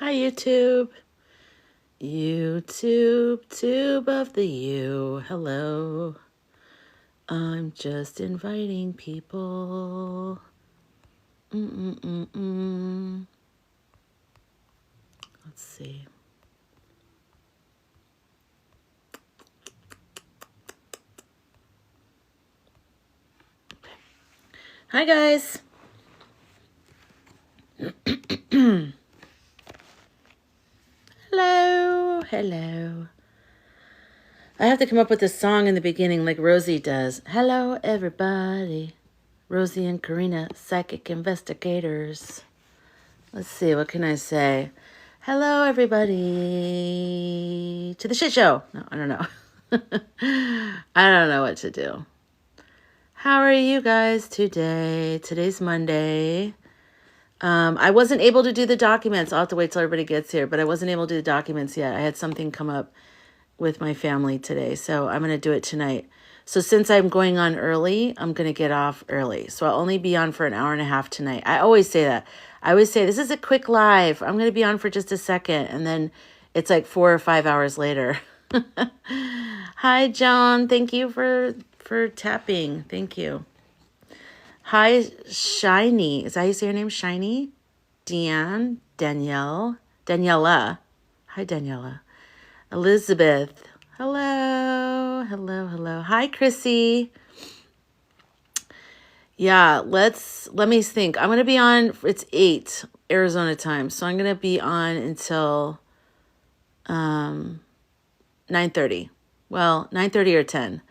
Hi, YouTube. YouTube, tube of the U. Hello. I'm just inviting people. Let's see. Okay. Hi, guys. Hello. Hello. I have to come up with a song in the beginning like Rosie does. Hello, everybody. Rosie and Karina, psychic investigators. Let's see, what can I say? Hello, everybody. To the shit show. No, I don't know. I don't know what to do. How are you guys today? Today's Monday. I wasn't able to do the documents. I'll have to wait till everybody gets here, but I wasn't able to do the documents yet. I had something come up with my family today, so I'm going to do it tonight. So since I'm going on early, I'm going to get off early. So I'll only be on for an hour and a half tonight. I always say that. I always say, this is a quick live. I'm going to be on for just a second. And then it's like 4 or 5 hours later. Hi, John. Thank you for tapping. Thank you. Hi, Shiny. Is that how you say your name? Shiny? Deanne? Danielle? Daniela. Hi, Daniela. Elizabeth. Hello. Hello, hello. Hi, Chrissy. Yeah, let me think. I'm going to be on, it's 8 Arizona time. So I'm going to be on until 9:30. Well, 9:30 or 10.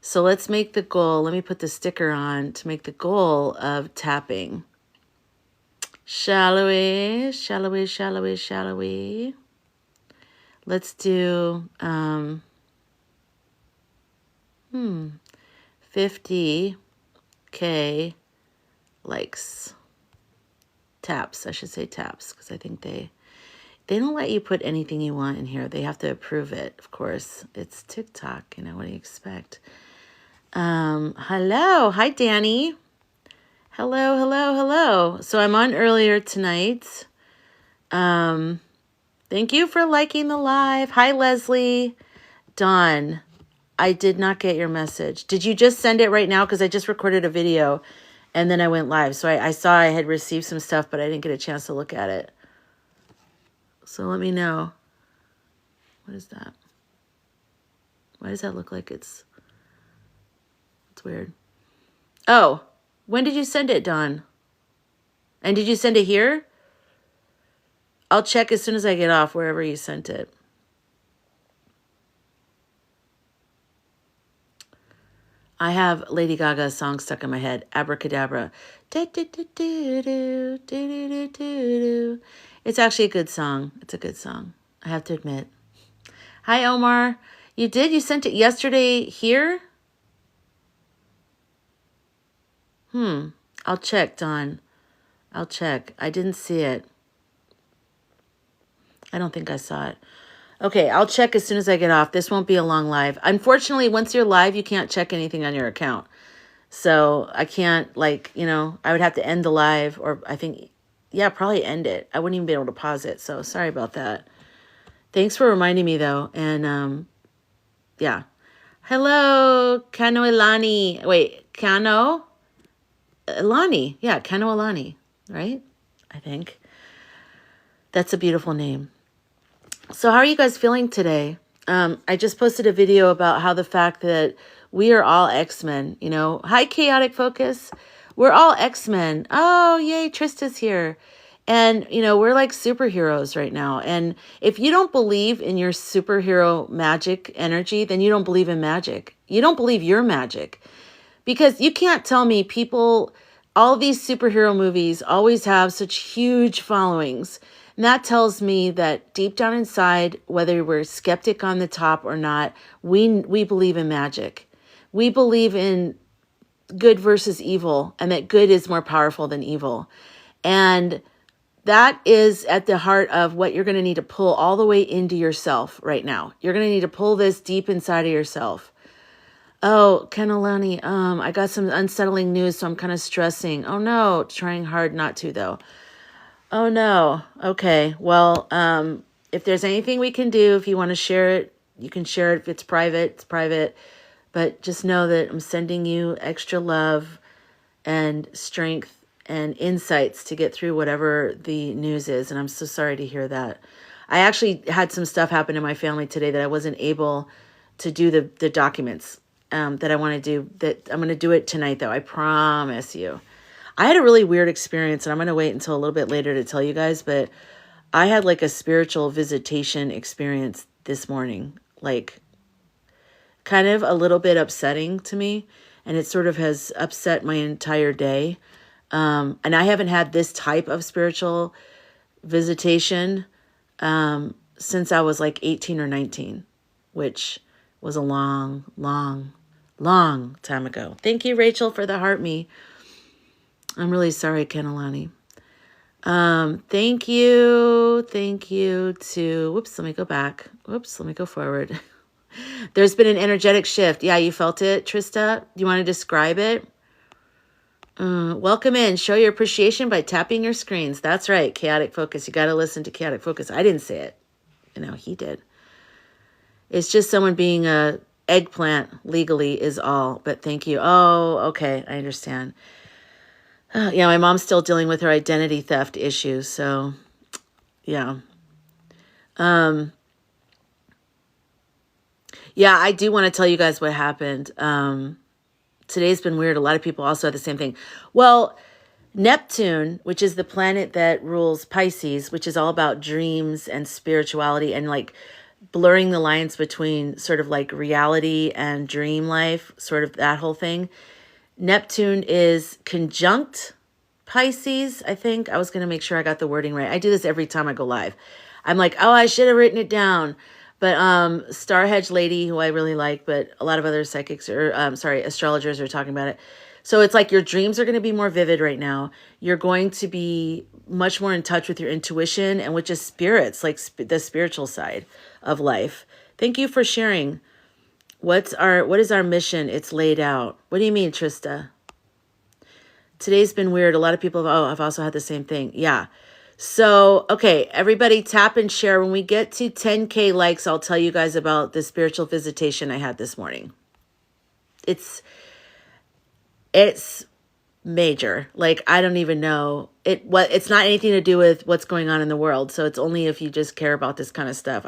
So let's make the goal. Let me put the sticker on to make the goal of tapping. Shall we? Shall we? Shall we? Shall we? Let's do 50K likes. Taps, I should say taps, because I think they don't let you put anything you want in here. They have to approve it, of course. It's TikTok, you know, what do you expect? Hello. Hi, Danny. Hello, hello, hello. So I'm on earlier tonight. Thank you for liking the live. Hi, Leslie. Dawn, I did not get your message. Did you just send it right now? Because I just recorded a video and then I went live. So I saw I had received some stuff, but I didn't get a chance to look at it. So let me know. What is that? Why does that look like it's weird? Oh, when did you send it, Dawn? And did you send it here? I'll check as soon as I get off wherever you sent it. I have Lady Gaga's song stuck in my head. Abracadabra. It's actually a good song. It's a good song. I have to admit. Hi, Omar. You did? You sent it yesterday here? I'll check, Dawn. I'll check. I didn't see it. I don't think I saw it. Okay, I'll check as soon as I get off. This won't be a long live. Unfortunately, once you're live, you can't check anything on your account. So I can't, like, you know, I would have to end the live, or I think, yeah, probably end it. I wouldn't even be able to pause it. So sorry about that. Thanks for reminding me, though. And, yeah. Hello, Kano Ilani. Wait, Kano Ilani. Yeah, Kano Ilani, right? I think. That's a beautiful name. So how are you guys feeling today? I just posted a video about how the fact that we are all X-Men, you know. Hi, Chaotic Focus. We're all X-Men. Oh, yay, Trista's here. And, you know, we're like superheroes right now. And if you don't believe in your superhero magic energy, then you don't believe in magic. You don't believe you're magic. Because you can't tell me people, all these superhero movies always have such huge followings. And that tells me that deep down inside, whether we're skeptic on the top or not, we believe in magic. We believe in good versus evil, and that good is more powerful than evil. And that is at the heart of what you're going to need to pull all the way into yourself right now. You're going to need to pull this deep inside of yourself. Oh, Kenalani, I got some unsettling news, so I'm kind of stressing. Oh no, trying hard not to though. Oh no. Okay. Well, if there's anything we can do, if you want to share it, you can share it. If it's private, it's private. But just know that I'm sending you extra love and strength and insights to get through whatever the news is. And I'm so sorry to hear that. I actually had some stuff happen in my family today that I wasn't able to do the documents that I want to do. That I'm going to do it tonight, though. I promise you. I had a really weird experience, and I'm going to wait until a little bit later to tell you guys, but I had like a spiritual visitation experience this morning, like kind of a little bit upsetting to me, and it sort of has upset my entire day. And I haven't had this type of spiritual visitation since I was like 18 or 19, which was a long, long, long time ago. Thank you, Rachel, for the heart me. I'm really sorry, Kenalani. Thank you. Thank you to, whoops, let me go back. Whoops, let me go forward. There's been an energetic shift. Yeah, you felt it, Trista? Do you want to describe it? Welcome in. Show your appreciation by tapping your screens. That's right. Chaotic Focus. You got to listen to Chaotic Focus. I didn't say it. He did. It's just someone being a eggplant legally is all. But thank you. Oh, okay. I understand. Yeah, my mom's still dealing with her identity theft issues. So, yeah. Yeah, I do want to tell you guys what happened. Today's been weird. A lot of people also had the same thing. Well, Neptune, which is the planet that rules Pisces, which is all about dreams and spirituality and like blurring the lines between sort of like reality and dream life, sort of that whole thing. Neptune is conjunct Pisces, I think. I was going to make sure I got the wording right. I do this every time I go live. I'm like, oh, I should have written it down. But Starhedge Lady, who I really like, but a lot of other psychics or astrologers are talking about it. So it's like your dreams are going to be more vivid right now. You're going to be much more in touch with your intuition and with just spirits, like the spiritual side of life. Thank you for sharing. What is our mission? It's laid out. What do you mean, Trista? Today's been weird. A lot of people I've also had the same thing. Yeah. So, okay, everybody tap and share. When we get to 10K likes, I'll tell you guys about the spiritual visitation I had this morning. It's major. Like, I don't even know. It's not anything to do with what's going on in the world. So it's only if you just care about this kind of stuff.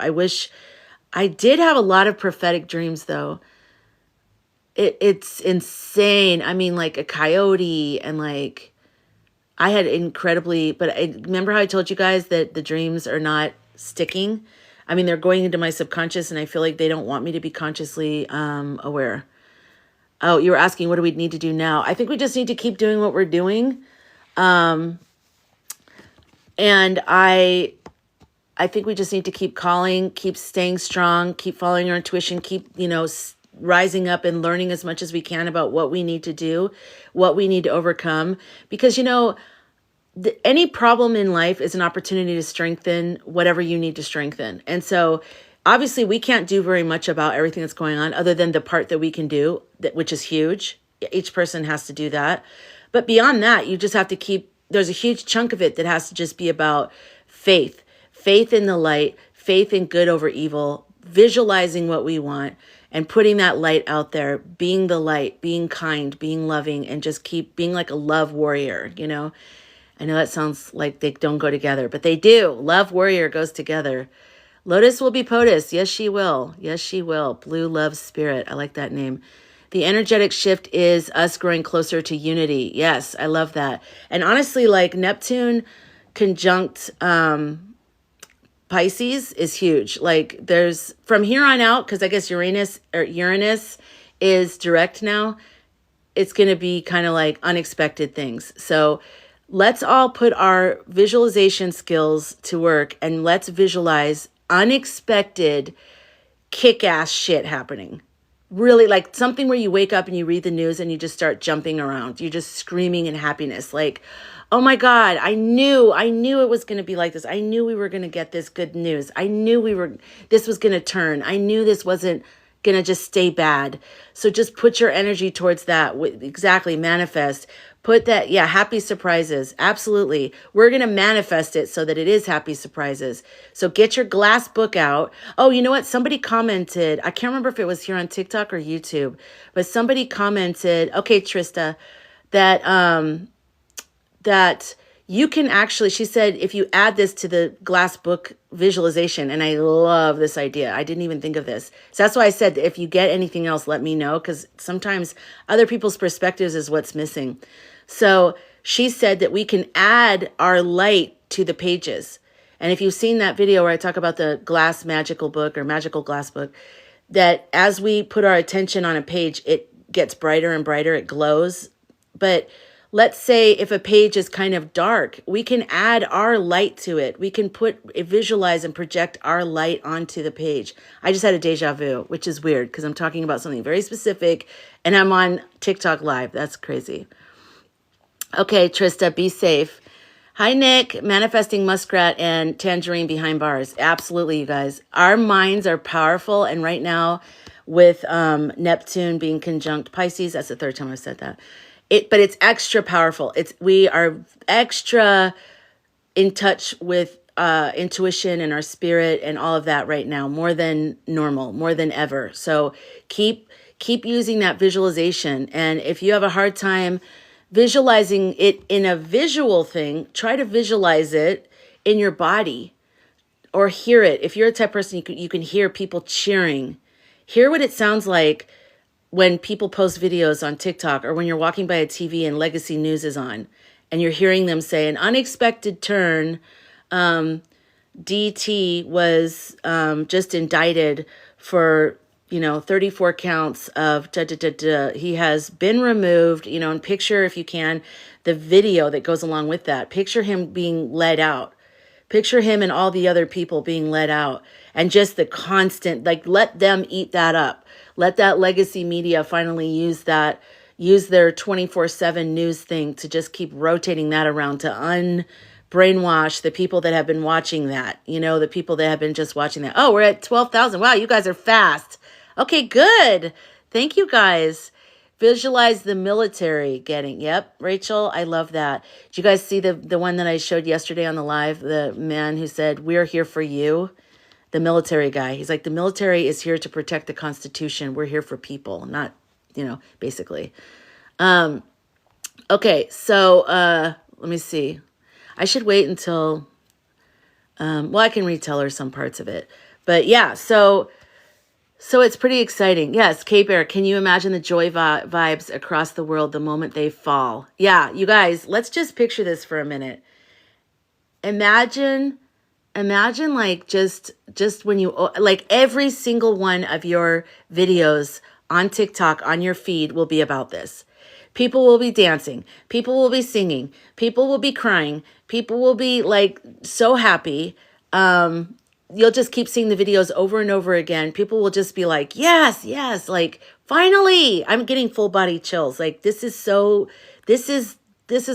I did have a lot of prophetic dreams, though. It's insane. I mean, like a coyote and like... I had but I remember how I told you guys that the dreams are not sticking. I mean, they're going into my subconscious and I feel like they don't want me to be consciously aware. Oh, you were asking, what do we need to do now? I think we just need to keep doing what we're doing. And I think we just need to keep calling, keep staying strong, keep following our intuition, keep, rising up and learning as much as we can about what we need to do, what we need to overcome. Because, any problem in life is an opportunity to strengthen whatever you need to strengthen. And so obviously we can't do very much about everything that's going on other than the part that we can do, which is huge. Each person has to do that. But beyond that, you just have to there's a huge chunk of it that has to just be about faith in the light, faith in good over evil, visualizing what we want, and putting that light out there, being the light, being kind, being loving, and just keep being like a love warrior, I know that sounds like they don't go together, but they do. Love warrior goes together. Lotus will be POTUS. Yes, she will. Yes, she will. Blue love spirit. I like that name. The energetic shift is us growing closer to unity. Yes, I love that. And honestly, like Neptune conjunct Pisces is huge. Like there's from here on out, because I guess Uranus is direct now. It's going to be kind of like unexpected things. So let's all put our visualization skills to work and let's visualize unexpected kick-ass shit happening. Really like something where you wake up and you read the news and you just start jumping around. You're just screaming in happiness. Like, oh my God, I knew it was going to be like this. I knew we were going to get this good news. I knew this was going to turn. I knew this wasn't going to just stay bad. So just put your energy towards that. Exactly. Manifest. Put that, yeah, happy surprises. Absolutely. We're going to manifest it so that it is happy surprises. So get your glass book out. Oh, you know what? Somebody commented, I can't remember if it was here on TikTok or YouTube, but somebody commented, okay, Trista, that, that you can actually, she said, if you add this to the glass book visualization, and I love this idea. I didn't even think of this. So that's why I said, if you get anything else, let me know, because sometimes other people's perspectives is what's missing. So she said that we can add our light to the pages. And if you've seen that video where I talk about the glass magical book or magical glass book, that as we put our attention on a page, it gets brighter and brighter, it glows. But let's say if a page is kind of dark, we can add our light to it. We can visualize and project our light onto the page. I just had a deja vu, which is weird because I'm talking about something very specific and I'm on TikTok live. That's crazy. Okay, Trista, be safe. Hi, Nick. Manifesting muskrat and tangerine behind bars. Absolutely, you guys. Our minds are powerful. And right now with Neptune being conjunct Pisces, that's the third time I've said that. But it's extra powerful. We are extra in touch with intuition and our spirit and all of that right now, more than normal, more than ever. So keep using that visualization. And if you have a hard time visualizing it in a visual thing, try to visualize it in your body or hear it. If you're a type of person, you can hear people cheering. Hear what it sounds like when people post videos on TikTok or when you're walking by a TV and Legacy News is on and you're hearing them say an unexpected turn, DT was just indicted for, 34 counts of He has been removed, and picture, if you can, the video that goes along with that. Picture him being let out. Picture him and all the other people being let out. And just the constant, let them eat that up. Let that legacy media finally use their 24/7 news thing to just keep rotating that around to brainwash the people that have been watching that, the people that have been just watching that. Oh, we're at 12,000. Wow, you guys are fast. Okay, good. Thank you guys. Visualize the military getting, yep, Rachel, I love that. Did you guys see the one that I showed yesterday on the live? The man who said, we're here for you. The military guy. He's like, the military is here to protect the Constitution. We're here for people, not, basically. Okay, so let me see. I should wait until, I can retell her some parts of it. But yeah, so it's pretty exciting. Yes, K-Bear, can you imagine the joy vibes across the world the moment they fall? Yeah, you guys, let's just picture this for a minute. Imagine like just when you, like every single one of your videos on TikTok, on your feed will be about this. People will be dancing. People will be singing. People will be crying. People will be like so happy. You'll just keep seeing the videos over and over again. People will just be like, yes, like finally, I'm getting full body chills. Like this is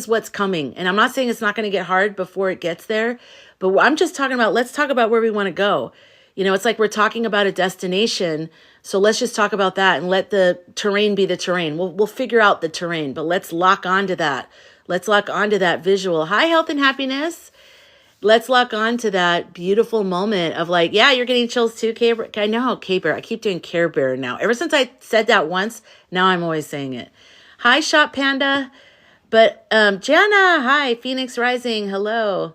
what's coming. And I'm not saying it's not going to get hard before it gets there, but I'm just talking about, let's talk about where we want to go. It's like we're talking about a destination. So let's just talk about that and let the terrain be the terrain. We'll figure out the terrain, but let's lock onto that. Let's lock onto that visual. Hi, health and happiness. Let's lock onto that beautiful moment of like, yeah, you're getting chills too, Care-Bear. I know, Care-Bear. I keep doing Care-Bear now. Ever since I said that once, now I'm always saying it. Hi, Shop Panda. But Jana, hi, Phoenix Rising, hello.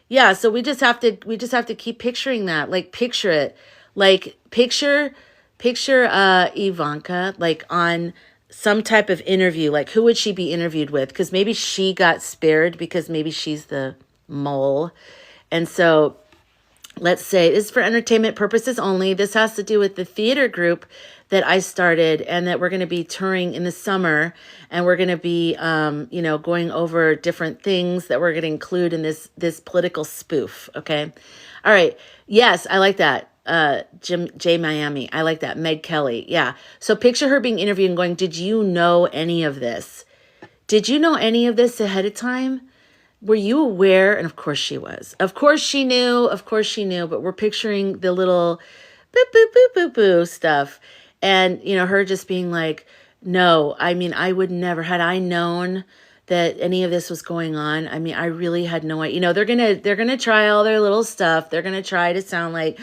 Yeah, so we just have to keep picturing that. Like picture it. Like picture Ivanka like on some type of interview. Like who would she be interviewed with? Because maybe she got spared because maybe she's the mole. And so let's say it's for entertainment purposes only. This has to do with the theater group that I started and that we're going to be touring in the summer. And we're going to be, going over different things that we're going to include in this political spoof. Okay. All right. Yes, I like that. J Miami. I like that. Meg Kelly. Yeah. So picture her being interviewed and going, did you know any of this? Did you know any of this ahead of time? Were you aware? And of course she was. Of course she knew. But we're picturing the little boop, boop, boop, boop, boo stuff. And, her just being like, no, I mean, I would never, had I known that any of this was going on. I mean, I really had no idea. You know, they're gonna try all their little stuff. They're gonna try to sound like,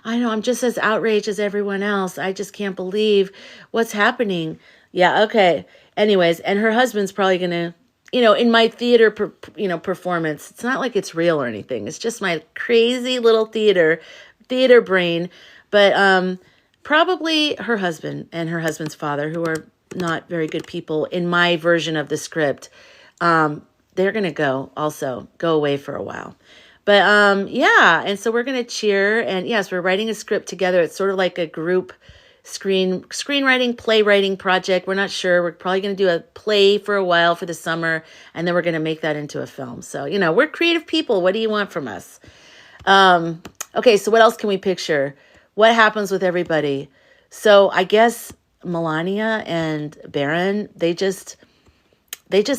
I know, I'm just as outraged as everyone else. I just can't believe what's happening. Yeah, okay. Anyways, and her husband's probably gonna, you know, in my theater, performance. It's not like it's real or anything. It's just my crazy little theater brain. But probably her husband and her husband's father, who are not very good people in my version of the script. They're going to go away for a while. But yeah, and so we're going to cheer. And yes, we're writing a script together. It's sort of like a group screenwriting, playwriting project. We're not sure. We're probably going to do a play for a while for the summer, and then we're going to make that into a film. So, you know, we're creative people. What do you want from us? Okay, so what else can we picture? What happens with everybody? So I guess Melania and Baron, they just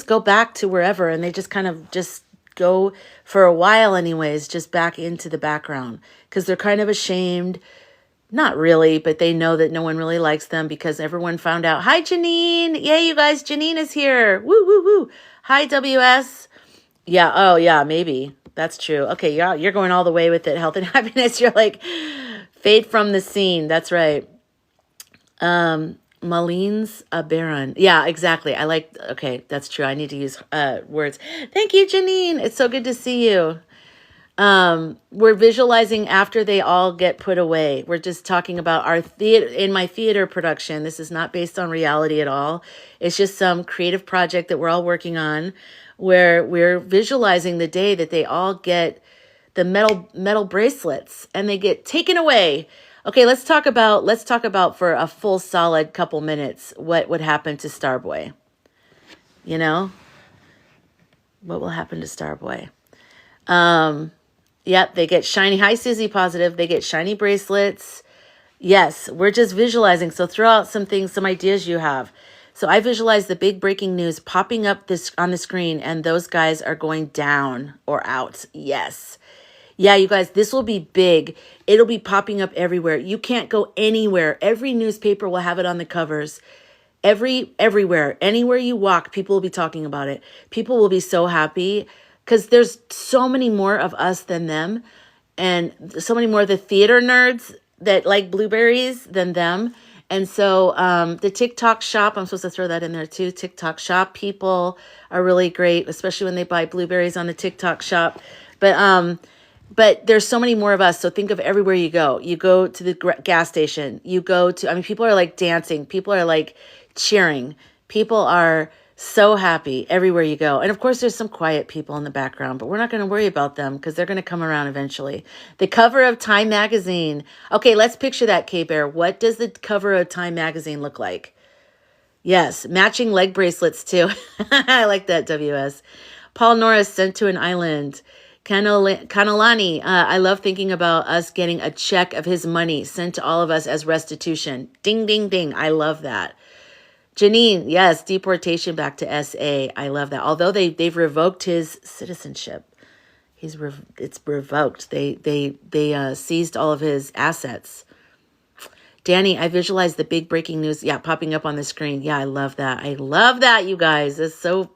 go back to wherever, and they just kind of just go for a while anyways, just back into the background, because they're kind of ashamed. Not really, but they know that no one really likes them because everyone found out. Hi, Janine. Yay, you guys. Janine is here. Woo, woo, woo. Hi, WS. Yeah. Oh, yeah, maybe. That's true. Okay. Yeah. You're going all the way with it. Health and happiness. You're like, fade from the scene. That's right. Malene's a Baron. Yeah, exactly. Okay. That's true. I need to use words. Thank you, Janine. It's so good to see you. We're visualizing after they all get put away. We're just talking about our theater, in my theater production. This is not based on reality at all. It's just some creative project that we're all working on, where we're visualizing the day that they all get the metal bracelets and they get taken away. Okay, let's talk about for a full solid couple minutes what would happen to Starboy. You know? What will happen to Starboy? Yep, they get shiny. Hi, Susie Positive. They get shiny bracelets. Yes, we're just visualizing. So throw out some things, some ideas you have. So I visualize the big breaking news popping up this on the screen, and those guys are going down or out. Yes. Yeah, you guys, this will be big. It'll be popping up everywhere. You can't go anywhere. Every newspaper will have it on the covers. Everywhere. Anywhere you walk, people will be talking about it. People will be so happy, because there's so many more of us than them, and so many more of the theater nerds that like blueberries than them. And so the TikTok shop, I'm supposed to throw that in there too. TikTok shop people are really great, especially when they buy blueberries on the TikTok shop. But there's so many more of us. So think of everywhere you go. You go to the gas station. People are like dancing. People are like cheering. People are so happy everywhere you go. And of course, there's some quiet people in the background, but we're not going to worry about them because they're going to come around eventually. The cover of Time Magazine. Okay, let's picture that, K-Bear. What does the cover of Time Magazine look like? Yes, matching leg bracelets too. I like that, WS. Paul Norris sent to an island. Kanolani, I love thinking about us getting a check of his money sent to all of us as restitution. Ding, ding, ding. I love that. Janine, yes, deportation back to SA. I love that. Although they've revoked his citizenship, it's revoked. They seized all of his assets. Danny, I visualize the big breaking news. Yeah, popping up on the screen. Yeah, I love that. I love that, you guys. It's so.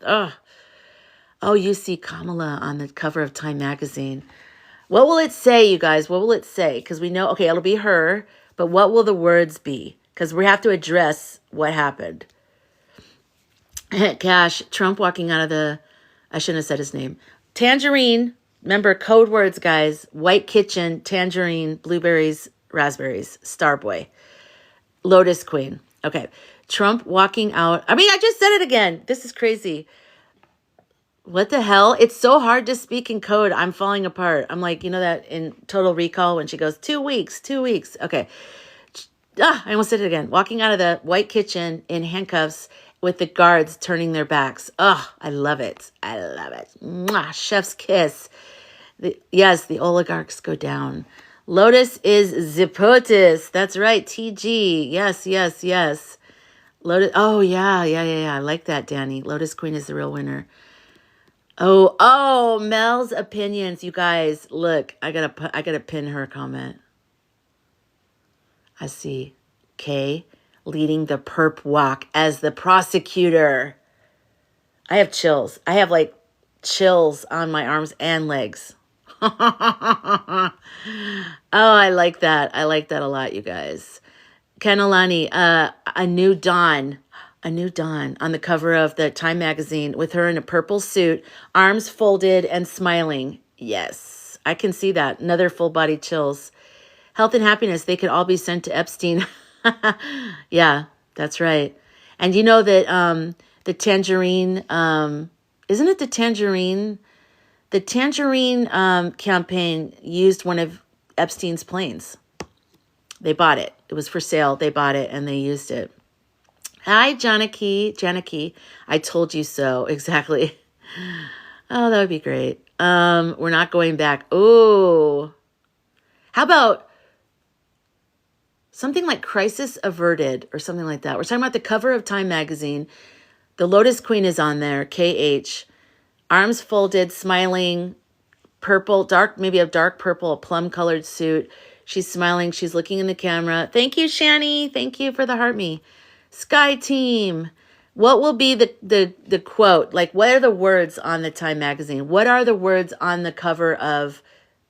Oh, you see Kamala on the cover of Time Magazine. What will it say, you guys? What will it say? Because we know, okay, it'll be her, but what will the words be? Because we have to address what happened. Cash, Trump walking out of I shouldn't have said his name. Tangerine, remember code words, guys. White kitchen, tangerine, blueberries, raspberries, Starboy. Lotus Queen. Okay, Trump walking out. I just said it again. This is crazy. What the hell? It's so hard to speak in code. I'm falling apart. I'm like, you know that in Total Recall when she goes, 2 weeks. Okay. I almost said it again. Walking out of the white kitchen in handcuffs with the guards turning their backs. I love it. I love it. Mwah, chef's kiss. Yes, the oligarchs go down. Lotus is Zipotis. That's right. TG. Yes. Lotus. Oh, yeah. I like that, Danny. Lotus Queen is the real winner. Oh, Mel's opinions. You guys, look, I gotta pin her comment. I see Kay leading the perp walk as the prosecutor. I have chills. I have like chills on my arms and legs. Oh, I like that. I like that a lot, you guys. Kanalani, a new dawn. A new dawn on the cover of the Time magazine with her in a purple suit, arms folded and smiling. Yes, I can see that. Another full body chills. Health and happiness, they could all be sent to Epstein. Yeah, that's right. And you know that the tangerine, isn't it the tangerine? The tangerine campaign used one of Epstein's planes. They bought it. It was for sale. They bought it and they used it. Hi, Janaki. I told you so. Exactly. Oh, that would be great. We're not going back. Oh, how about something like Crisis Averted or something like that? We're talking about the cover of Time magazine. The Lotus Queen is on there, KH. Arms folded, smiling, purple, dark, maybe a dark purple, a plum-colored suit. She's smiling. She's looking in the camera. Thank you, Shani. Thank you for the heart me. Sky Team. What will be the quote? Like, what are the words on the Time magazine? What are the words on the cover of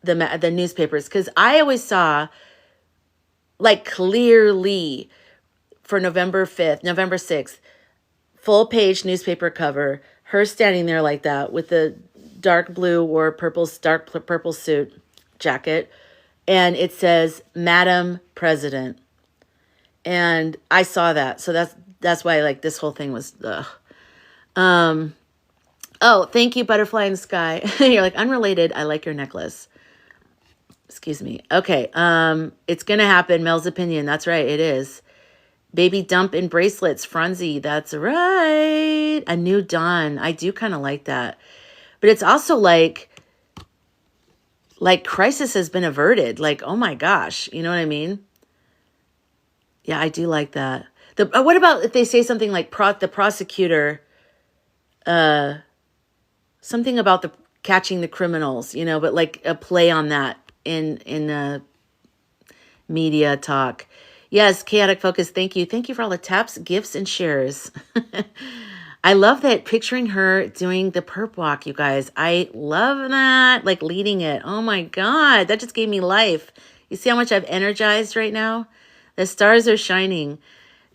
the newspapers? Because I always saw, like, clearly for November 5th, November 6th, full page newspaper cover, her standing there like that with the dark blue or dark purple suit jacket. And it says, Madam President. And I saw that. So that's why, like, this whole thing was, ugh. Oh, thank you, Butterfly in the Sky. You're like, unrelated. I like your necklace. Excuse me. Okay. It's going to happen. Mel's opinion. That's right. It is. Baby dump in bracelets. Frunzy. That's right. A new dawn. I do kind of like that. But it's also like crisis has been averted. Like, oh my gosh. You know what I mean? Yeah, I do like that. What about if they say something like the prosecutor, something about the catching the criminals, you know, but like a play on that in media talk. Yes, Chaotic Focus, thank you. Thank you for all the taps, gifts, and shares. I love that, picturing her doing the perp walk, you guys. I love that, like leading it. Oh my God, that just gave me life. You see how much I've energized right now? The stars are shining.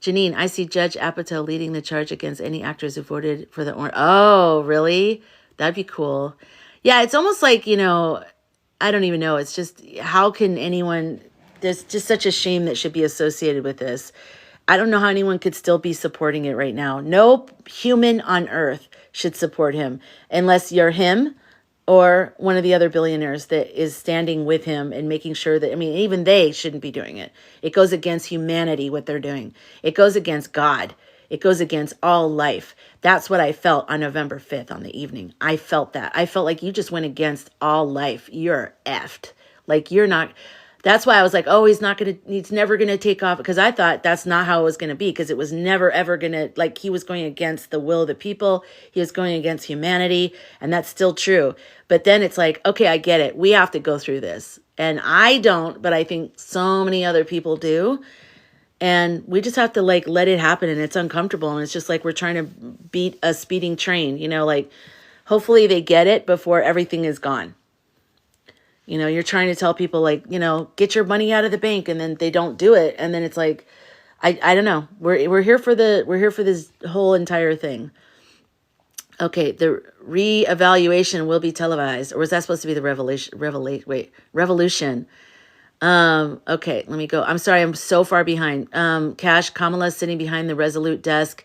Janine, I see Judge Apatow leading the charge against any actors who voted for the orange. Oh, really? That'd be cool. Yeah, it's almost like, you know, I don't even know. It's just, how can anyone, there's just such a shame that should be associated with this. I don't know how anyone could still be supporting it right now. No human on earth should support him unless you're him or one of the other billionaires that is standing with him and making sure that, I mean, even they shouldn't be doing it. It goes against humanity, what they're doing. It goes against God. It goes against all life. That's what I felt on November 5th on the evening. I felt that. I felt like you just went against all life. You're effed. Like, you're not. That's why I was like, oh, he's never going to take off. Because I thought that's not how it was going to be. Because it was never, ever going to, like, he was going against the will of the people. He was going against humanity. And that's still true. But then it's like, okay, I get it. We have to go through this. And I don't, but I think so many other people do. And we just have to, like, let it happen. And it's uncomfortable. And it's just like we're trying to beat a speeding train. You know, like, hopefully they get it before everything is gone. You know, you're trying to tell people, like, you know, get your money out of the bank, and then they don't do it. And then it's like, I don't know. We're here for this whole entire thing. Okay, the reevaluation will be televised, or was that supposed to be the revolution? Okay, let me go. I'm sorry, I'm so far behind. Cash, Kamala sitting behind the Resolute desk.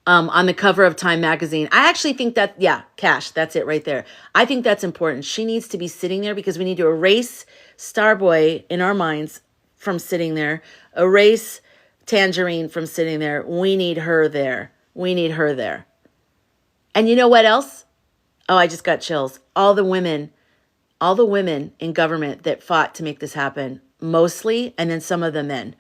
On the cover of Time magazine. I actually think that, yeah, Cash, that's it right there. I think that's important. She needs to be sitting there because we need to erase Starboy in our minds from sitting there. Erase Tangerine from sitting there. We need her there. We need her there. And you know what else? Oh, I just got chills. All the women in government that fought to make this happen, mostly, and then some of the men.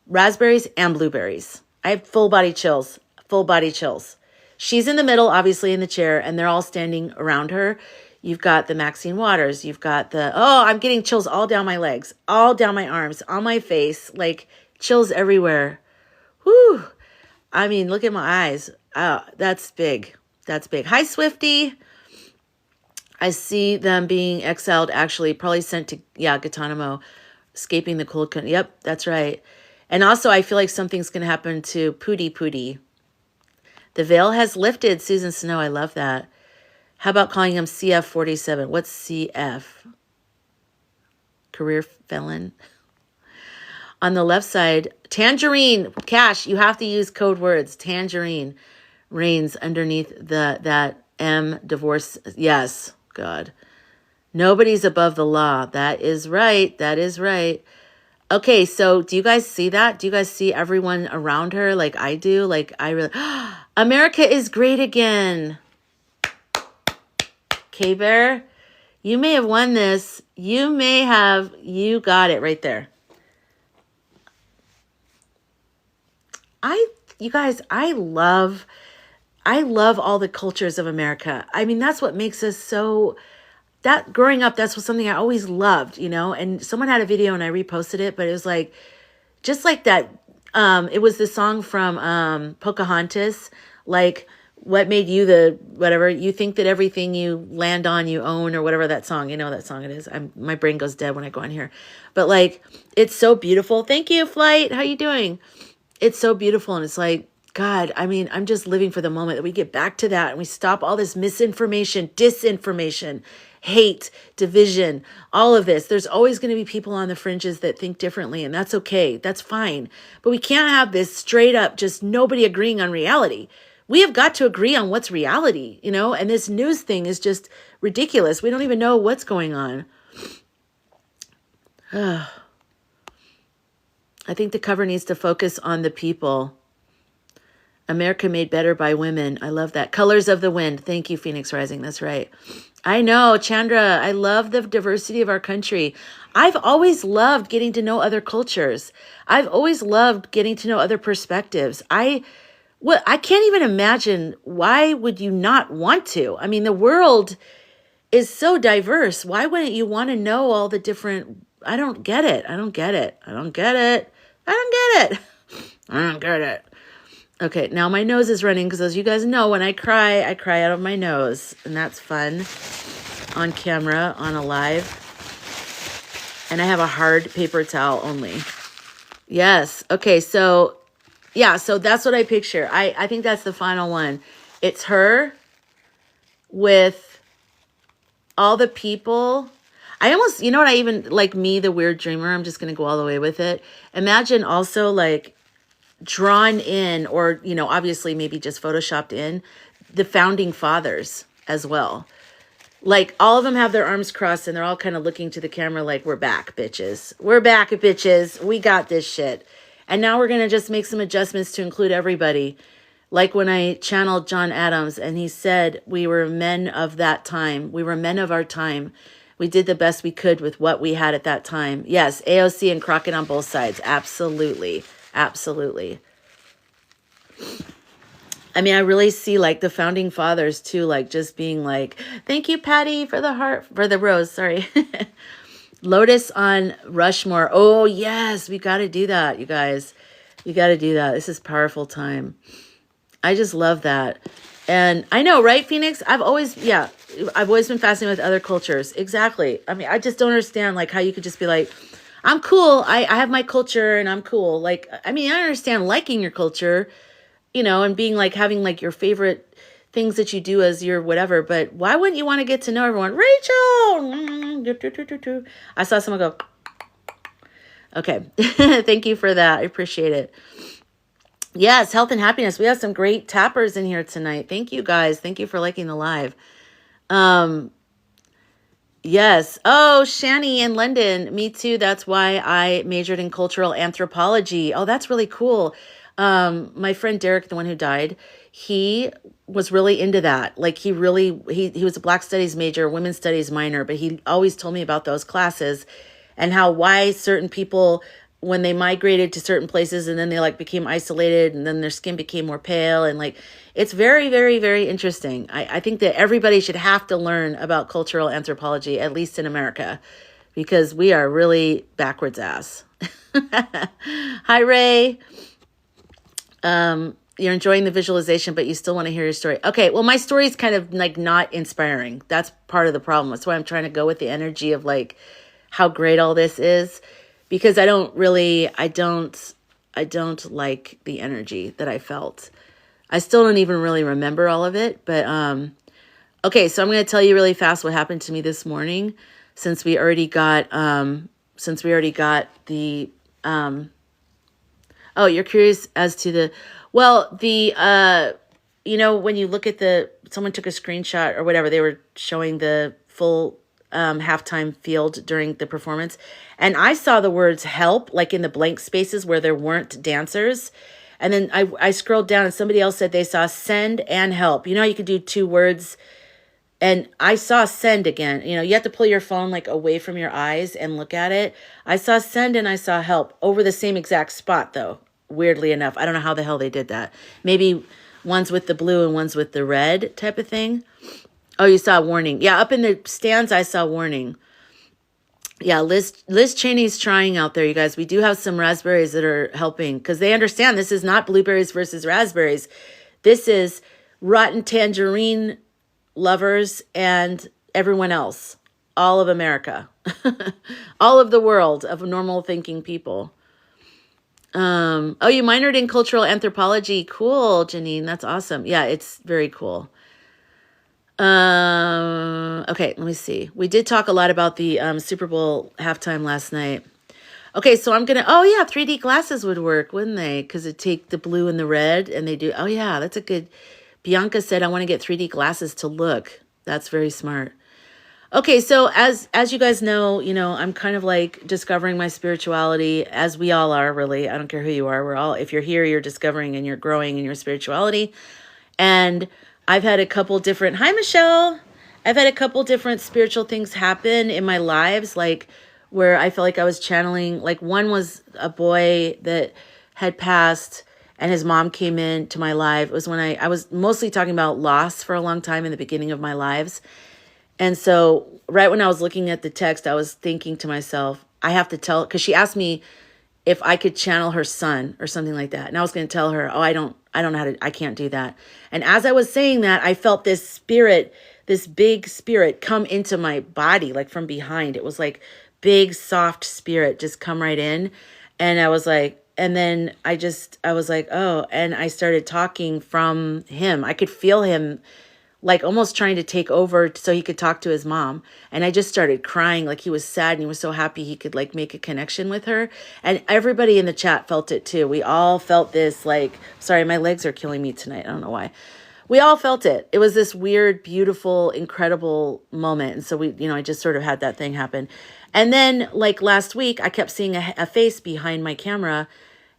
Raspberries and blueberries. I have full body chills. Full body chills. She's in the middle, obviously, in the chair, and they're all standing around her. You've got the Maxine Waters. You've got I'm getting chills all down my legs, all down my arms, on my face, like chills everywhere. Whew. I mean, look at my eyes. Oh, that's big. That's big. Hi, Swifty. I see them being exiled, actually, probably sent to, Guantanamo, escaping the cold country. Yep, that's right. And also, I feel like something's going to happen to Pootie Pootie. The veil has lifted, Susan Snow. I love that. How about calling him CF47? What's CF? Career felon. On the left side, tangerine. Cash, you have to use code words. Tangerine reigns underneath that M divorce. Yes, God. Nobody's above the law. That is right. That is right. Okay, so do you guys see that? Do you guys see everyone around her like I do? Like I really... America is great again. K-Bear, you may have won this. You got it right there. You guys, I love all the cultures of America. I mean, that's what makes us so... That growing up, that's something I always loved, and someone had a video and I reposted it, but it was like, just like that. It was the song from Pocahontas, like, what made you the, whatever, you think that everything you land on, you own, or whatever that song, that song it is. My brain goes dead when I go on here, but like, it's so beautiful. Thank you, Flight. How you doing? It's so beautiful. And it's like, God, I mean, I'm just living for the moment that we get back to that and we stop all this misinformation, disinformation, hate, division, all of this. There's always going to be people on the fringes that think differently, and that's okay. That's fine. But we can't have this straight up, just nobody agreeing on reality. We have got to agree on what's reality, and this news thing is just ridiculous. We don't even know what's going on. I think the cover needs to focus on the people. America made better by women. I love that. Colors of the Wind. Thank you, Phoenix Rising. That's right. I know, Chandra. I love the diversity of our country. I've always loved getting to know other cultures. I've always loved getting to know other perspectives. I can't even imagine, why would you not want to? I mean, the world is so diverse. Why wouldn't you want to know all the different... I don't get it. I don't get it. I don't get it. I don't get it. I don't get it. Okay, now my nose is running because, as you guys know, when I cry out of my nose. And that's fun on camera, on a live. And I have a hard paper towel only. Yes. Okay, so, yeah, so that's what I picture. I think that's the final one. It's her with all the people. I almost, what I even, like me, the weird dreamer, I'm just going to go all the way with it. Imagine also, like, drawn in, or obviously maybe just photoshopped in, the founding fathers as well. Like, all of them have their arms crossed and they're all kind of looking to the camera like, we're back, bitches. We're back, bitches. We got this shit. And now we're going to just make some adjustments to include everybody. Like when I channeled John Adams and he said, we were men of that time. We were men of our time. We did the best we could with what we had at that time. Yes, AOC and Crockett on both sides. Absolutely. Absolutely. I mean, I really see like the founding fathers too, like just being like, thank you, Patty, for the heart, for the rose. Sorry. Lotus on Rushmore. Oh, yes. We got to do that, you guys. We got to do that. This is powerful time. I just love that. And I know, right, Phoenix? I've always been fascinated with other cultures. Exactly. I mean, I just don't understand like how you could just be like, I'm cool. I have my culture and I'm cool. Like, I mean, I understand liking your culture, and being like, having like your favorite things that you do as your whatever, but why wouldn't you want to get to know everyone? Rachel! I saw someone go, okay. Thank you for that. I appreciate it. Yes, health and happiness. We have some great tappers in here tonight. Thank you guys. Thank you for liking the live. Yes. Oh, Shani in London. Me too. That's why I majored in cultural anthropology. Oh, that's really cool. My friend Derek, the one who died, he was really into that. Like he was a Black Studies major, Women's Studies minor, but he always told me about those classes and why certain people, when they migrated to certain places and then they like became isolated and then their skin became more pale, and like, it's very, very, very interesting. I think that everybody should have to learn about cultural anthropology, at least in America, because we are really backwards ass. Hi, Ray. you're enjoying the visualization, but you still want to hear your story. Okay, well, my story is kind of like not inspiring. That's part of the problem. That's why I'm trying to go with the energy of like how great all this is, because I don't like the energy that I felt. I still don't even really remember all of it, but okay, so I'm going to tell you really fast what happened to me this morning, since we already got the oh, you're curious as to the, well, the, when you look at someone took a screenshot or whatever, they were showing the full halftime field during the performance. And I saw the words help, like in the blank spaces where there weren't dancers. And then I scrolled down and somebody else said they saw send and help. You know, you could do 2 words. And I saw send again. You know, you have to pull your phone like away from your eyes and look at it. I saw send and I saw help over the same exact spot though, weirdly enough. I don't know how the hell they did that. Maybe one's with the blue and one's with the red type of thing. Oh, you saw warning. Yeah, up in the stands, I saw warning. Yeah, Liz Cheney's trying out there, you guys. We do have some raspberries that are helping because they understand this is not blueberries versus raspberries. This is rotten tangerine lovers and everyone else, all of America, all of the world of normal thinking people. Oh, you minored in cultural anthropology. Cool, Janine. That's awesome. Yeah, it's very cool. Okay, let me see. We did talk a lot about the Super Bowl halftime last night. Okay, so I'm gonna, oh yeah, 3D glasses would work, wouldn't they? Because it take the blue and the red and they do, oh yeah, that's a good, Bianca said, I want to get 3D glasses to look. That's very smart. Okay, so as you guys know, I'm kind of like discovering my spirituality, as we all are, really. I don't care who you are. We're all, if you're here, you're discovering and you're growing in your spirituality. And I've had a couple different, hi, Michelle. I've had a couple different spiritual things happen in my lives, like where I felt like I was channeling, like one was a boy that had passed and his mom came into my life. It was when I was mostly talking about loss for a long time in the beginning of my lives. And so right when I was looking at the text, I was thinking to myself, I have to tell, because she asked me if I could channel her son or something like that. And I was going to tell her, oh, I don't know how to, I can't do that. And as I was saying that, I felt this spirit, this big spirit come into my body, like from behind. It was like big, soft spirit just come right in. And I was like, and then I was like, oh, and I started talking from him. I could feel him like almost trying to take over so he could talk to his mom. And I just started crying, like he was sad and he was so happy he could like make a connection with her. And everybody in the chat felt it too. We all felt this, like, sorry, my legs are killing me tonight. I don't know why. We all felt it. It was this weird, beautiful, incredible moment. And so I just sort of had that thing happen. And then like last week, I kept seeing a face behind my camera,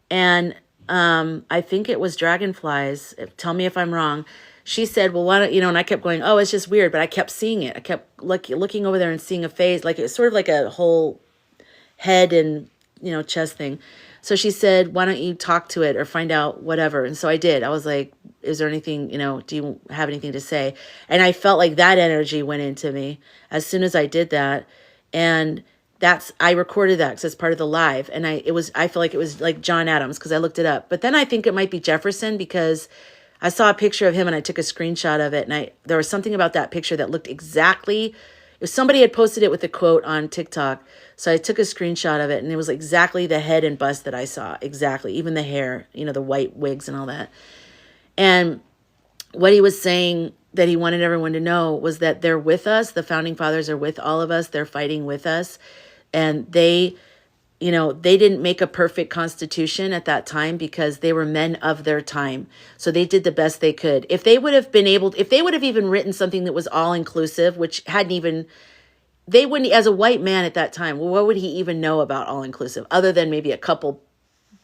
and I think it was dragonflies. Tell me if I'm wrong. She said, well, why don't, and I kept going, oh, it's just weird. But I kept seeing it. I kept looking over there and seeing a face, like it was sort of like a whole head and, chest thing. So she said, why don't you talk to it or find out whatever? And so I did. I was like, is there anything, do you have anything to say? And I felt like that energy went into me as soon as I did that. And I recorded that because it's part of the live. And I feel like it was like John Adams because I looked it up. But then I think it might be Jefferson because I saw a picture of him and I took a screenshot of it. And there was something about that picture that looked exactly, if somebody had posted it with a quote on TikTok. So I took a screenshot of it and it was exactly the head and bust that I saw. Exactly. Even the hair, the white wigs and all that. And what he was saying that he wanted everyone to know was that they're with us. The founding fathers are with all of us. They're fighting with us. And they didn't make a perfect constitution at that time because they were men of their time. So they did the best they could. If they would have even written something that was all inclusive, which they wouldn't, as a white man at that time, well, what would he even know about all inclusive other than maybe a couple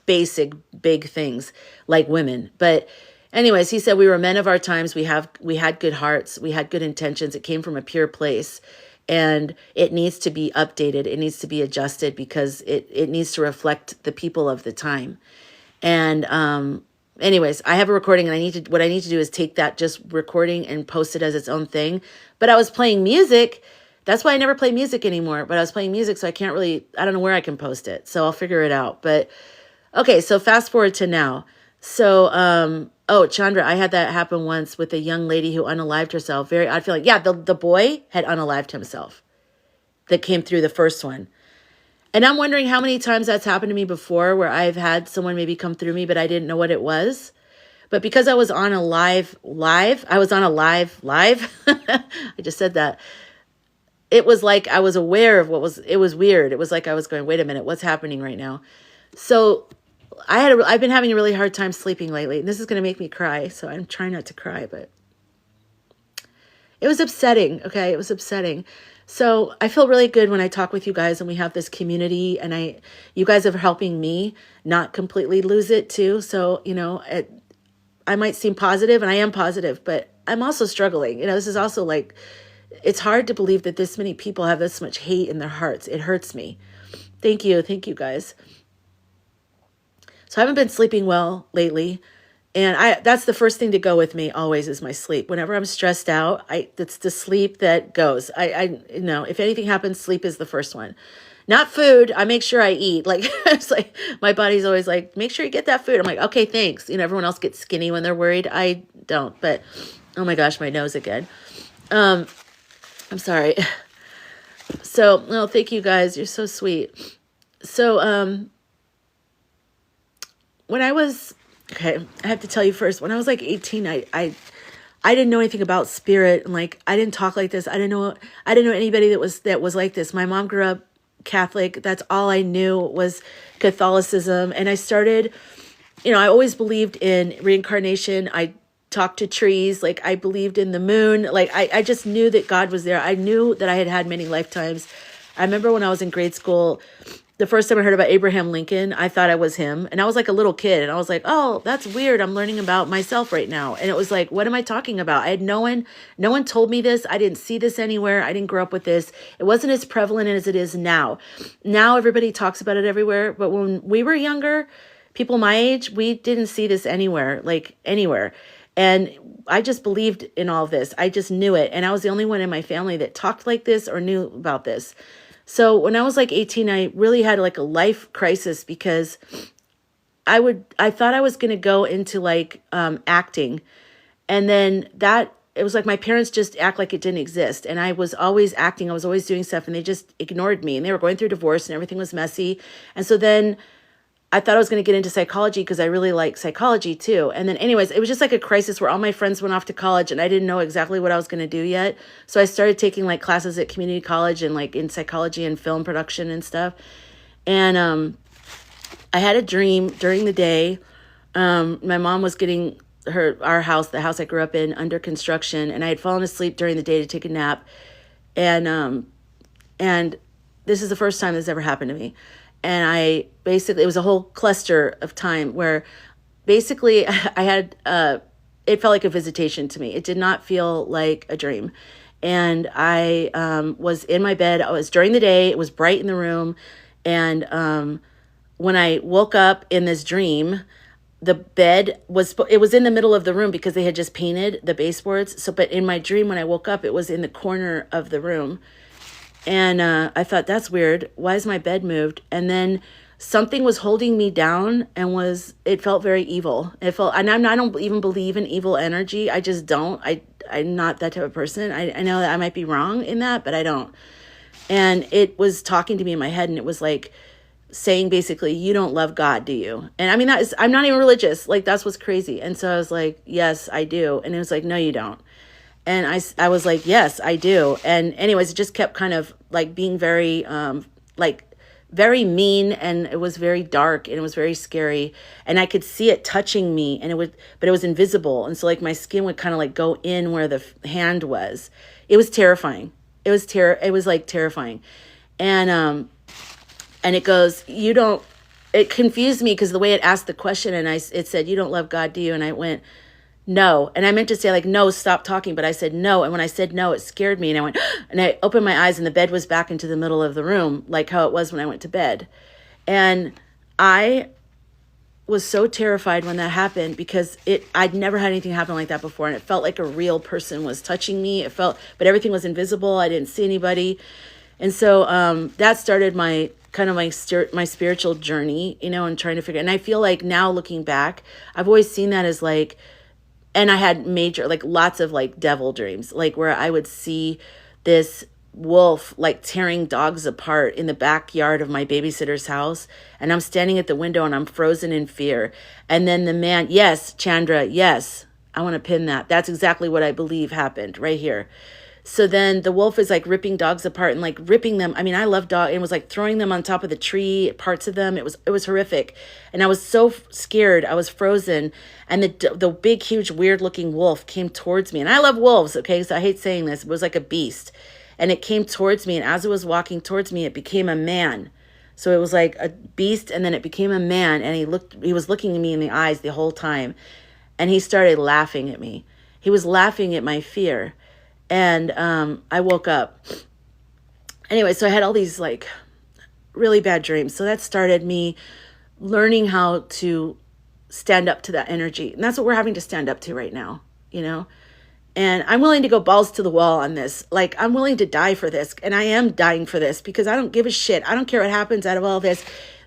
basic big things like women? But anyways, he said we were men of our times. We had good hearts. We had good intentions. It came from a pure place. And it needs to be updated. It needs to be adjusted because it needs to reflect the people of the time. And anyways, I have a recording and what I need to do is take that just recording and post it as its own thing. But I was playing music. That's why I never play music anymore. But I was playing music, so I don't know where I can post it. So I'll figure it out. But okay, so fast forward to now. So Oh, Chandra, I had that happen once with a young lady who unalived herself. Very odd feeling. Yeah, the boy had unalived himself that came through the first one. And I'm wondering how many times that's happened to me before where I've had someone maybe come through me, but I didn't know what it was. But because I was on a live, I just said that. It was like I was aware of it was weird. It was like I was going, wait a minute, what's happening right now? So I've been having a really hard time sleeping lately. And this is going to make me cry. So I'm trying not to cry, but it was upsetting. Okay. It was upsetting. So I feel really good when I talk with you guys and we have this community, and you guys are helping me not completely lose it too. So, I might seem positive, and I am positive, but I'm also struggling. This is also like, it's hard to believe that this many people have this much hate in their hearts. It hurts me. Thank you. Thank you guys. So I haven't been sleeping well lately. And that's the first thing to go with me always is my sleep. Whenever I'm stressed out, it's the sleep that goes. If anything happens, sleep is the first one. Not food. I make sure I eat. Like, it's like, my body's always like, make sure you get that food. I'm like, okay, thanks. Everyone else gets skinny when they're worried. I don't, but oh my gosh, my nose again. I'm sorry. So, no, thank you guys. You're so sweet. So, when I was, okay, I have to tell you first, when I was like 18, I didn't know anything about spirit, and like, I didn't talk like this. I didn't know anybody that was like this. My mom grew up Catholic. That's all I knew was Catholicism. And I started, I always believed in reincarnation. I talked to trees. Like, I believed in the moon. Like, I just knew that God was there. I knew that I had had many lifetimes. I remember when I was in grade school, the first time I heard about Abraham Lincoln, I thought I was him. And I was like a little kid. And I was like, oh, that's weird. I'm learning about myself right now. And it was like, what am I talking about? I had no one told me this. I didn't see this anywhere. I didn't grow up with this. It wasn't as prevalent as it is now. Now everybody talks about it everywhere. But when we were younger, people my age, we didn't see this anywhere. And I just believed in all this. I just knew it. And I was the only one in my family that talked like this or knew about this. So when I was like 18, I really had like a life crisis because I thought I was going to go into like acting. And then it was like my parents just act like it didn't exist. And I was always acting. I was always doing stuff, and they just ignored me. And they were going through divorce and everything was messy. And so then I thought I was going to get into psychology because I really like psychology too. And then anyways, it was just like a crisis where all my friends went off to college and I didn't know exactly what I was going to do yet. So I started taking like classes at community college and like in psychology and film production and stuff. And I had a dream during the day. My mom was getting the house I grew up in, under construction, and I had fallen asleep during the day to take a nap. And this is the first time this ever happened to me. And it was a whole cluster of time where basically I had, it felt like a visitation to me. It did not feel like a dream. And I was in my bed. I was during the day. It was bright in the room. And when I woke up in this dream, the bed was in the middle of the room because they had just painted the baseboards. But in my dream, when I woke up, it was in the corner of the room. And I thought, that's weird. Why is my bed moved? And then something was holding me down, and it felt very evil. I don't even believe in evil energy. I just don't. I'm not that type of person. I know that I might be wrong in that, but I don't. And it was talking to me in my head, and it was like saying basically, you don't love God, do you? And I mean, I'm not even religious. Like, that's what's crazy. And so I was like, yes, I do. And it was like, no, you don't. And I was like, yes, I do. And anyways, it just kept kind of like being very, very mean, and it was very dark, and it was very scary. And I could see it touching me, but it was invisible. And so like my skin would kind of like go in where the hand was. It was terrifying. It was like terrifying. And it goes, it confused me because the way it asked the question, and it said, you don't love God, do you? And I went, no. And I meant to say like, no, stop talking. But I said no. And when I said no, it scared me. And I went, and I opened my eyes, and the bed was back into the middle of the room, like how it was when I went to bed. And I was so terrified when that happened because I'd never had anything happen like that before. And it felt like a real person was touching me. But everything was invisible. I didn't see anybody. And so that started my spiritual journey, and trying to figure. And I feel like now looking back, I've always seen that as like And I had major, like lots of like devil dreams, like where I would see this wolf like tearing dogs apart in the backyard of my babysitter's house. And I'm standing at the window and I'm frozen in fear. And then the man, yes, Chandra, yes, I want to pin that. That's exactly what I believe happened right here. So then the wolf is like ripping dogs apart and like ripping them. I mean, I love dogs. It was like throwing them on top of the tree, parts of them. It was horrific. And I was so scared. I was frozen. And the big, huge, weird looking wolf came towards me. And I love wolves. Okay. So I hate saying this. It was like a beast. And it came towards me. And as it was walking towards me, it became a man. So it was like a beast. And then it became a man. And he was looking at me in the eyes the whole time. And he started laughing at me. He was laughing at my fear. And I woke up. Anyway, so I had all these like really bad dreams. So that started me learning how to stand up to that energy. And that's what we're having to stand up to right now, you know? And I'm willing to go balls to the wall on this. Like, I'm willing to die for this. And I am dying for this because I don't give a shit. I don't care what happens out of all this.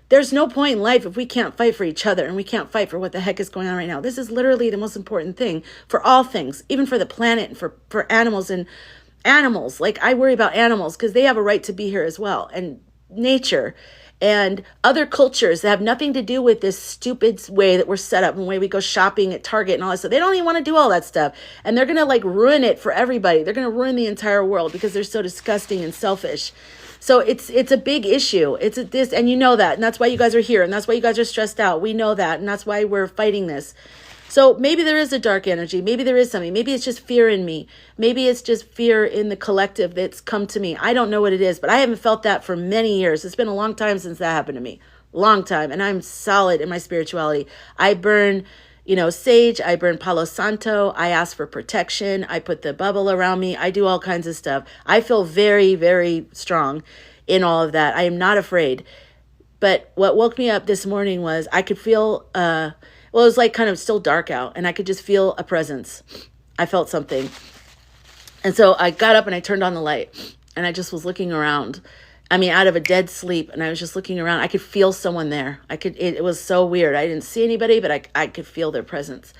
There's no point in life if we can't fight for each other and we can't fight for what the heck is going on right now. This is literally the most important thing for all things, even for the planet and for animals and animals. Like, I worry about animals because they have a right to be here as well, and nature and other cultures that have nothing to do with this stupid way that we're set up and the way we go shopping at Target and all that stuff. They don't even want to do all that stuff. And they're going to like ruin it for everybody. They're going to ruin the entire world because they're so disgusting and selfish. So it's a big issue. It's this, and you know that, and that's why you guys are here, and that's why you guys are stressed out. We know that, and that's why we're fighting this. So maybe there is a dark energy. Maybe there is something. Maybe it's just fear in me. Maybe it's just fear in the collective that's come to me. I don't know what it is, but I haven't felt that for many years. It's been a long time since that happened to me. Long time, and I'm solid in my spirituality. I burn, sage. I burn Palo Santo. I ask for protection. I put the bubble around me. I do all kinds of stuff. I feel very, very strong in all of that. I am not afraid. But what woke me up this morning was I could feel, it was like kind of still dark out, and I could just feel a presence. I felt something. And so I got up and I turned on the light, and I just was looking around. I mean, out of a dead sleep, and I was just looking around. I could feel someone there. It was so weird. I didn't see anybody, but I could feel their presence.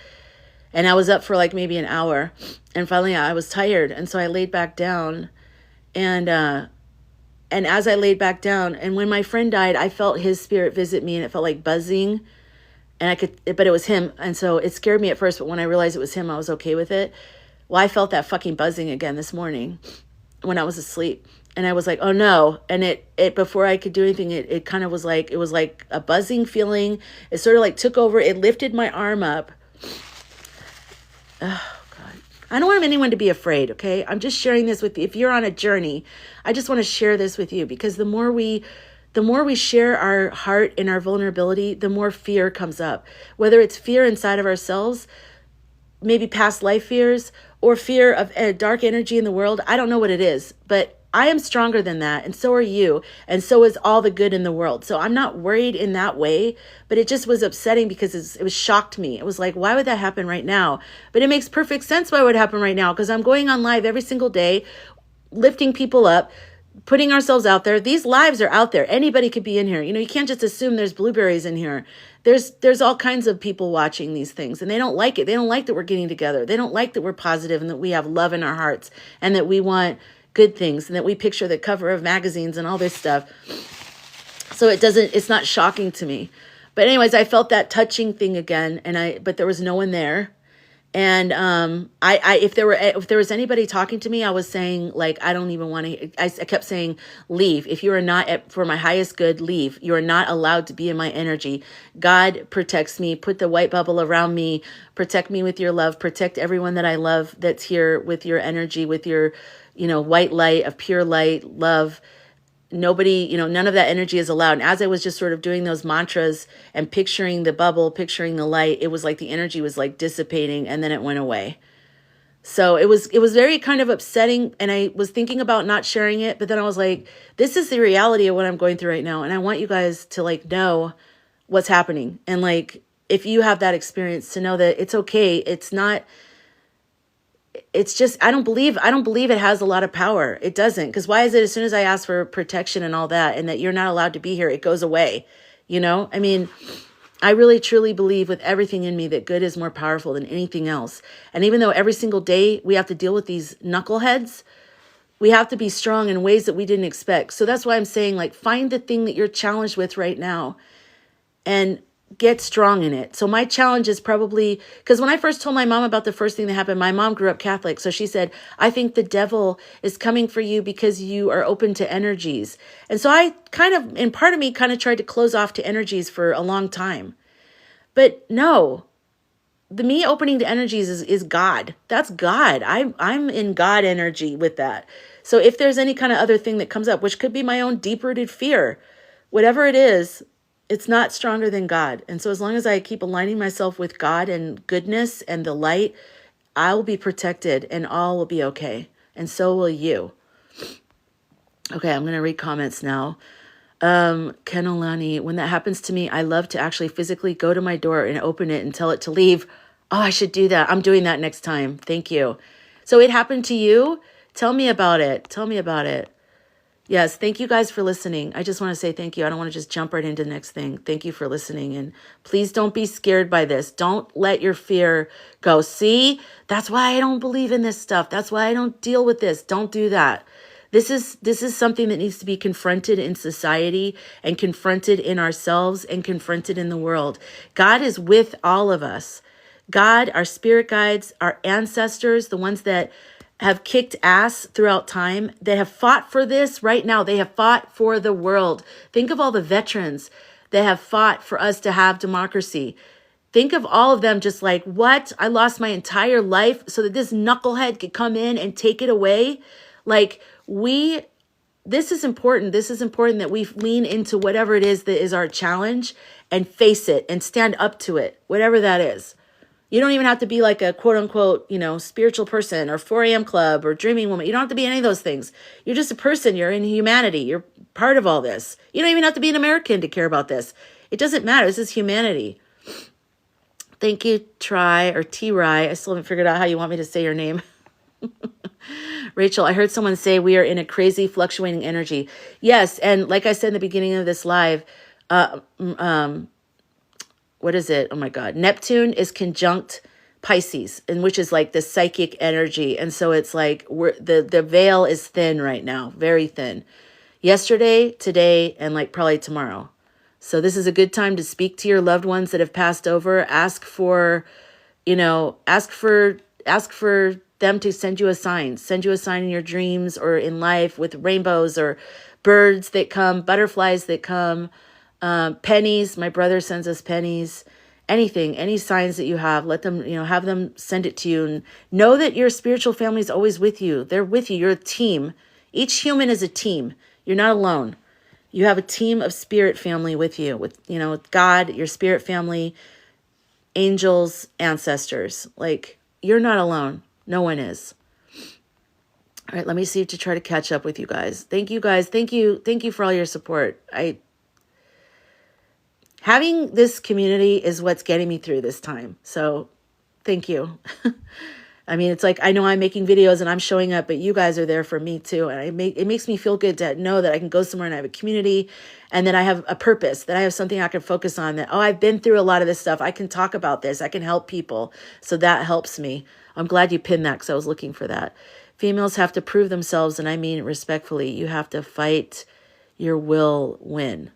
And I was up for like maybe an hour, and finally I was tired, and so I laid back down, and as I laid back down, and when my friend died, I felt his spirit visit me, and it felt like buzzing, and but it was him, and so it scared me at first, but when I realized it was him, I was okay with it. Well, I felt that fucking buzzing again this morning when I was asleep. And I was like, oh no. And it before I could do anything, it kind of was like, it was like a buzzing feeling. It sort of like took over. It lifted my arm up. Oh God. I don't want anyone to be afraid. Okay. I'm just sharing this with you. If you're on a journey, I just want to share this with you, because the more we share our heart and our vulnerability, the more fear comes up, whether it's fear inside of ourselves, maybe past life fears, or fear of a dark energy in the world. I don't know what it is, but I am stronger than that, and so are you, and so is all the good in the world. So I'm not worried in that way, but it just was upsetting because it was shocked me. It was like, why would that happen right now? But it makes perfect sense why it would happen right now, because I'm going on live every single day, lifting people up, putting ourselves out there. These lives are out there. Anybody could be in here. You can't just assume there's blueberries in here. There's all kinds of people watching these things, and they don't like it. They don't like that we're getting together. They don't like that we're positive and that we have love in our hearts and that we want good things and that we picture the cover of magazines and all this stuff. So it's not shocking to me. But anyways, I felt that touching thing again, but there was no one there. And if there was anybody talking to me, I was saying, like, I don't even want to. I kept saying, leave. If you are not for my highest good, leave. You are not allowed to be in my energy. God protects me. Put the white bubble around me. Protect me with your love. Protect everyone that I love that's here with your energy, with your, white light of pure light, love. Nobody, none of that energy is allowed. And as I was just sort of doing those mantras and picturing the bubble, picturing the light, it was like the energy was like dissipating, and then it went away. So it was very kind of upsetting, and I was thinking about not sharing it, but then I was like, this is the reality of what I'm going through right now, and I want you guys to like know what's happening. And like, if you have that experience, to know that it's okay. It's just, I don't believe it has a lot of power. It doesn't. Because why is it as soon as I ask for protection and all that, and that you're not allowed to be here, it goes away? I mean, I really truly believe with everything in me that good is more powerful than anything else. And even though every single day we have to deal with these knuckleheads, we have to be strong in ways that we didn't expect. So that's why I'm saying, like, find the thing that you're challenged with right now and get strong in it. So my challenge is probably, because when I first told my mom about the first thing that happened, my mom grew up Catholic. So she said, I think the devil is coming for you because you are open to energies. And so I kind of, and part of me kind of tried to close off to energies for a long time. But no, the me opening to energies is God. That's God. I'm in God energy with that. So if there's any kind of other thing that comes up, which could be my own deep-rooted fear, whatever it is, it's not stronger than God. And so as long as I keep aligning myself with God and goodness and the light, I will be protected and all will be okay. And so will you. Okay, I'm going to read comments now. Kenolani, when that happens to me, I love to actually physically go to my door and open it and tell it to leave. Oh, I should do that. I'm doing that next time. Thank you. So it happened to you? Tell me about it. Tell me about it. Yes, thank you guys for listening. I just want to say thank you. I don't want to just jump right into the next thing. Thank you for listening. And please don't be scared by this. Don't let your fear go. See, that's why I don't believe in this stuff. That's why I don't deal with this. Don't do that. This is something that needs to be confronted in society and confronted in ourselves and confronted in the world. God is with all of us. God, our spirit guides, our ancestors, the ones that have kicked ass throughout time, they have fought for this right now. They have fought for the world. Think of all the veterans that have fought for us to have democracy. Think of all of them just like, what? I lost my entire life so that this knucklehead could come in and take it away. Like this is important. This is important that we lean into whatever it is that is our challenge and face it and stand up to it, whatever that is. You don't even have to be like a quote unquote, spiritual person or 4 a.m. club or dreaming woman. You don't have to be any of those things. You're just a person. You're in humanity. You're part of all this. You don't even have to be an American to care about this. It doesn't matter. This is humanity. Thank you, T-Ry. I still haven't figured out how you want me to say your name. Rachel, I heard someone say we are in a crazy fluctuating energy. Yes. And like I said in the beginning of this live, what is it? Oh my God. Neptune is conjunct Pisces, and which is like the psychic energy. And so it's like the veil is thin right now, very thin. Yesterday, today, and like probably tomorrow. So this is a good time to speak to your loved ones that have passed over. Ask for them to send you a sign. Send you a sign in your dreams or in life with rainbows or birds that come, butterflies that come. Pennies, my brother sends us pennies, anything, any signs that you have, let them, have them send it to you, and know that your spiritual family is always with you. They're with you. You're a team. Each human is a team. You're not alone. You have a team of spirit family with you, with God, your spirit family, angels, ancestors. Like, you're not alone. No one is. All right, let me see to try to catch up with you guys. Thank you guys. Thank you for all your support. Having this community is what's getting me through this time. So thank you. I mean, it's like, I know I'm making videos and I'm showing up, but you guys are there for me too. And it makes me feel good to know that I can go somewhere and I have a community and that I have a purpose, that I have something I can focus on, that, I've been through a lot of this stuff. I can talk about this. I can help people. So that helps me. I'm glad you pinned that because I was looking for that. Females have to prove themselves. And I mean, respectfully, you have to fight your will win.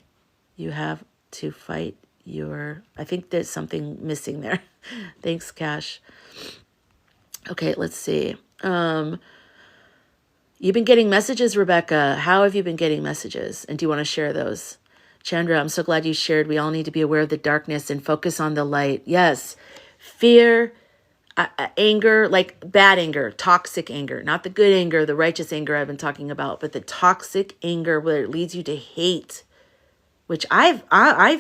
You have to fight I think there's something missing there. Thanks, Cash. Okay, let's see. You've been getting messages, Rebecca. How have you been getting messages? And do you want to share those? Chandra, I'm so glad you shared. We all need to be aware of the darkness and focus on the light. Yes. Fear, anger, like bad anger, toxic anger, not the good anger, the righteous anger I've been talking about, but the toxic anger where it leads you to hate, which I've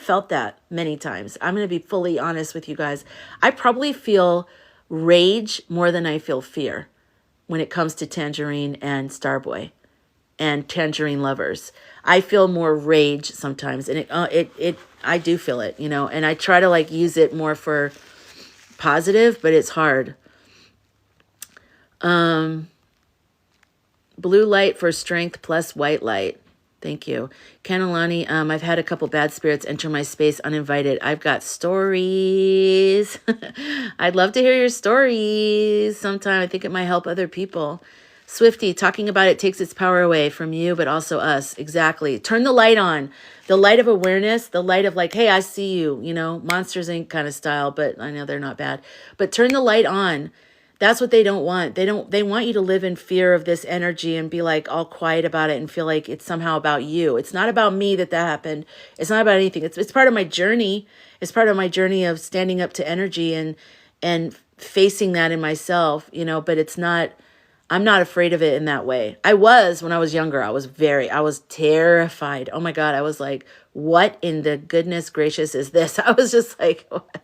felt that many times. I'm going to be fully honest with you guys. I probably feel rage more than I feel fear when it comes to Tangerine and Starboy and Tangerine lovers. I feel more rage sometimes, and I do feel it, and I try to use it more for positive, but it's hard. Blue light for strength plus white light. Thank you. Kanalani, I've had a couple bad spirits enter my space uninvited. I've got stories. I'd love to hear your stories sometime. I think it might help other people. Swifty, talking about it takes its power away from you, but also us. Exactly. Turn the light on. The light of awareness, the light of like, hey, I see you, you know, Monsters Inc. kind of style, but I know they're not bad. But turn the light on. That's what they don't want. They want you to live in fear of this energy and be like all quiet about it and feel like it's somehow about you. It's not about me that happened. It's not about anything. It's part of my journey. It's part of my journey of standing up to energy and facing that in myself, you know, but it's not, I'm not afraid of it in that way. I was when I was younger. I was terrified. Oh my God. I was like, what in the goodness gracious is this? I was just like, what?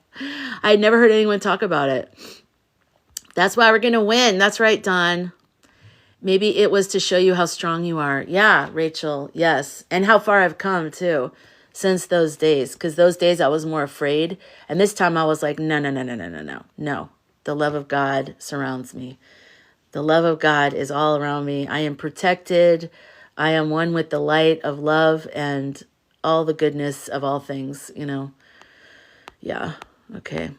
I had never heard anyone talk about it. That's why we're going to win. That's right, Don. Maybe it was to show you how strong you are. Yeah, Rachel. Yes. And how far I've come too since those days. Because those days I was more afraid. And this time I was like, no. No. The love of God surrounds me. The love of God is all around me. I am protected. I am one with the light of love and all the goodness of all things, you know. Yeah. Okay.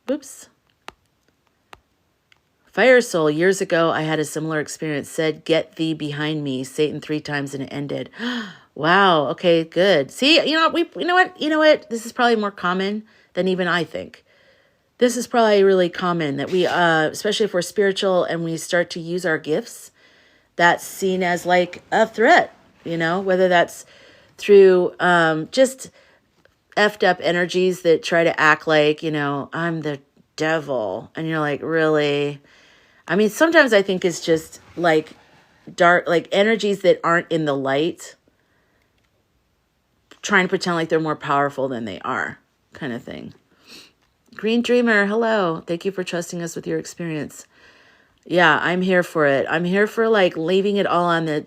Whoops. Fire Soul, years ago, I had a similar experience. Said, get thee behind me, Satan 3 times, and it ended. Wow. Okay, good. See, you know what? This is probably more common than even I think. This is probably really common that we, especially if we're spiritual and we start to use our gifts, that's seen as like a threat, you know, whether that's through just effed up energies that try to act like, you know, I'm the devil. And you're like, really? I mean, sometimes I think it's just like dark, like energies that aren't in the light, trying to pretend like they're more powerful than they are, kind of thing. Green Dreamer, hello. Thank you for trusting us with your experience. Yeah, I'm here for it. I'm here for like leaving it all on the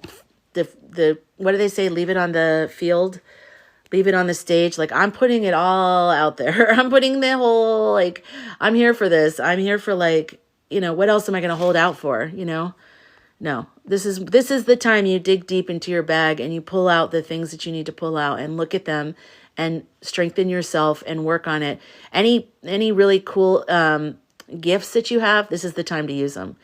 what do they say? Leave it on the field. Leave it on the stage. Like, I'm putting it all out there. I'm putting the whole, like, I'm here for this. I'm here for, like, you know, what else am I going to hold out for, you know? No, this is the time you dig deep into your bag and you pull out the things that you need to pull out and look at them and strengthen yourself and work on it. Any really cool gifts that you have, this is the time to use them.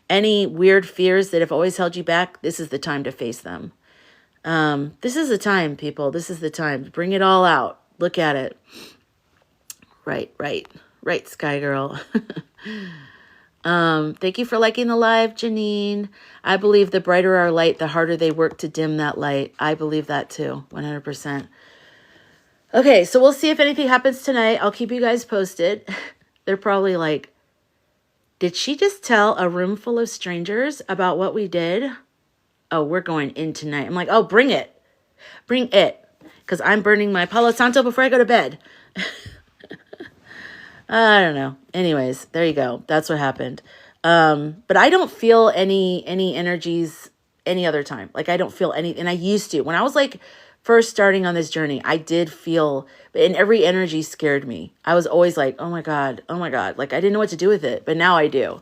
Any weird fears that have always held you back, this is the time to face them. This is the time, people. This is the time. Bring it all out. Look at it. Right, Sky Girl. Thank you for liking the live, Janine. I believe the brighter our light, the harder they work to dim that light. I believe that too, 100%. Okay, so we'll see if anything happens tonight. I'll keep you guys posted. They're probably like, did she just tell a room full of strangers about what we did? Oh, we're going in tonight. I'm like, oh, bring it. Bring it. Because I'm burning my Palo Santo before I go to bed. I don't know. Anyways, there you go. That's what happened. But I don't feel any energies any other time. Like, I don't feel any, and I used to. When I was like first starting on this journey, I did feel, and every energy scared me. I was always like, oh my God. Like, I didn't know what to do with it, but now I do.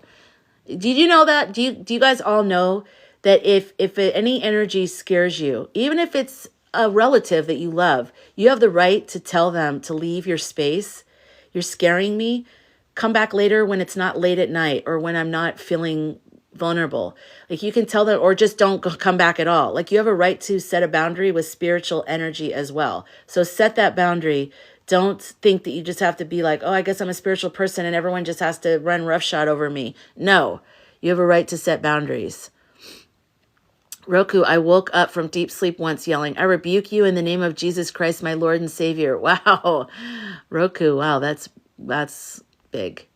Did you know that? Do you guys all know that if any energy scares you, even if it's a relative that you love, you have the right to tell them to leave your space. You're scaring me. Come back later when it's not late at night or when I'm not feeling vulnerable. Like, you can tell them, or just don't come back at all. Like, you have a right to set a boundary with spiritual energy as well. So set that boundary. Don't think that you just have to be like, oh, I guess I'm a spiritual person and everyone just has to run roughshod over me. No, you have a right to set boundaries. Roku, I woke up from deep sleep once yelling, I rebuke you in the name of Jesus Christ, my Lord and Savior. Wow. Roku, wow, that's big.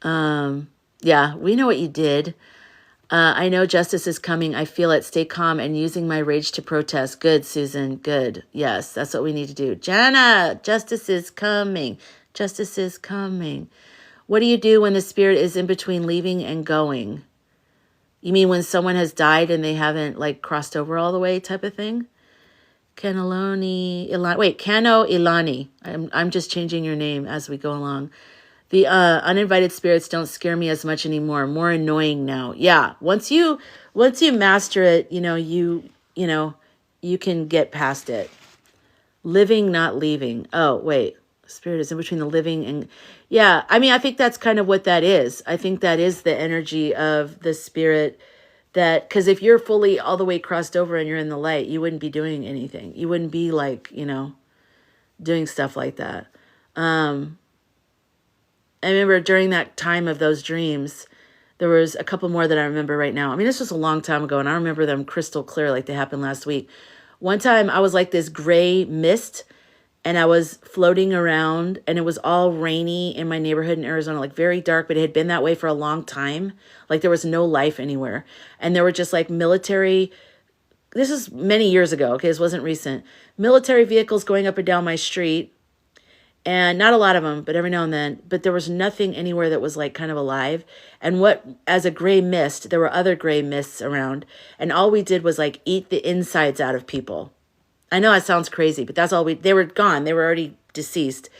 Yeah, we know what you did. I know justice is coming. I feel it. Stay calm and using my rage to protest. Good, Susan. Good. Yes, that's what we need to do. Jana, justice is coming. Justice is coming. What do you do when the spirit is in between leaving and going? You mean when someone has died and they haven't like crossed over all the way type of thing? Cano Ilani. I'm just changing your name as we go along. The uninvited spirits don't scare me as much anymore. More annoying now. Yeah. Once you master it, you know, you you know, you can get past it. Living, not leaving. Oh, wait. Spirit is in between the living and... Yeah, I mean, I think that's kind of what that is. I think that is the energy of the spirit that... Because if you're fully all the way crossed over and you're in the light, you wouldn't be doing anything. You wouldn't be like, you know, doing stuff like that. I remember during that time of those dreams, there was a couple more that I remember right now. I mean, this was a long time ago, and I remember them crystal clear like they happened last week. One time I was like this gray mist, and I was floating around, and it was all rainy in my neighborhood in Arizona, like very dark, but it had been that way for a long time. Like there was no life anywhere. And there were just like military, this is many years ago, okay, this wasn't recent, military vehicles going up and down my street. And not a lot of them, but every now and then. But there was nothing anywhere that was like kind of alive. And what, as a gray mist, there were other gray mists around. And all we did was like eat the insides out of people. I know that sounds crazy, but that's all they were gone. They were already deceased.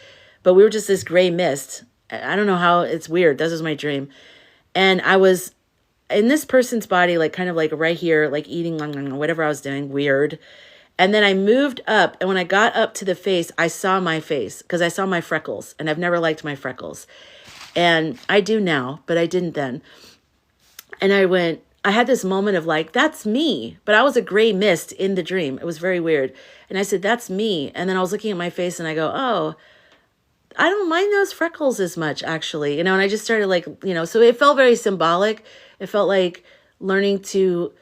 But we were just this gray mist. I don't know how, it's weird. This was my dream. And I was in this person's body, like kind of like right here, like eating whatever I was doing, weird. And then I moved up, and when I got up to the face, I saw my face because I saw my freckles, and I've never liked my freckles. And I do now, but I didn't then. And I had this moment of like, that's me. But I was a gray mist in the dream. It was very weird. And I said, that's me. And then I was looking at my face, and I go, oh, I don't mind those freckles as much, actually. You know, and I just started like, you know, so it felt very symbolic. It felt like learning to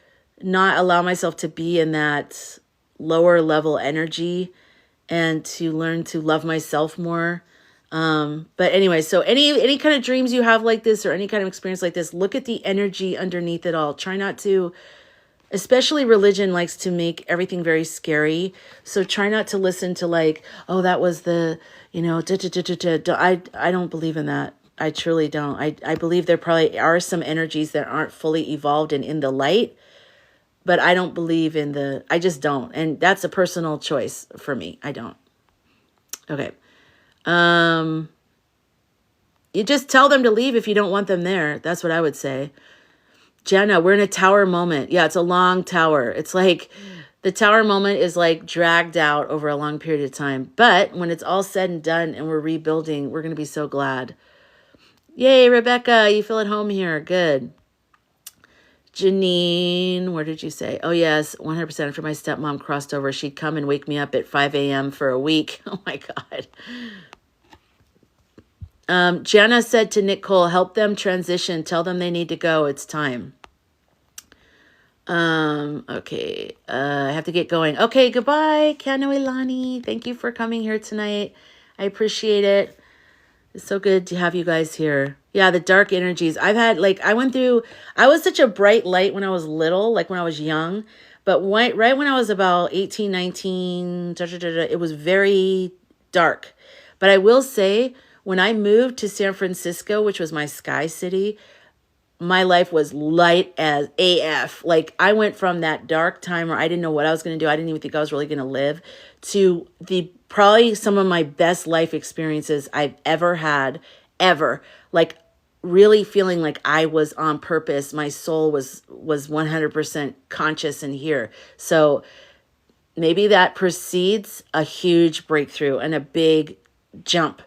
not allow myself to be in that lower level energy and to learn to love myself more. But anyway, so any kind of dreams you have like this or any kind of experience like this, look at the energy underneath it all. Try not to, especially religion likes to make everything very scary. So try not to listen to like, oh, that was the, you know, I don't believe in that. I truly don't. I believe there probably are some energies that aren't fully evolved and in the light. But I don't believe in I just don't. And that's a personal choice for me. I don't. Okay. You just tell them to leave if you don't want them there. That's what I would say. Jenna, we're in a tower moment. Yeah, it's a long tower. It's like the tower moment is like dragged out over a long period of time. But when it's all said and done and we're rebuilding, we're going to be so glad. Yay, Rebecca, you feel at home here. Good. Janine, where did you say? Oh, yes, 100% after my stepmom crossed over, she'd come and wake me up at 5 a.m. for a week. Oh, my God. Jenna said to Nicole, help them transition. Tell them they need to go. It's time. Okay. I have to get going. Okay, goodbye, Kano Ilani. Thank you for coming here tonight. I appreciate it. It's so good to have you guys here. Yeah, the dark energies. I've had, like, I was such a bright light when I was little, like when I was young. But right when I was about 18, 19, it was very dark. But I will say, when I moved to San Francisco, which was my sky city, my life was light as AF. Like, I went from that dark time where I didn't know what I was going to do. I didn't even think I was really going to live, to probably some of my best life experiences I've ever had, ever. Like, really feeling like I was on purpose. My soul was 100% conscious and here. So maybe that precedes a huge breakthrough and a big jump.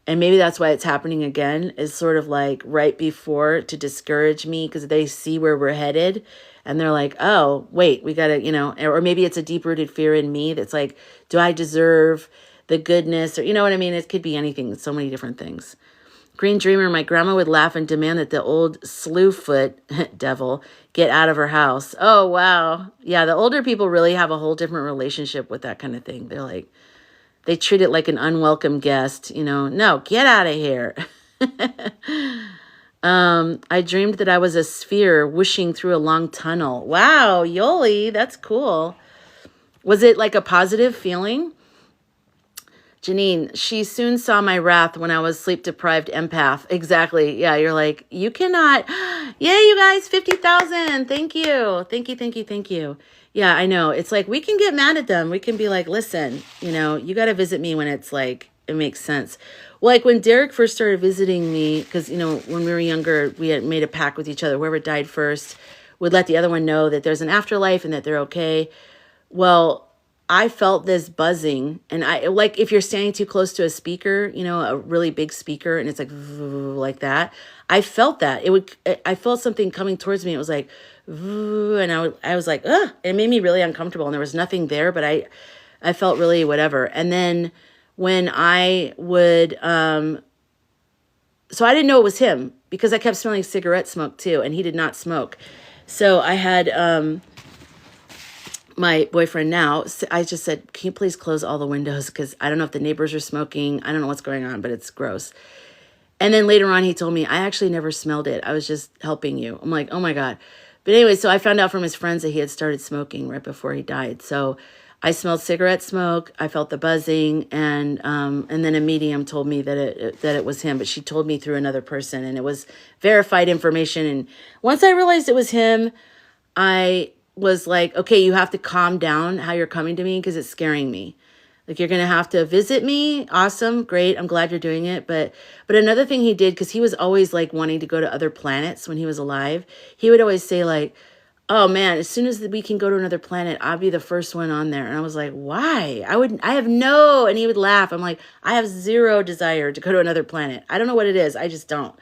And maybe that's why it's happening again, is sort of like right before, to discourage me, because they see where we're headed. And they're like, oh, wait, we got to, you know, or maybe it's a deep-rooted fear in me that's like, do I deserve the goodness? Or, you know what I mean? It could be anything. So many different things. Green Dreamer, my grandma would laugh and demand that the old slewfoot devil get out of her house. Oh, wow. Yeah, the older people really have a whole different relationship with that kind of thing. They're like, they treat it like an unwelcome guest, you know. No, get out of here. I dreamed that I was a sphere whooshing through a long tunnel. Wow, Yoli, that's cool. Was it like a positive feeling? Janine, she soon saw my wrath when I was sleep-deprived empath. Exactly. Yeah, you're like, you cannot. Yay, you guys, 50,000. Thank you. Thank you, thank you, thank you. Yeah, I know. It's like, we can get mad at them. We can be like, listen, you know, you got to visit me when it's like, it makes sense. Like when Derek first started visiting me, because, you know, when we were younger, we had made a pact with each other. Whoever died first, would let the other one know that there's an afterlife and that they're okay. Well, I felt this buzzing, and I like if you're standing too close to a speaker, you know, a really big speaker, and it's like that. I felt that I felt something coming towards me. It was like, and I was like, ugh, it made me really uncomfortable, and there was nothing there, but I felt really whatever. And then when I would, so I didn't know it was him because I kept smelling cigarette smoke too, and he did not smoke. So I had, my boyfriend now, I just said, can you please close all the windows? Because I don't know if the neighbors are smoking. I don't know what's going on, but it's gross. And then later on, he told me, I actually never smelled it. I was just helping you. I'm like, oh my God. But anyway, so I found out from his friends that he had started smoking right before he died. So I smelled cigarette smoke. I felt the buzzing. And then a medium told me that it was him. But she told me through another person. And it was verified information. And once I realized it was him, I was like, okay, you have to calm down how you're coming to me because it's scaring me. Like, you're going to have to visit me. Awesome. Great. I'm glad you're doing it. But another thing he did, because he was always like wanting to go to other planets when he was alive, he would always say like, oh man, as soon as we can go to another planet, I'll be the first one on there. And I was like, why? I have no, and he would laugh. I'm like, I have zero desire to go to another planet. I don't know what it is. I just don't.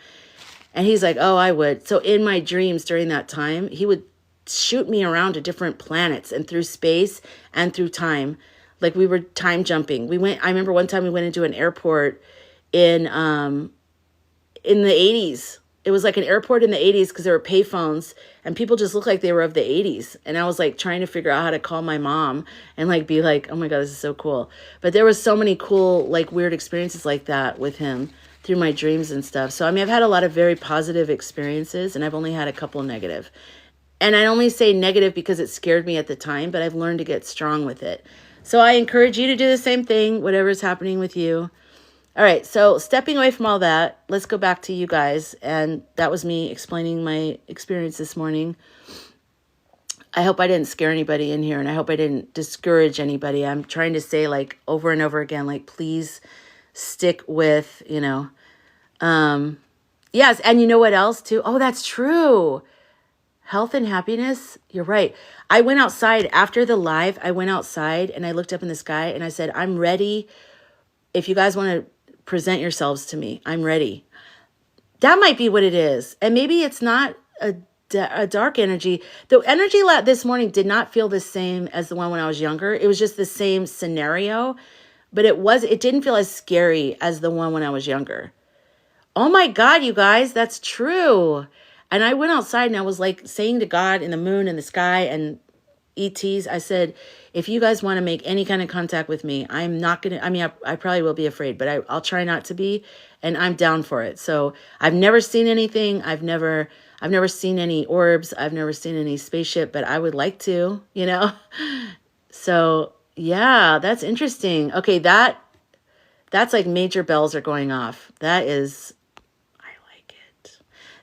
And he's like, oh, I would. So in my dreams during that time, he would shoot me around to different planets and through space and through time. Like we were time jumping. I remember one time we went into an airport in the 80s. It was like an airport in the 80s because there were payphones and people just looked like they were of the 80s. And I was like trying to figure out how to call my mom and like be like, oh my God, this is so cool. But there was so many cool, like weird experiences like that with him through my dreams and stuff. So I mean, I've had a lot of very positive experiences and I've only had a couple negative. And I only say negative because it scared me at the time, but I've learned to get strong with it. So I encourage you to do the same thing, whatever is happening with you. All right, so stepping away from all that, let's go back to you guys. And that was me explaining my experience this morning. I hope I didn't scare anybody in here, and I hope I didn't discourage anybody. I'm trying to say like over and over again, like please stick with, yes. And you know what else too? Oh, that's true. Health and happiness. You're right. I went outside after the live. I went outside and I looked up in the sky and I said, I'm ready. If you guys want to present yourselves to me, I'm ready. That might be what it is. And maybe it's not a dark energy. The energy this morning did not feel the same as the one when I was younger. It was just the same scenario, but it didn't feel as scary as the one when I was younger. Oh my God, you guys, that's true. And I went outside and I was like saying to God and the moon and the sky and ETs, I said, if you guys want to make any kind of contact with me, I'm not going to, I probably will be afraid, but I'll try not to be, and I'm down for it. So I've never seen anything. I've never seen any orbs. I've never seen any spaceship, but I would like to, So yeah, that's interesting. Okay. That's like major bells are going off. That is,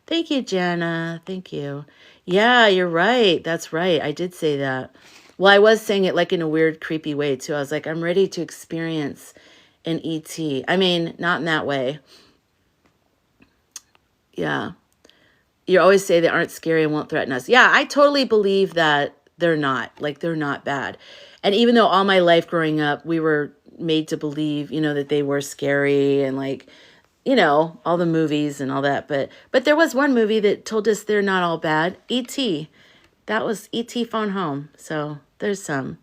thank you, Jana. Thank you. Yeah, you're right. That's right. I did say that. Well, I was saying it like in a weird, creepy way too. I was like, I'm ready to experience an ET. I mean, not in that way. Yeah. You always say they aren't scary and won't threaten us. Yeah, I totally believe that they're not. Like, they're not bad. And even though all my life growing up, we were made to believe, that they were scary and like, all the movies and all that. But there was one movie that told us they're not all bad. E.T. That was E.T. Phone Home. So there's some.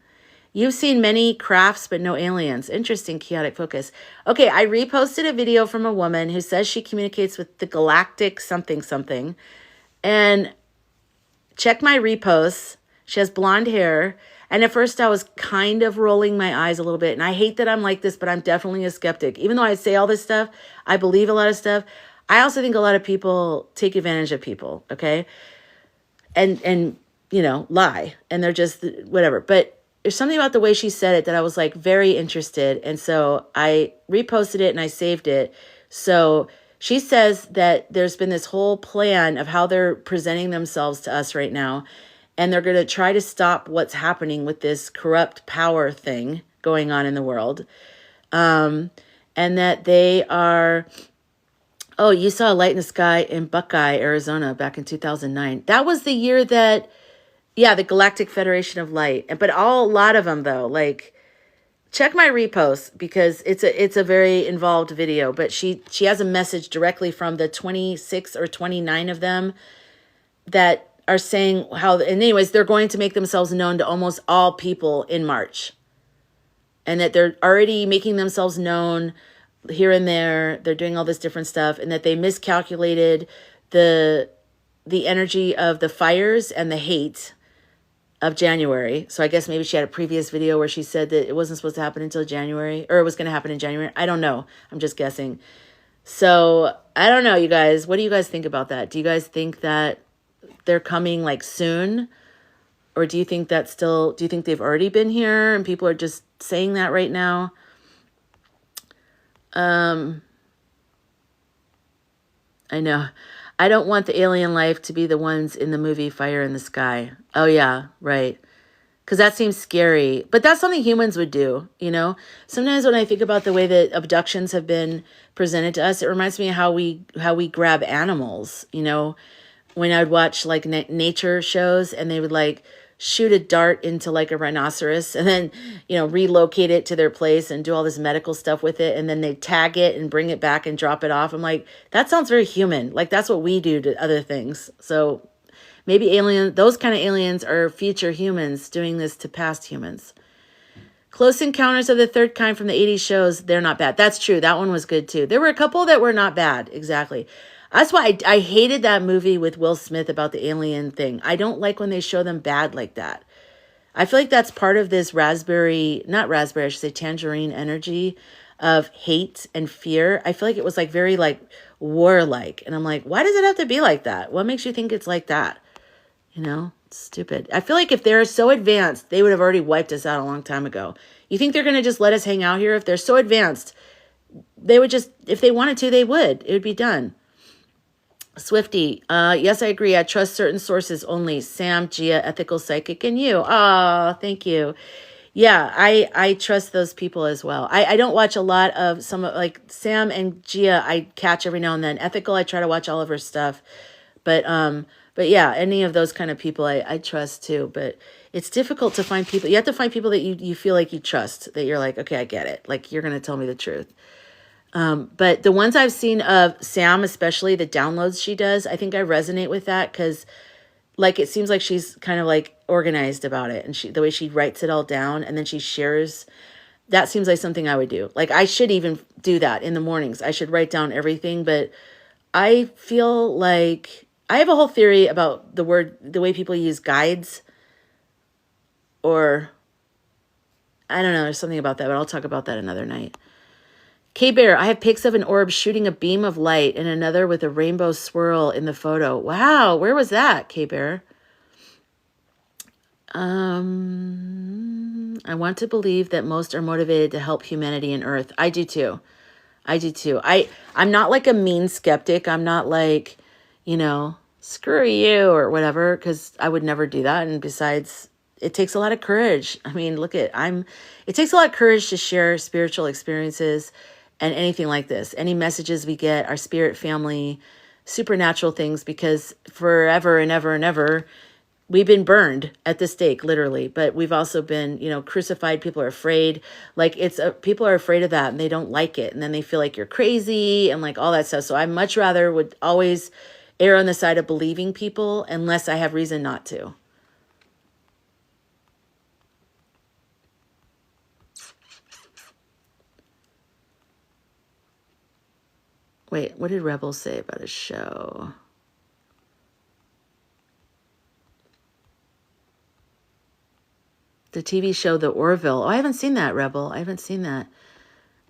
You've seen many crafts, but no aliens. Interesting, chaotic focus. Okay, I reposted a video from a woman who says she communicates with the galactic something something. And check my reposts. She has blonde hair. And at first I was kind of rolling my eyes a little bit. And I hate that I'm like this, but I'm definitely a skeptic. Even though I say all this stuff, I believe a lot of stuff. I also think a lot of people take advantage of people, okay? And lie. And they're just whatever. But there's something about the way she said it that I was like very interested. And so I reposted it and I saved it. So she says that there's been this whole plan of how they're presenting themselves to us right now. And they're going to try to stop what's happening with this corrupt power thing going on in the world. And that they are Oh, you saw a light in the sky in Buckeye, Arizona back in 2009. That was the year that, yeah, the Galactic Federation of Light. But a lot of them though, like check my repost because it's a very involved video, but she has a message directly from the 26 or 29 of them that are saying how, and anyways, they're going to make themselves known to almost all people in March. And that they're already making themselves known here and there. They're doing all this different stuff, and that they miscalculated the energy of the fires and the hate of January. So I guess maybe she had a previous video where she said that it wasn't supposed to happen until January, or it was going to happen in January. I don't know. I'm just guessing. So I don't know, you guys. What do you guys think about that? Do you guys think that they're coming like soon? Or do you think do you think they've already been here and people are just saying that right now? I know. I don't want the alien life to be the ones in the movie Fire in the Sky. Oh, yeah, right. Because that seems scary. But that's something humans would do, you know? Sometimes when I think about the way that abductions have been presented to us, it reminds me of how we grab animals, you know? When I'd watch like nature shows and they would like shoot a dart into like a rhinoceros and then, you know, relocate it to their place and do all this medical stuff with it. And then they tag it and bring it back and drop it off. I'm like, that sounds very human. Like that's what we do to other things. So maybe those kind of aliens are future humans doing this to past humans. Close Encounters of the Third Kind from the 80s shows, they're not bad. That's true. That one was good too. There were a couple that were not bad. Exactly. That's why I hated that movie with Will Smith about the alien thing. I don't like when they show them bad like that. I feel like that's part of this I should say tangerine energy of hate and fear. I feel like it was like very like warlike. And I'm like, why does it have to be like that? What makes you think it's like that? You know, it's stupid. I feel like if they're so advanced, they would have already wiped us out a long time ago. You think they're going to just let us hang out here? If they're so advanced, they would just, if they wanted to, they would. It would be done. Swifty, yes, I agree. I trust certain sources only. Sam, Gia, Ethical Psychic, and you. Oh, thank you. Yeah, I trust those people as well. I don't watch a lot of like Sam and Gia. I catch every now and then. Ethical, I try to watch all of her stuff, but yeah, any of those kind of people I trust too. But it's difficult to find people. You have to find people that you feel like you trust. That you're like, okay, I get it. Like you're gonna tell me the truth. But the ones I've seen of Sam, especially the downloads she does, I think I resonate with that because like it seems like she's kind of like organized about it, and the way she writes it all down and then she shares, that seems like something I would do. Like I should even do that in the mornings. I should write down everything, but I feel like I have a whole theory about the way people use guides, or I don't know, there's something about that, but I'll talk about that another night. K-Bear, I have pics of an orb shooting a beam of light and another with a rainbow swirl in the photo. Wow, where was that, K-Bear? I want to believe that most are motivated to help humanity and Earth. I do too. I'm not like a mean skeptic. I'm not like, you know, screw you or whatever, because I would never do that. And besides, it takes a lot of courage. I mean, it takes a lot of courage to share spiritual experiences and anything like this. Any messages we get, our spirit family, supernatural things, because forever and ever and ever, we've been burned at the stake, literally. But we've also been, you know, crucified. People are afraid. Like people are afraid of that and they don't like it. And then they feel like you're crazy and like all that stuff. So I much rather would always err on the side of believing people unless I have reason not to. Wait, what did Rebel say about a show? The TV show The Orville. Oh, I haven't seen that, Rebel. I haven't seen that.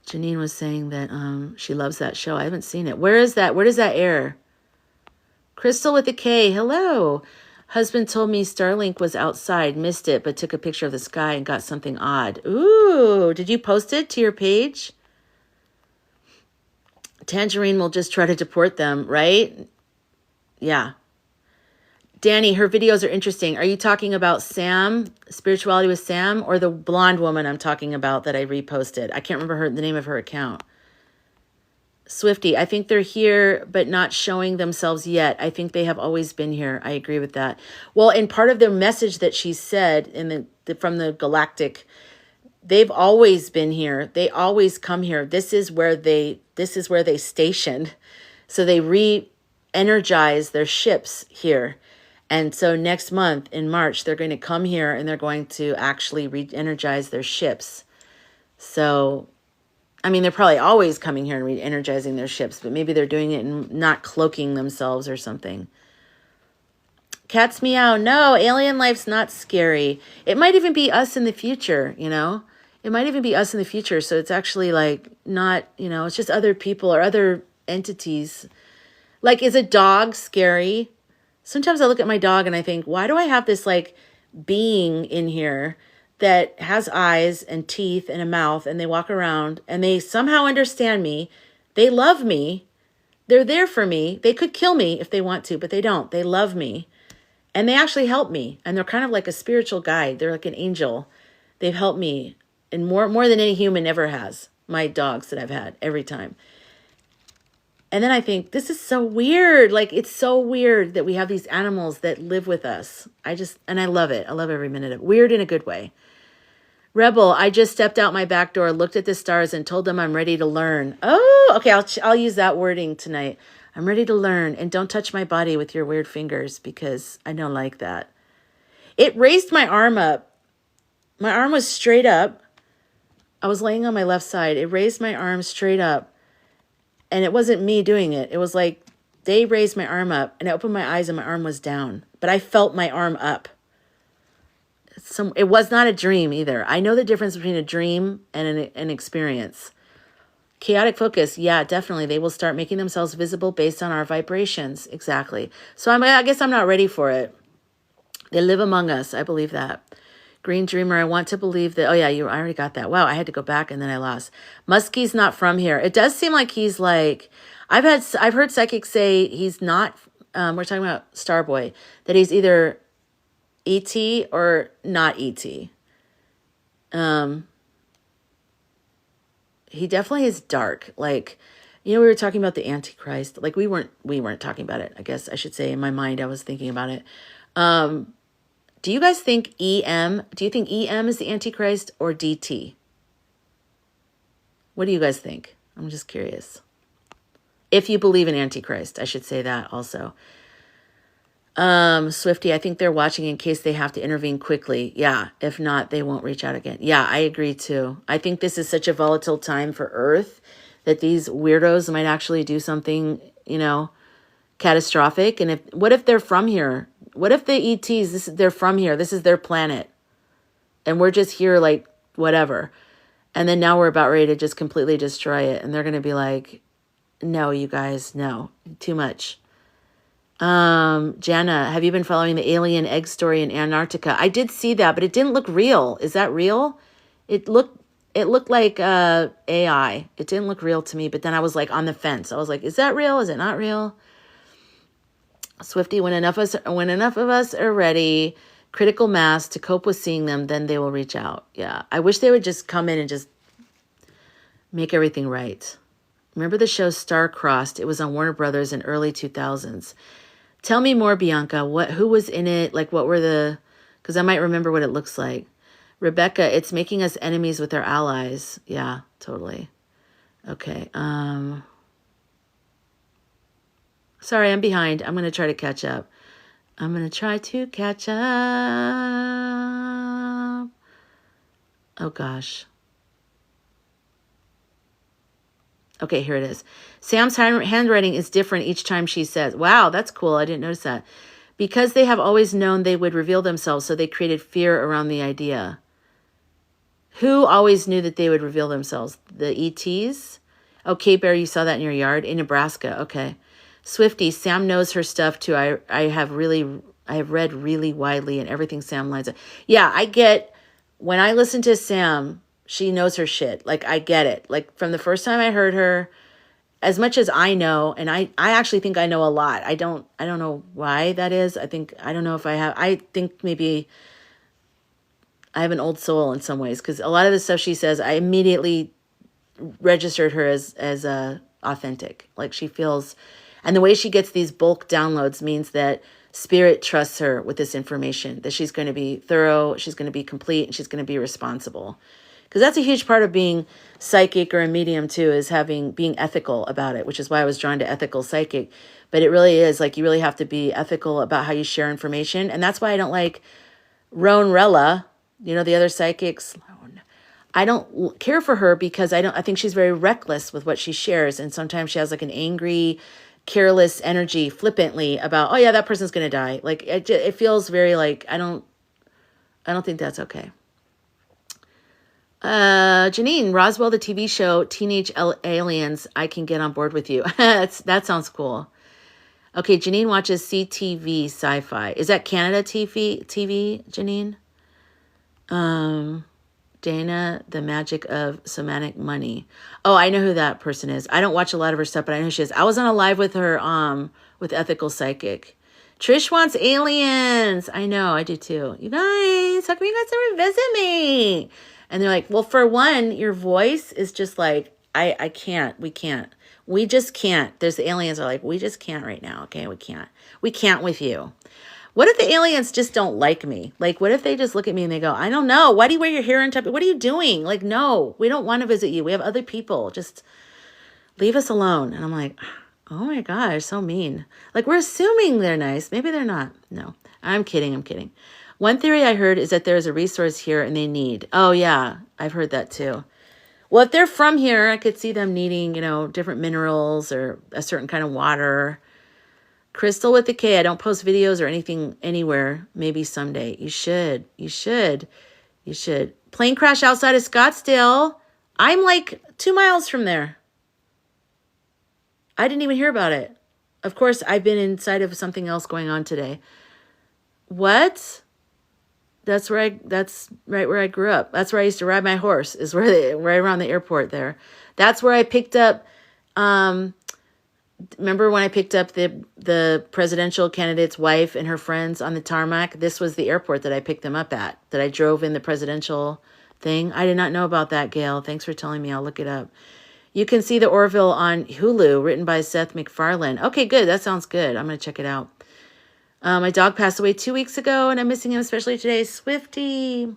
Janine was saying that she loves that show. I haven't seen it. Where is that? Where does that air? Crystal with a K. Hello. Husband told me Starlink was outside, missed it, but took a picture of the sky and got something odd. Ooh, did you post it to your page? Tangerine will just try to deport them, right? Yeah. Danny, her videos are interesting. Are you talking about Sam, Spirituality with Sam, or the blonde woman I'm talking about that I reposted? I can't remember the name of her account. Swifty, I think they're here, but not showing themselves yet. I think they have always been here. I agree with that. Well, and part of their message that she said in from the galactic, they've always been here. They always come here. This is where they stationed. So they re-energize their ships here. And so next month in March, they're going to come here and they're going to actually re-energize their ships. So I mean, they're probably always coming here and re-energizing their ships, but maybe they're doing it and not cloaking themselves or something. Cats meow. No, alien life's not scary. It might even be us in the future, you know? It might even be us in the future. So it's actually like not, it's just other people or other entities. Like, is a dog scary? Sometimes I look at my dog and I think, why do I have this like being in here that has eyes and teeth and a mouth, and they walk around and they somehow understand me. They love me. They're there for me. They could kill me if they want to, but they don't. They love me. And they actually help me. And they're kind of like a spiritual guide. They're like an angel. They've helped me. And more than any human ever has. My dogs that I've had every time. And then I think, this is so weird. Like, it's so weird that we have these animals that live with us. And I love it. I love every minute of it. Weird in a good way. Rebel, I just stepped out my back door, looked at the stars, and told them I'm ready to learn. Oh, okay. I'll use that wording tonight. I'm ready to learn. And don't touch my body with your weird fingers because I don't like that. It raised my arm up. My arm was straight up. I was laying on my left side. It raised my arm straight up. And it wasn't me doing it. It was like they raised my arm up and I opened my eyes and my arm was down. But I felt my arm up. It was not a dream either. I know the difference between a dream and an experience. Chaotic focus. Yeah, definitely. They will start making themselves visible based on our vibrations. Exactly. So I guess I'm not ready for it. They live among us. I believe that. Green Dreamer, I want to believe that. Oh, yeah, I already got that. Wow, I had to go back and then I lost. Muskie's not from here. It does seem like he's like, I've heard psychics say he's not, we're talking about Starboy, that he's either ET or not ET. He definitely is dark. Like, we were talking about the Antichrist. Like, we weren't talking about it, I guess I should say. In my mind, I was thinking about it. Do you guys think EM? Do you think EM is the Antichrist or DT? What do you guys think? I'm just curious. If you believe in Antichrist, I should say that also. Swifty, I think they're watching in case they have to intervene quickly. Yeah, if not, they won't reach out again. Yeah, I agree too. I think this is such a volatile time for Earth that these weirdos might actually do something, catastrophic. And what if they're from here? What if the ETs, they're from here, this is their planet, and we're just here like whatever. And then now we're about ready to just completely destroy it. And they're going to be like, no, you guys, no, too much. Jana, have you been following the alien egg story in Antarctica? I did see that, but it didn't look real. Is that real? It looked like AI. It didn't look real to me, but then I was like on the fence. I was like, is that real? Is it not real? Swifty, when enough of us are ready, critical mass to cope with seeing them, then they will reach out. Yeah. I wish they would just come in and just make everything right. Remember the show Star-Crossed? It was on Warner Brothers in early 2000s. Tell me more, Bianca. Who was in it? Like, what were because I might remember what it looks like. Rebecca, it's making us enemies with our allies. Yeah, totally. Okay. Sorry, I'm behind. I'm going to try to catch up. Oh, gosh. Okay, here it is. Sam's handwriting is different each time she says. Wow, that's cool. I didn't notice that. Because they have always known they would reveal themselves, so they created fear around the idea. Who always knew that they would reveal themselves? The ETs? Okay, Bear, you saw that in your yard? In Nebraska. Okay. Swifty, Sam knows her stuff too. I have read really widely and everything Sam lines up. Yeah, I get, when I listen to Sam, she knows her shit. Like, I get it. Like, from the first time I heard her, as much as I know, and I actually think I know a lot. I don't know why that is. I think maybe I have an old soul in some ways, because a lot of the stuff she says, I immediately registered her as authentic. Like she feels, and the way she gets these bulk downloads means that spirit trusts her with this information, that she's going to be thorough, she's going to be complete, and she's going to be responsible. Because that's a huge part of being psychic or a medium too, is being ethical about it, which is why I was drawn to ethical psychic. But it really is like you really have to be ethical about how you share information. And that's why I don't like Roan Rella, you know, the other psychics. I don't care for her because I think she's very reckless with what she shares. And sometimes she has like an angry, careless energy flippantly about, oh yeah, that person's going to die. Like it feels very like, I don't think that's okay. Janine, Roswell, the TV show, Teenage Aliens, I can get on board with you. That sounds cool. Okay, Janine watches CTV Sci-Fi. Is that Canada TV, Janine? Dana, the magic of somatic money. Oh, I know who that person is. I don't watch a lot of her stuff, but I know who she is. I was on a live with her, with Ethical Psychic. Trish wants aliens. I know, I do too. You guys, how come you guys never visit me? And they're like, well, for one, your voice is just like, I can't, we can't. We just can't. There's the aliens are like, we just can't right now. Okay, we can't. We can't with you. What if the aliens just don't like me? Like, what if they just look at me and they go, I don't know. Why do you wear your hair on top? What are you doing? Like, no, we don't want to visit you. We have other people. Just leave us alone. And I'm like, oh my gosh, so mean. Like, we're assuming they're nice. Maybe they're not. No, I'm kidding. One theory I heard is that there's a resource here and they need. Oh, yeah, I've heard that too. Well, if they're from here, I could see them needing, different minerals or a certain kind of water. Crystal with the K, I don't post videos or anything anywhere. Maybe someday. You should. Plane crash outside of Scottsdale. I'm like 2 miles from there. I didn't even hear about it. Of course, I've been inside of something else going on today. What? That's right where I grew up. That's where I used to ride my horse, is right around the airport there. That's where I picked up, remember when I picked up the presidential candidate's wife and her friends on the tarmac? This was the airport that I picked them up at, that I drove in the presidential thing. I did not know about that, Gail. Thanks for telling me. I'll look it up. You can see the Orville on Hulu, written by Seth MacFarlane. Okay, good. That sounds good. I'm going to check it out. My dog passed away 2 weeks ago, and I'm missing him especially today. Swifty.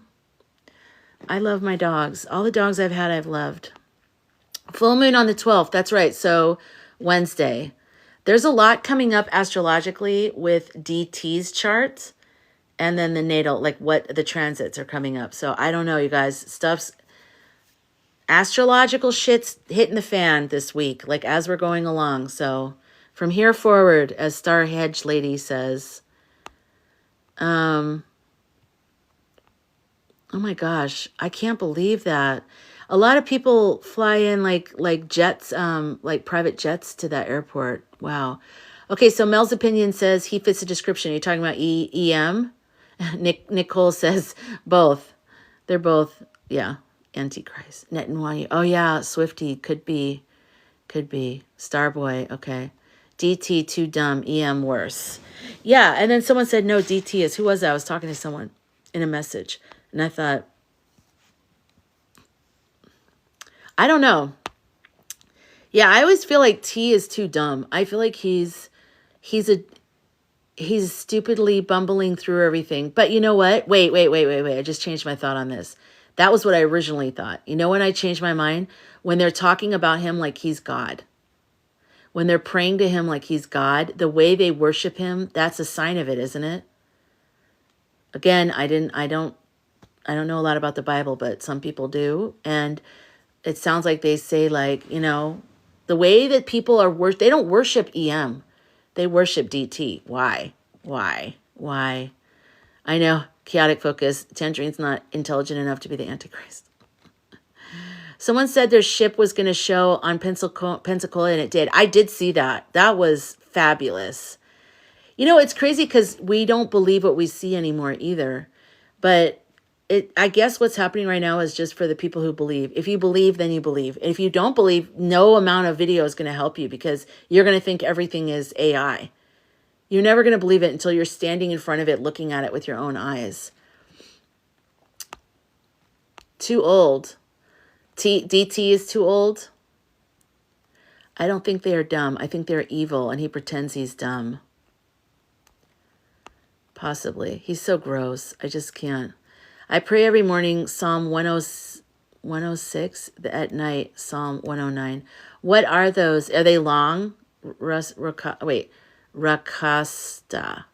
I love my dogs. All the dogs I've had, I've loved. Full moon on the 12th. That's right. So Wednesday. There's a lot coming up astrologically with DT's charts and then the natal, like what the transits are coming up. So I don't know, you guys. Astrological shit's hitting the fan this week, like as we're going along. So from here forward, as Star Hedge Lady says, oh my gosh, I can't believe that. A lot of people fly in like jets, like private jets to that airport. Wow. Okay, so Mel's opinion says he fits the description. You're talking about EM? Nicole says both. They're both, yeah, Antichrist. Net and Wanyu. Oh yeah, Swifty could be. Starboy, okay. DT too dumb, EM worse. Yeah, and then someone said no, DT is. Who was that? I was talking to someone in a message, and I thought, I don't know. Yeah, I always feel like T is too dumb. I feel like he's stupidly bumbling through everything. But you know what? Wait. I just changed my thought on this. That was what I originally thought. You know when I changed my mind? When they're talking about him like he's God. When they're praying to him like he's God, the way they worship him, that's a sign of it, isn't it? Again, I don't know a lot about the Bible, but some people do. And it sounds like they say like, the way that people are they don't worship EM. They worship DT. Why? I know, chaotic focus. Tangerine's not intelligent enough to be the Antichrist. Someone said their ship was going to show on Pensacola, and it did. I did see that. That was fabulous. It's crazy because we don't believe what we see anymore either. But I guess what's happening right now is just for the people who believe. If you believe, then you believe. And if you don't believe, no amount of video is going to help you because you're going to think everything is AI. You're never going to believe it until you're standing in front of it, looking at it with your own eyes. Too old. DT is too old. I don't think they are dumb. I think they're evil, and he pretends he's dumb. Possibly. He's so gross. I just can't. I pray every morning, Psalm 106, at night, Psalm 109. What are those? Are they long? Wait. Rakasta.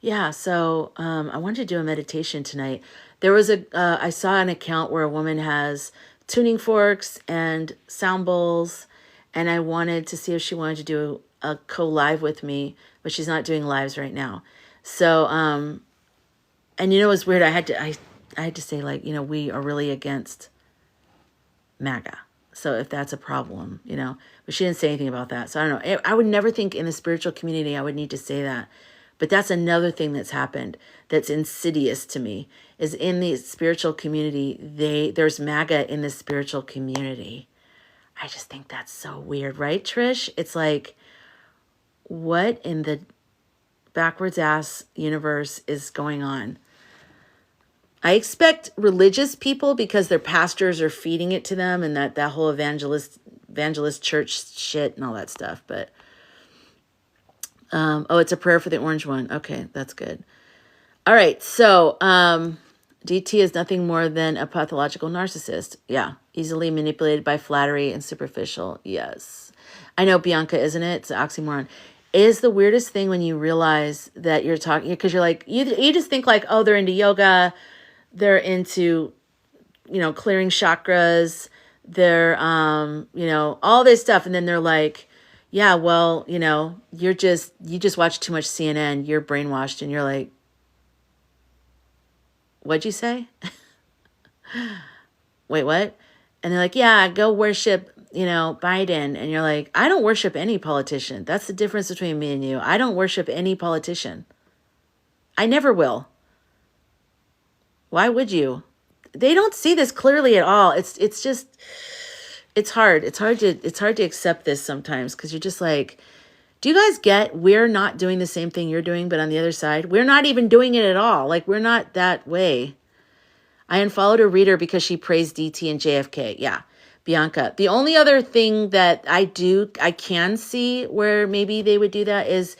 Yeah, so I wanted to do a meditation tonight. There was I saw an account where a woman has tuning forks and sound bowls, and I wanted to see if she wanted to do a co-live with me, but she's not doing lives right now. So, and you know, it's weird. I had to say, like, you know, we are really against MAGA. So if that's a problem, you know, but she didn't say anything about that. So I don't know. I would never think in the spiritual community I would need to say that. But that's another thing that's happened that's insidious to me, is in the spiritual community, there's MAGA in the spiritual community. I just think that's so weird, right, Trish? It's like, what in the backwards ass universe is going on? I expect religious people, because their pastors are feeding it to them, and that whole evangelist church shit and all that stuff. But oh, it's a prayer for the orange one. Okay, that's good. All right, so DT is nothing more than a pathological narcissist. Yeah, easily manipulated by flattery and superficial. Yes, I know, Bianca, isn't it? It's an oxymoron. It is the weirdest thing when you realize that you're talking, because you're like, you just think like, oh, they're into yoga. They're into, you know, clearing chakras. They're, you know, all this stuff. And then they're like, yeah, well, you know, you just watch too much CNN. You're brainwashed. And you're like, what'd you say? Wait, what? And they're like, yeah, go worship, you know, Biden. And you're like, I don't worship any politician. That's the difference between me and you. I don't worship any politician. I never will. Why would you? They don't see this clearly at all. It's just, it's hard. It's hard to accept this sometimes, because you're just like, do you guys get, we're not doing the same thing you're doing, but on the other side, we're not even doing it at all. Like, we're not that way. I unfollowed a reader because she praised DT and JFK. Yeah, Bianca. The only other thing that I can see where maybe they would do that is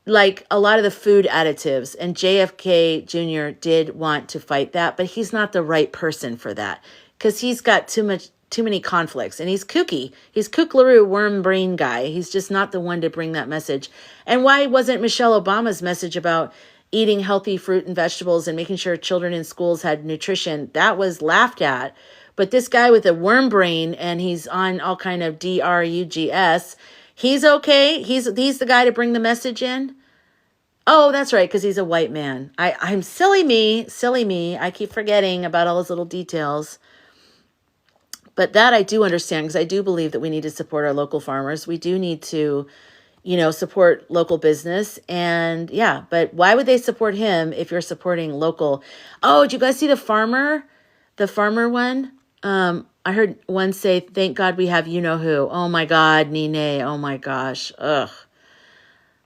like a lot of the food additives, and JFK Jr. did want to fight that, but he's not the right person for that, because he's got too many conflicts, and he's kooky. He's kook-laroo worm brain guy. He's just not the one to bring that message. And why wasn't Michelle Obama's message about eating healthy fruit and vegetables and making sure children in schools had nutrition? That was laughed at. But this guy with a worm brain, and he's on all kind of drugs, he's okay. He's the guy to bring the message in. Oh, that's right, because he's a white man. I'm silly me. I keep forgetting about all those little details. But that I do understand, because I do believe that we need to support our local farmers. We do need to, you know, support local business. And yeah, but why would they support him if you're supporting local? Oh, did you guys see the farmer one? I heard one say, thank God we have you-know-who. Oh my God, Nene. Oh my gosh. Ugh.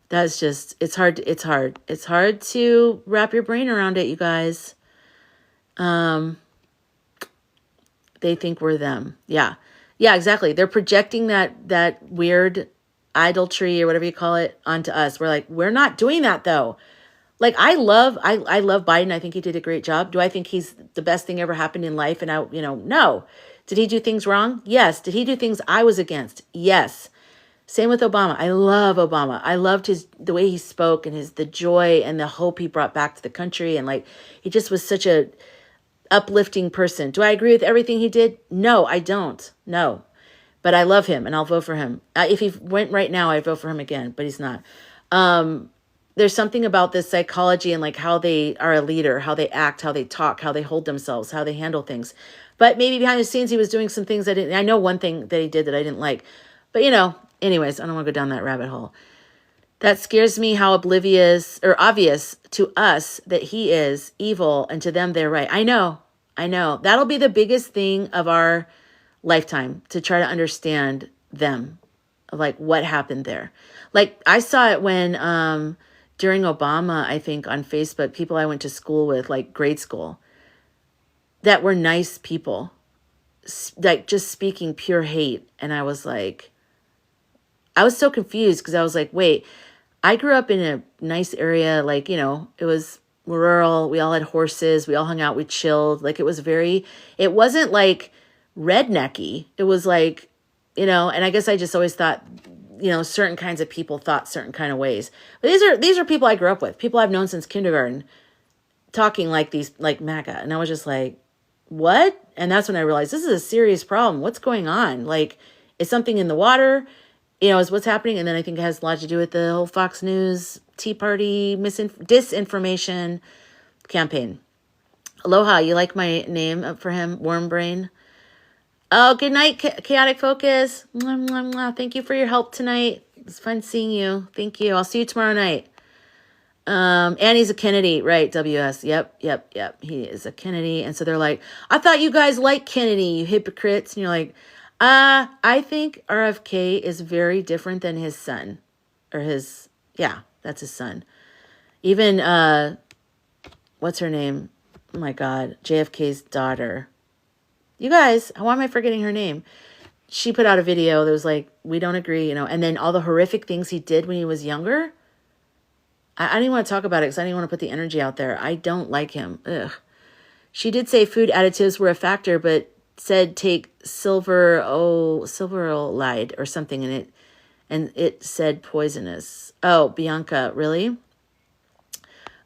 That's just, it's hard to wrap your brain around it, you guys. They think we're them. Yeah. Yeah, exactly. They're projecting that weird idolatry or whatever you call it onto us. We're like, we're not doing that though. Like, I love Biden. I think he did a great job. Do I think he's the best thing ever happened in life? And no. Did he do things wrong? Yes. Did he do things I was against? Yes. Same with Obama. I love Obama. I loved the way he spoke, and the joy and the hope he brought back to the country. And like, he just was such a uplifting person. Do I agree with everything he did? No, I don't. No, but I love him, and I'll vote for him. If he went right now, I'd vote for him again, but he's not. There's something about this psychology and like how they are a leader, how they act, how they talk, how they hold themselves, how they handle things. But maybe behind the scenes, he was doing some things I know one thing that he did that I didn't like, but anyways, I don't want to go down that rabbit hole. That scares me, how oblivious or obvious to us that he is evil, and to them they're right. I know. That'll be the biggest thing of our lifetime, to try to understand them, like what happened there. Like, I saw it when during Obama, I think on Facebook, people I went to school with, like grade school, that were nice people, like just speaking pure hate. And I was like, I was so confused because I was like, wait, I grew up in a nice area. Like, you know, it was rural. We all had horses. We all hung out. We chilled. Like, it was very, it wasn't like rednecky. It was like, you know, and I guess I just always thought, you know, certain kinds of people thought certain kind of ways. But these are people I grew up with, people I've known since kindergarten, talking like these, like MAGA. And I was just like, what? And that's when I realized this is a serious problem. What's going on? Like, is something in the water? You know, is what's happening. And then I think it has a lot to do with the whole Fox News, Tea Party, disinformation campaign. Aloha, you like my name for him? Worm Brain. Oh, good night, Chaotic Focus. Mwah, mwah, mwah. Thank you for your help tonight. It's fun seeing you. Thank you. I'll see you tomorrow night. Annie's a Kennedy, right? WS. Yep. He is a Kennedy. And so they're like, I thought you guys liked Kennedy, you hypocrites. And you're like, I think RFK is very different than his son. Or his, yeah, that's his son. Even, what's her name? Oh my God, JFK's daughter. You guys, why am I forgetting her name? She put out a video that was like, we don't agree, you know, and then all the horrific things he did when he was younger. I didn't want to talk about it because I didn't want to put the energy out there. I don't like him. Ugh. She did say food additives were a factor, but said take silverolide or something in it, and it said poisonous. Oh, Bianca, really?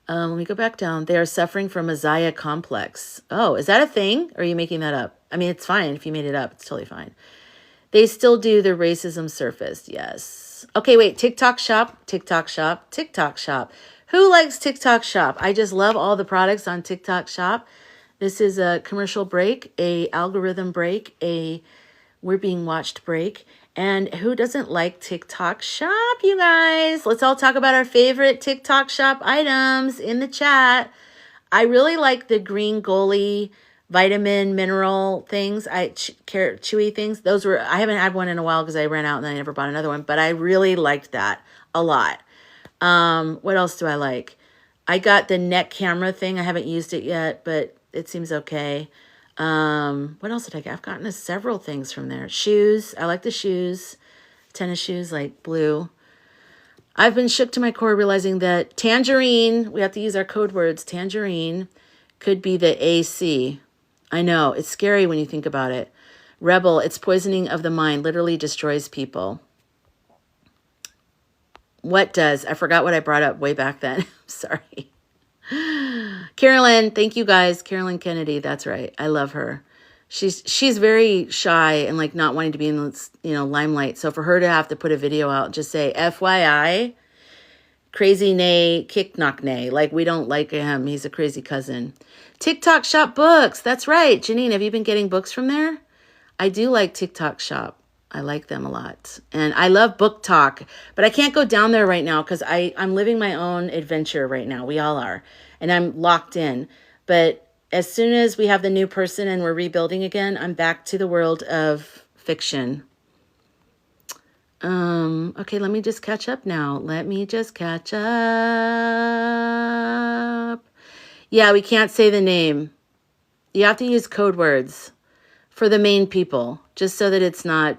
Let me go back down. They are suffering from a Zaya complex. Oh, is that a thing? Or are you making that up? I mean, it's fine if you made it up. It's totally fine. They still do the racism surface. Yes. Okay, wait. TikTok shop. Who likes TikTok shop? I just love all the products on TikTok shop. This is a commercial break, a algorithm break, a we're being watched break. And who doesn't like TikTok shop, you guys? Let's all talk about our favorite TikTok shop items in the chat. I really like the green goalie vitamin mineral things, carrot chewy things. Those were, I haven't had one in a while because I ran out and I never bought another one, but I really liked that a lot. What else do I like? I got the neck camera thing. I haven't used it yet, but it seems okay. What else did I get? I've gotten several things from there. Shoes. I like the shoes. Tennis shoes, like blue. I've been shook to my core realizing that tangerine, we have to use our code words, tangerine could be the AC. I know, it's scary when you think about it. Rebel, it's poisoning of the mind, literally destroys people. What does? I forgot what I brought up way back then. Sorry. Carolyn, thank you guys. Carolyn Kennedy, that's right. I love her. She's very shy and like not wanting to be in the, you know, limelight. So for her to have to put a video out, just say FYI, crazy nay, kick knock nay. Like we don't like him. He's a crazy cousin. TikTok shop books. That's right. Janine, have you been getting books from there? I do like TikTok shop. I like them a lot. And I love Book Talk, but I can't go down there right now because I'm living my own adventure right now. We all are. And I'm locked in. But as soon as we have the new person and we're rebuilding again, I'm back to the world of fiction. Okay, let me just catch up now. Let me just catch up. Yeah, we can't say the name. You have to use code words for the main people, just so that it's not,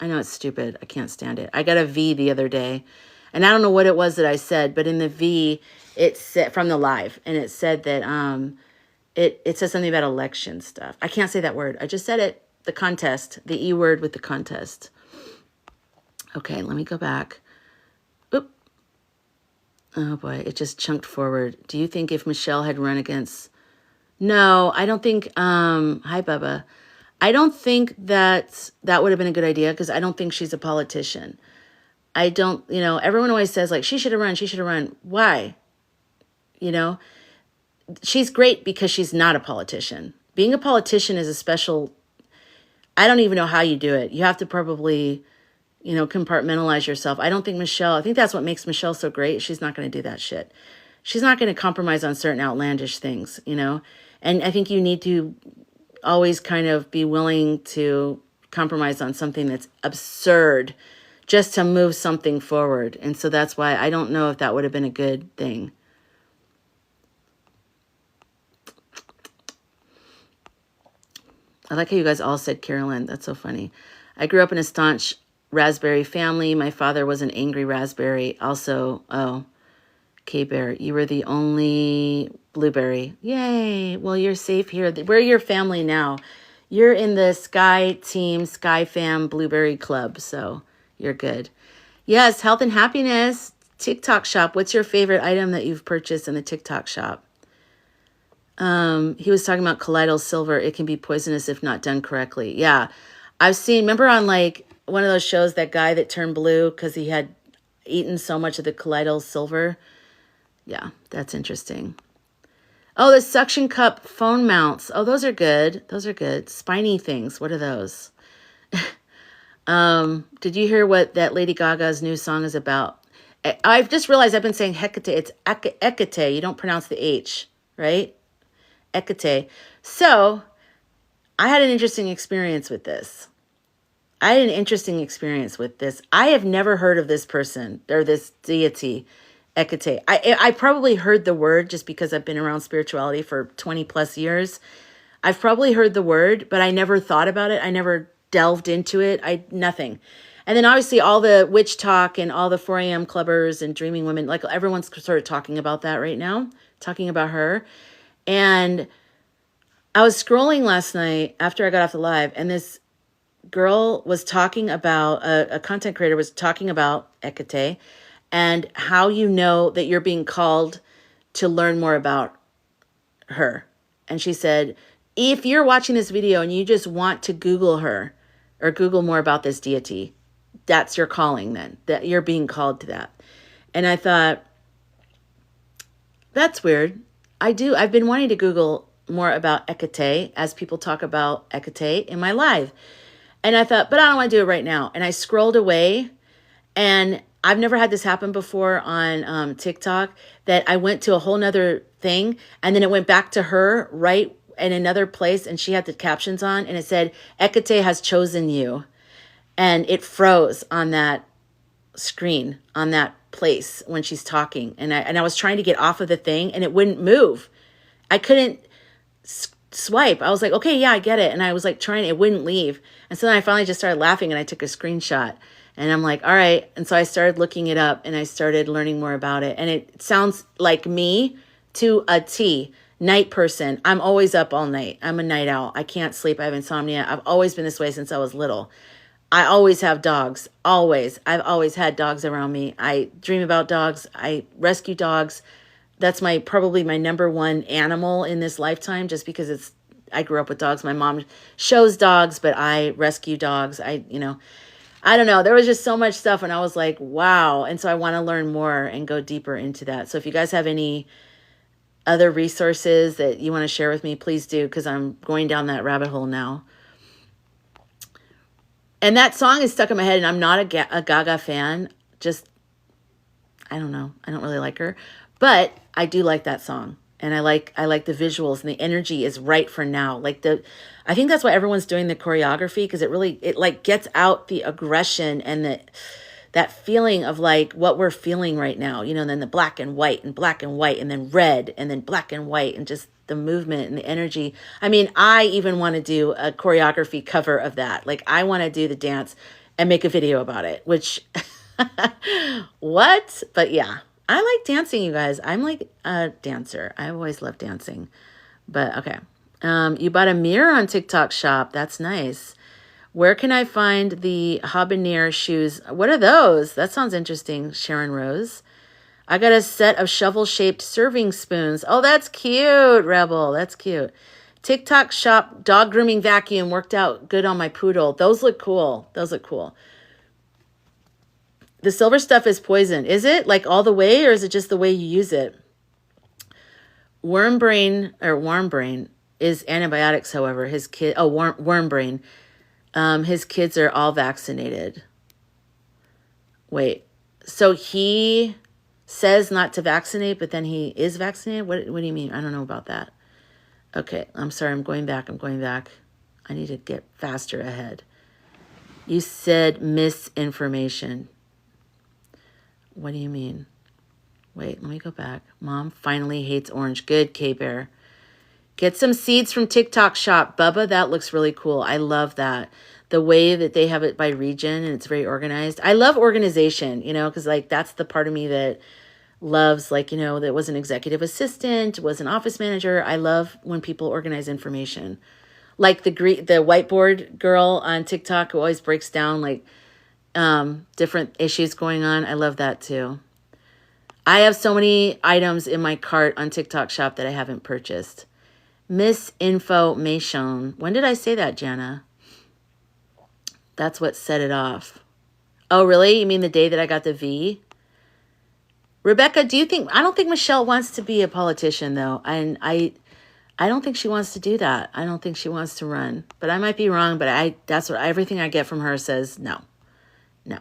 I know it's stupid. I can't stand it. I got a V the other day, and I don't know what it was that I said, but in the V, it said, from the live, and it said that it says something about election stuff. I can't say that word. I just said it, the contest, the E word with the contest. Okay, let me go back. Oop. Oh boy, it just chunked forward. Do you think if Michelle had run against... No, I don't think... Hi, Bubba. I don't think that would have been a good idea because I don't think she's a politician. I don't, you know, everyone always says like, she should have run. Why? You know, she's great because she's not a politician. Being a politician is a special, I don't even know how you do it. You have to probably, you know, compartmentalize yourself. I think that's what makes Michelle so great. She's not going to do that shit. She's not going to compromise on certain outlandish things, you know? And I think you need to always kind of be willing to compromise on something that's absurd just to move something forward. And so that's why I don't know if that would have been a good thing. I like how you guys all said Carolyn. That's so funny. I grew up in a staunch raspberry family. My father was an angry raspberry. Also, oh, K-Bear, you were the only blueberry. Yay. Well, you're safe here. We're your family now. You're in the Sky Team, Sky Fam Blueberry Club, so you're good. Yes, health and happiness. TikTok shop. What's your favorite item that you've purchased in the TikTok shop? He was talking about colloidal silver. It can be poisonous if not done correctly. Yeah. I've seen, remember on like one of those shows, that guy that turned blue because he had eaten so much of the colloidal silver? Yeah, that's interesting. Oh, the suction cup phone mounts. Oh, those are good. Those are good. Spiny things. What are those? Did you hear what that Lady Gaga's new song is about? I've just realized I've been saying Hecate. It's Hecate. You don't pronounce the H, right? Hecate. So I had an interesting experience with this. I have never heard of this person or this deity, Hecate. I probably heard the word just because I've been around spirituality for 20 plus years. I've probably heard the word, but I never thought about it. I never delved into it. Nothing. And then obviously all the witch talk and all the 4 a.m. clubbers and dreaming women, like everyone's sort of talking about that right now, talking about her. And I was scrolling last night after I got off the live, and this girl was talking about, a content creator was talking about Hecate and how you know that you're being called to learn more about her. And she said, if you're watching this video and you just want to Google her or Google more about this deity, that's your calling then, that you're being called to that. And I thought, that's weird. I've been wanting to Google more about Hecate as people talk about Hecate in my live. And I thought, but I don't want to do it right now. And I scrolled away, and I've never had this happen before on TikTok, that I went to a whole nother thing, and then it went back to her right in another place, and she had the captions on, and it said, Hecate has chosen you. And it froze on that screen, on that place when she's talking. And I was trying to get off of the thing, and it wouldn't move. I couldn't swipe. I was like, okay, yeah, I get it. And I was like trying, it wouldn't leave. And so then I finally just started laughing, and I took a screenshot, and I'm like, all right. And so I started looking it up, and I started learning more about it. And it sounds like me to a T. Night person. I'm always up all night. I'm a night owl. I can't sleep. I have insomnia. I've always been this way since I was little. I always have dogs. Always. I've always had dogs around me. I dream about dogs. I rescue dogs. That's probably my number one animal in this lifetime, just because I grew up with dogs. My mom shows dogs, but I rescue dogs. I don't know. There was just so much stuff, and I was like, wow. And so I want to learn more and go deeper into that. So if you guys have any other resources that you want to share with me, please do, because I'm going down that rabbit hole now. And that song is stuck in my head, and I'm not a Gaga fan. Just, I don't know. I don't really like her. But I do like that song. And I like the visuals, and the energy is right for now. I think that's why everyone's doing the choreography, because it like gets out the aggression and that feeling of like what we're feeling right now, and then the black and white, and then red, and then black and white, and just the movement and the energy. I mean, I even want to do a choreography cover of that. Like, I want to do the dance and make a video about it, which, what? But yeah, I like dancing, you guys. I'm like a dancer. I always love dancing, but okay. You bought a mirror on TikTok shop. That's nice. Where can I find the habanero shoes? What are those? That sounds interesting, Sharon Rose. I got a set of shovel-shaped serving spoons. Oh, that's cute, Rebel. That's cute. TikTok shop dog grooming vacuum worked out good on my poodle. Those look cool. The silver stuff is poison. Is it like all the way, or is it just the way you use it? Warm brain is antibiotics, however. Worm brain. His kids are all vaccinated. Wait, so he says not to vaccinate, but then he is vaccinated? What do you mean? I don't know about that. Okay, I'm sorry. I'm going back. I need to get faster ahead. You said misinformation. What do you mean? Wait, let me go back. Mom finally hates orange. Good, K-Bear. Get some seeds from TikTok shop. Bubba, that looks really cool. I love that. The way that they have it by region and it's very organized. I love organization, you know, because like that's the part of me that loves, like, you know, that was an executive assistant, was an office manager. I love when people organize information. Like the whiteboard girl on TikTok who always breaks down like different issues going on. I love that too. I have so many items in my cart on TikTok shop that I haven't purchased. Misinformation. When did I say that, Jana? That's what set it off. Oh, really? You mean the day that I got the V? Rebecca, do you think... I don't think Michelle wants to be a politician, though. And I don't think she wants to do that. I don't think she wants to run. But I might be wrong, but that's what everything I get from her says no. No.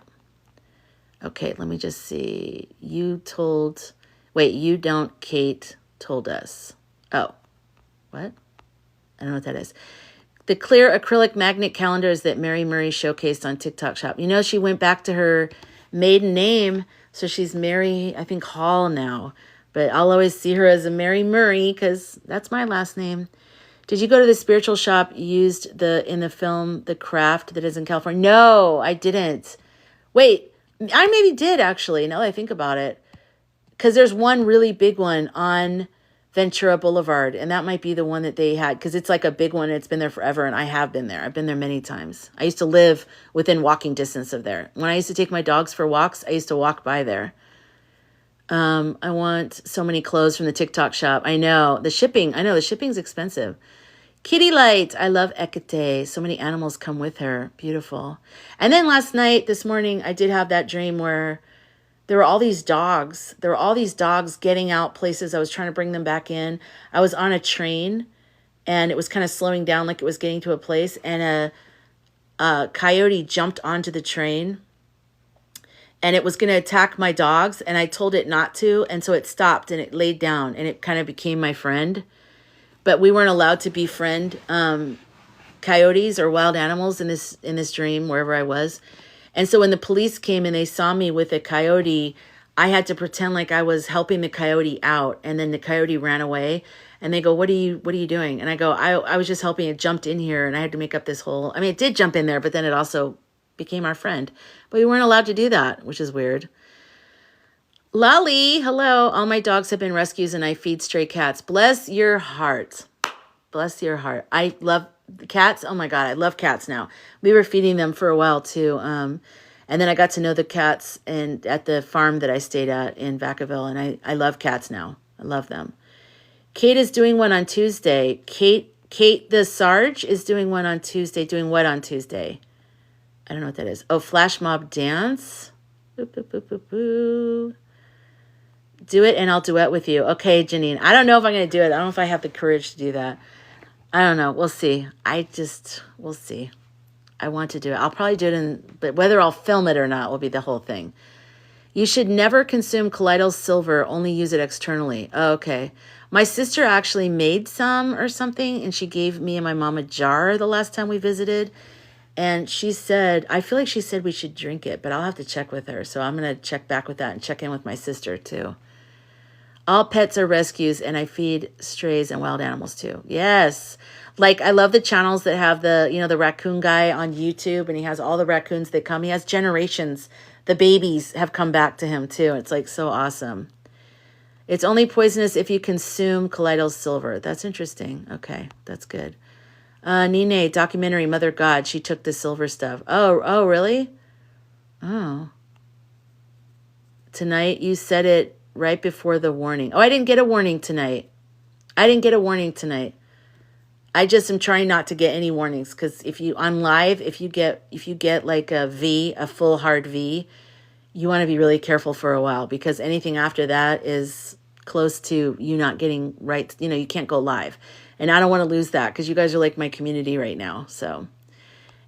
Okay, let me just see. You told... Wait, you don't... Kate told us. Oh. What? I don't know what that is. The clear acrylic magnet calendars that Mary Murray showcased on TikTok shop. You know, she went back to her maiden name, so she's Mary, I think, Hall now. But I'll always see her as a Mary Murray because that's my last name. Did you go to the spiritual shop used in the film The Craft that is in California? No, I didn't. Wait, I maybe did actually, now that I think about it. Because there's one really big one on Ventura Boulevard, and that might be the one that they had because it's like a big one. It's been there forever, and I have been there. I've been there many times. I used to live within walking distance of there. When I used to take my dogs for walks, I used to walk by there. I want so many clothes from the TikTok shop. I know the shipping's expensive. Kitty Light, I love Ekete. So many animals come with her. Beautiful. And then this morning, I did have that dream where there were all these dogs. There were all these dogs getting out places. I was trying to bring them back in. I was on a train, and it was kind of slowing down like it was getting to a place. And a coyote jumped onto the train, and it was going to attack my dogs. And I told it not to, and so it stopped, and it laid down, and it kind of became my friend. But we weren't allowed to befriend coyotes or wild animals in this dream, wherever I was. And so when the police came and they saw me with a coyote, I had to pretend like I was helping the coyote out. And then the coyote ran away. And they go, what are you doing? And I go, I was just helping. It jumped in here, and I had to make up this whole... I mean, it did jump in there, but then it also became our friend. But we weren't allowed to do that, which is weird. Lolly, hello. All my dogs have been rescues, and I feed stray cats. Bless your heart. Bless your heart. I love... cats, oh my god, I love cats now. We were feeding them for a while too, and then I got to know the cats at the farm that I stayed at in Vacaville, and I love cats now. I love them. Kate is doing one on Tuesday. Kate the Sarge is doing one on Tuesday. Doing what on Tuesday? I don't know what that is. Oh, flash mob dance. Boop, boop, boop, boop, boop. Do it and I'll duet with you. Okay, Janine. I don't know if I'm going to do it. I don't know if I have the courage to do that. I don't know. We'll see. We'll see. I want to do it. I'll probably do it but whether I'll film it or not will be the whole thing. You should never consume colloidal silver. Only use it externally. Oh, okay. My sister actually made some or something, and she gave me and my mom a jar the last time we visited. And she said, I feel like she said we should drink it, but I'll have to check with her. So I'm going to check back with that and check in with my sister too. All pets are rescues, and I feed strays and wild animals too. Yes. Like, I love the channels that have the raccoon guy on YouTube, and he has all the raccoons that come. He has generations. The babies have come back to him too. It's like so awesome. It's only poisonous if you consume colloidal silver. That's interesting. Okay, that's good. Nene, documentary, Mother God. She took the silver stuff. Oh, really? Oh. Tonight you said it right before the warning. Oh, I didn't get a warning tonight. I just am trying not to get any warnings, because if you get like a full hard V, you want to be really careful for a while, because anything after that is close to you not getting right. You can't go live, and I don't want to lose that, because you guys are like my community right now. So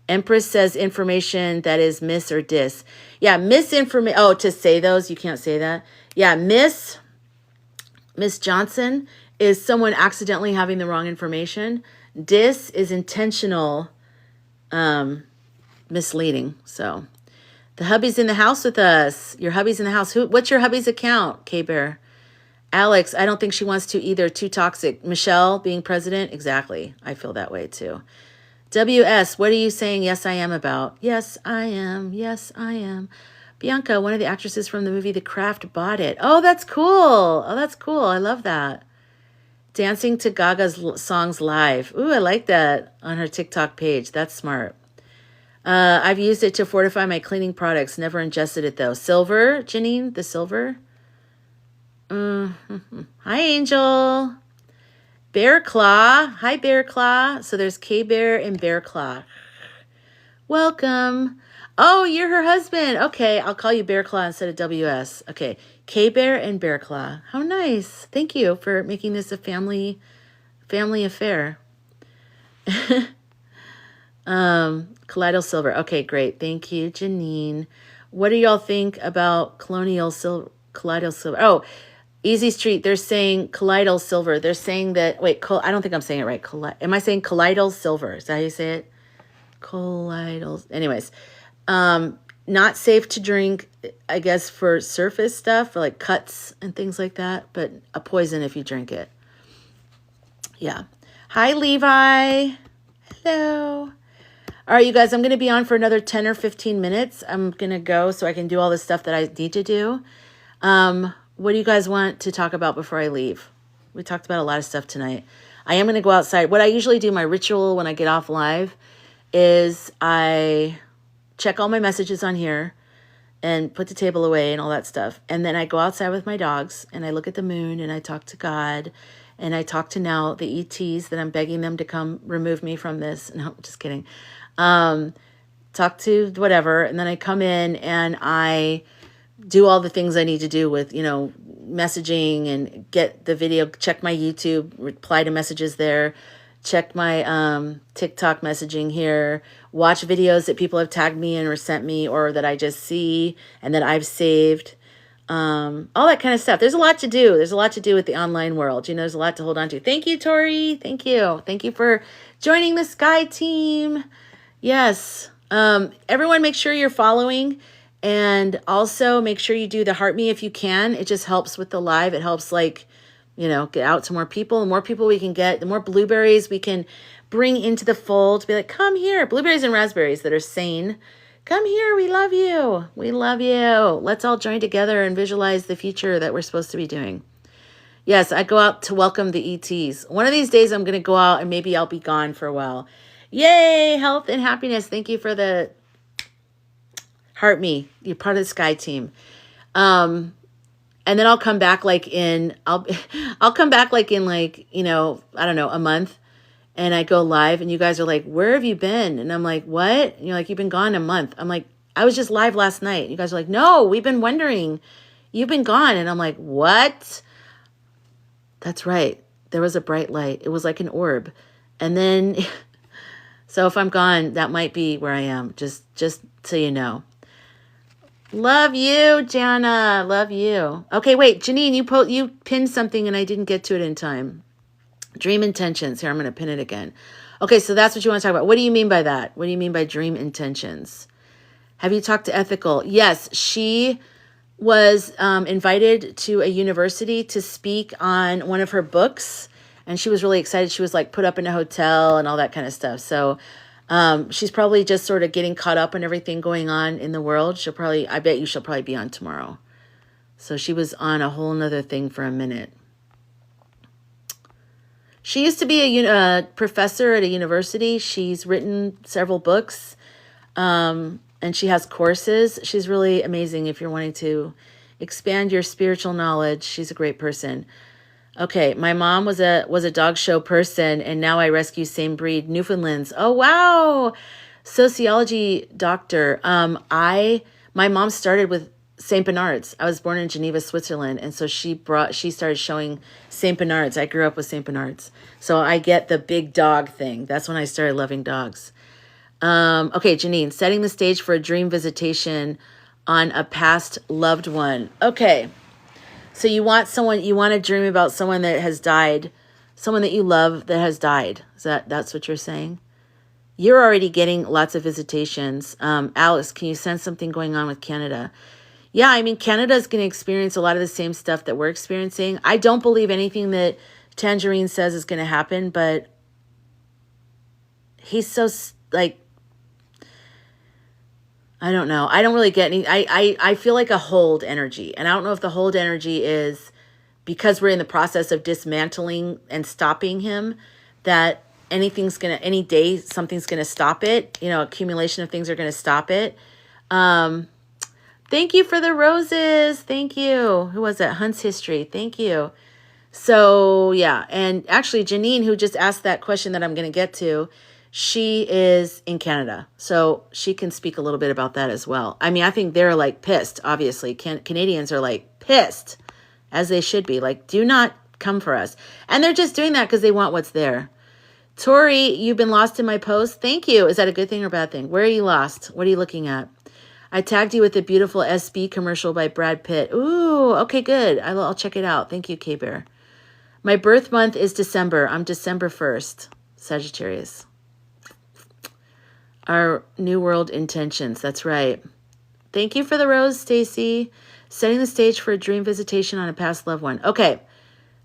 Empress says information that is miss or dis. Yeah, misinformation. Oh, to say those, you can't say that. Yeah, Miss Johnson is someone accidentally having the wrong information. Dis is intentional misleading. So the hubby's in the house with us. Your hubby's in the house. What's your hubby's account, K-Bear? Alex, I don't think she wants to either. Too toxic. Michelle being president. Exactly. I feel that way too. WS, what are you saying yes, I am about? Yes, I am. Yes, I am. Bianca, one of the actresses from the movie The Craft, bought it. Oh, that's cool. Oh, that's cool. I love that. Dancing to Gaga's songs live. Ooh, I like that on her TikTok page. That's smart. I've used it to fortify my cleaning products. Never ingested it, though. Silver, Janine, the silver. Hi, Angel. Bear Claw. Hi, Bear Claw. So there's K-Bear and Bear Claw. Welcome. Oh, you're her husband. Okay, I'll call you Bear Claw instead of WS. Okay, K-Bear and Bear Claw. How nice. Thank you for making this a family affair. Colloidal silver. Okay, great. Thank you, Janine. What do y'all think about colloidal silver? Oh, Easy Street, they're saying colloidal silver. They're saying that, wait, I don't think I'm saying it right. Am I saying colloidal silver? Is that how you say it? Colloidal. Anyways, not safe to drink, I guess, for surface stuff, for like cuts and things like that, but a poison if you drink it. Yeah. Hi, Levi. Hello. All right, you guys, I'm going to be on for another 10 or 15 minutes. I'm going to go so I can do all the stuff that I need to do. What do you guys want to talk about before I leave? We talked about a lot of stuff tonight. I am going to go outside. What I usually do, my ritual when I get off live, is I check all my messages on here and put the table away and all that stuff. And then I go outside with my dogs and I look at the moon and I talk to God and I talk to now the ETs that I'm begging them to come remove me from this. No, just kidding. Talk to whatever. And then I come in and I do all the things I need to do with, messaging and get the video, check my YouTube, reply to messages there, check my TikTok messaging here, watch videos that people have tagged me in or sent me or that I just see and that I've saved, all that kind of stuff. There's a lot to do. There's a lot to do with the online world. There's a lot to hold on to. Thank you, Tori. Thank you. Thank you for joining the Sky team. Yes. Everyone make sure you're following. And also make sure you do the heart me if you can. It just helps with the live. It helps get out to more people. The more people we can get, the more blueberries we can bring into the fold. Be like, come here. Blueberries and raspberries that are sane. Come here. We love you. We love you. Let's all join together and visualize the future that we're supposed to be doing. Yes, I go out to welcome the ETs. One of these days I'm going to go out and maybe I'll be gone for a while. Yay, health and happiness. Thank you for the heart me. You're part of the Sky team. And then I'll come back I'll come back I don't know, a month. And I go live and you guys are like, where have you been? And I'm like, what? And you're like, you've been gone a month. I'm like, I was just live last night. And you guys are like, no, we've been wondering. You've been gone. And I'm like, what? That's right. There was a bright light. It was like an orb. And then, so if I'm gone, that might be where I am. Just so you know. Love you, Jana. Love you. Okay, wait, Janine, you pinned something and I didn't get to it in time. Dream intentions. Here, I'm going to pin it again. Okay, so that's what you want to talk about. What do you mean by that? What do you mean by dream intentions? Have you talked to Ethical? Yes, she was invited to a university to speak on one of her books, and she was really excited. She was put up in a hotel and all that kind of stuff. So she's probably just sort of getting caught up on everything going on in the world. I bet you she'll probably be on tomorrow. So she was on a whole nother thing for a minute. She used to be a professor at a university. She's written several books, and she has courses. She's really amazing if you're wanting to expand your spiritual knowledge. She's a great person. Okay, my mom was a dog show person, and now I rescue same breed Newfoundlands. Oh, wow. Sociology doctor. My mom started with St. Bernards. I was born in Geneva, Switzerland, and so she started showing St. Bernards. I grew up with St. Bernards. So I get the big dog thing. That's when I started loving dogs. Okay, Janine, setting the stage for a dream visitation on a past loved one. Okay. So you want to dream about someone that has died, someone that you love that has died. That's what you're saying? You're already getting lots of visitations. Alex, can you sense something going on with Canada? Yeah, I mean, Canada's going to experience a lot of the same stuff that we're experiencing. I don't believe anything that Tangerine says is going to happen, but he's so, like, I don't know. I don't really get any, I feel like a hold energy. And I don't know if the hold energy is because we're in the process of dismantling and stopping him, that any day, something's going to stop it. You know, accumulation of things are going to stop it. Thank you for the roses. Thank you. Who was that? Hunt's History. Thank you. So, yeah. And actually, Janine, who just asked that question that I'm going to get to, she is in Canada. So she can speak a little bit about that as well. I mean, I think they're like pissed, obviously. Canadians are like pissed, as they should be. Like, do not come for us. And they're just doing that because they want what's there. Tori, you've been lost in my post. Thank you. Is that a good thing or bad thing? Where are you lost? What are you looking at? I tagged you with the beautiful SB commercial by Brad Pitt. Ooh, okay, good. I'll check it out. Thank you, K-Bear. My birth month is December. I'm December 1st, Sagittarius. Our New World intentions. That's right. Thank you for the rose, Stacy. Setting the stage for a dream visitation on a past loved one. Okay.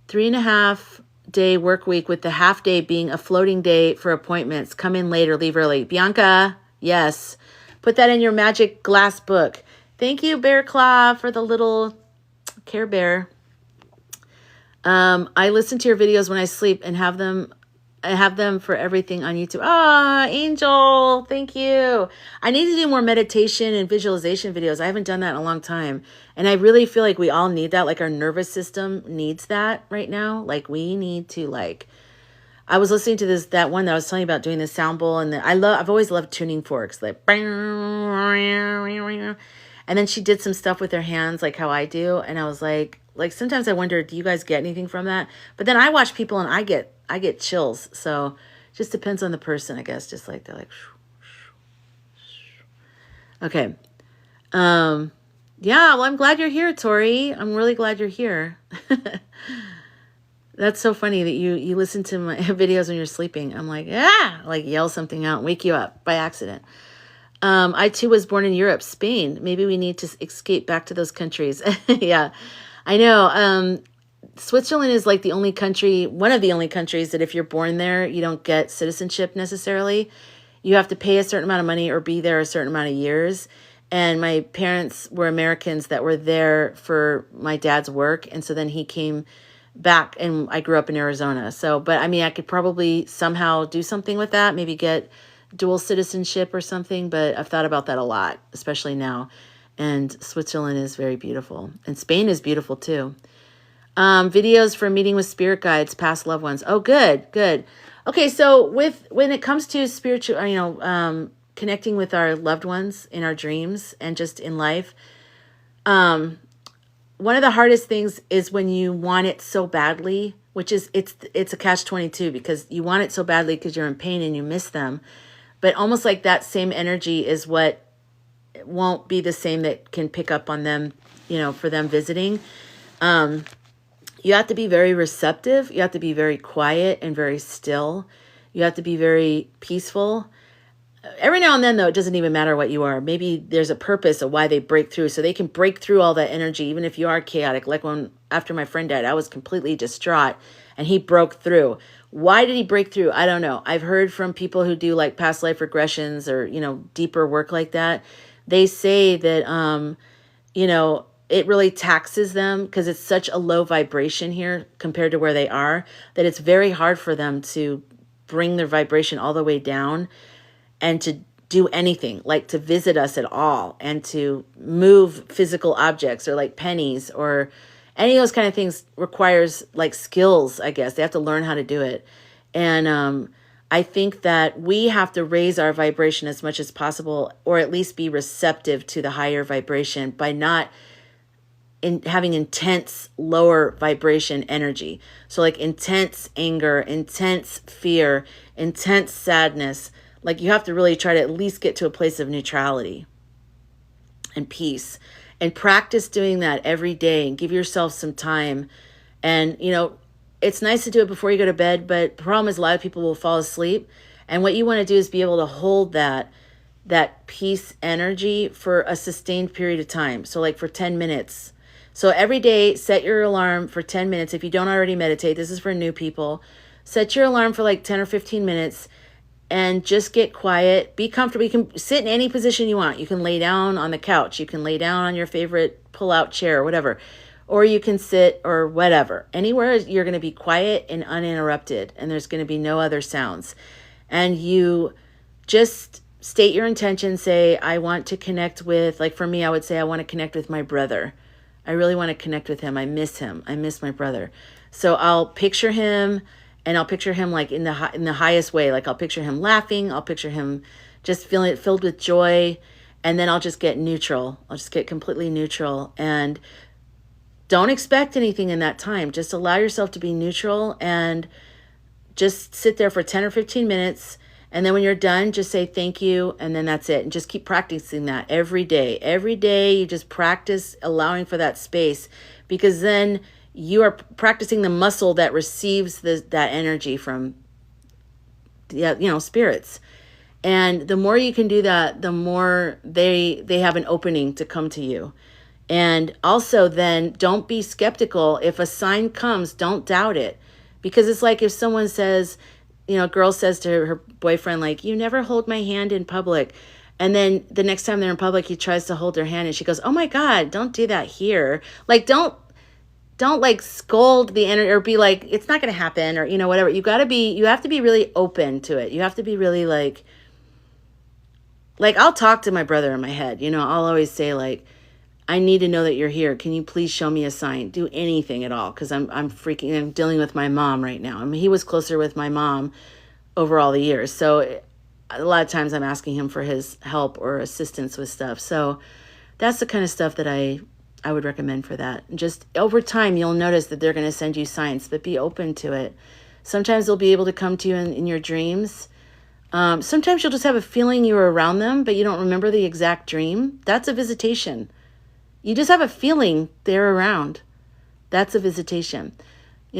3.5 day work week with the half day being a floating day for appointments. Come in later, leave early. Bianca, yes. Put that in your magic glass book. Thank you, Bear Claw, for the little Care Bear. I listen to your videos when I sleep and have them for everything on YouTube. Ah, Angel, thank you. I need to do more meditation and visualization videos. I haven't done that in a long time. And I really feel like we all need that. Like our nervous system needs that right now. Like we need to I was listening to that one that I was telling you about doing the sound bowl. And I've always loved tuning forks. Like, and then she did some stuff with her hands like how I do. And I was like sometimes I wonder, do you guys get anything from that? But then I watch people and I get chills. So it just depends on the person, I guess. Just like they're like, okay. Yeah, well, I'm glad you're here, Tori. I'm really glad you're here. That's so funny that you listen to my videos when you're sleeping. I'm like, like yell something out, wake you up by accident. I too was born in Europe, Spain. Maybe we need to escape back to those countries. Yeah, I know. Switzerland is like one of the only countries that if you're born there, you don't get citizenship necessarily. You have to pay a certain amount of money or be there a certain amount of years. And my parents were Americans that were there for my dad's work. And so then he came back and I grew up in Arizona. So, but I mean, I could probably somehow do something with that, maybe get dual citizenship or something. But I've thought about that a lot, especially now. And Switzerland is very beautiful. And Spain is beautiful too. Videos for meeting with spirit guides, past loved ones. Oh, good. Okay, so when it comes to spiritual, connecting with our loved ones in our dreams and just in life, one of the hardest things is when you want it so badly, which is it's a catch-22 because you want it so badly because you're in pain and you miss them, but almost like that same energy is what won't be the same that can pick up on them, for them visiting. You have to be very receptive. You have to be very quiet and very still. You have to be very peaceful. Every now and then, though, it doesn't even matter what you are. Maybe there's a purpose of why they break through. So they can break through all that energy, even if you are chaotic. Like after my friend died, I was completely distraught and he broke through. Why did he break through? I don't know. I've heard from people who do like past life regressions or, deeper work like that. They say that, it really taxes them because it's such a low vibration here compared to where they are, that it's very hard for them to bring their vibration all the way down and to do anything, like to visit us at all and to move physical objects or like pennies or any of those kind of things requires like skills, I guess. They have to learn how to do it. And I think that we have to raise our vibration as much as possible, or at least be receptive to the higher vibration by not having intense lower vibration energy. So like intense anger, intense fear, intense sadness. Like you have to really try to at least get to a place of neutrality and peace and practice doing that every day and give yourself some time. And, it's nice to do it before you go to bed, but the problem is a lot of people will fall asleep. And what you want to do is be able to hold that that peace energy for a sustained period of time. So like for 10 minutes. So every day, set your alarm for 10 minutes. If you don't already meditate, this is for new people. Set your alarm for like 10 or 15 minutes and just get quiet. Be comfortable. You can sit in any position you want. You can lay down on the couch. You can lay down on your favorite pull-out chair or whatever. Or you can sit or whatever. Anywhere you're going to be quiet and uninterrupted, and there's going to be no other sounds. And you just state your intention. Say, I want to connect with, like for me, I would say, I want to connect with my brother. I really want to connect with him. I miss him. I miss my brother. So I'll picture him, and I'll picture him like in the highest way. Like I'll picture him laughing. I'll picture him just feeling filled with joy. And then I'll just get neutral. I'll just get completely neutral. And don't expect anything in that time. Just allow yourself to be neutral and just sit there for 10 or 15 minutes. And then when you're done, just say thank you. And then that's it. And just keep practicing that every day. Every day you just practice allowing for that space, because then you are practicing the muscle that receives that energy from, spirits. And the more you can do that, the more they have an opening to come to you. And also then don't be skeptical. If a sign comes, don't doubt it. Because it's like if someone says, a girl says to her boyfriend, like, you never hold my hand in public. And then the next time they're in public, he tries to hold her hand and she goes, oh my God, don't do that here. Like, don't like scold the energy or be like, it's not going to happen or, whatever. You have to be really open to it. You have to be really like I'll talk to my brother in my head. I'll always say like, I need to know that you're here. Can you please show me a sign? Do anything at all. Cause I'm dealing with my mom right now. I mean, he was closer with my mom over all the years. So a lot of times I'm asking him for his help or assistance with stuff. So that's the kind of stuff that I would recommend for that. Just over time, you'll notice that they're going to send you signs, but be open to it. Sometimes they'll be able to come to you in your dreams. Sometimes you'll just have a feeling you were around them, but you don't remember the exact dream. That's a visitation. You just have a feeling they're around. That's a visitation.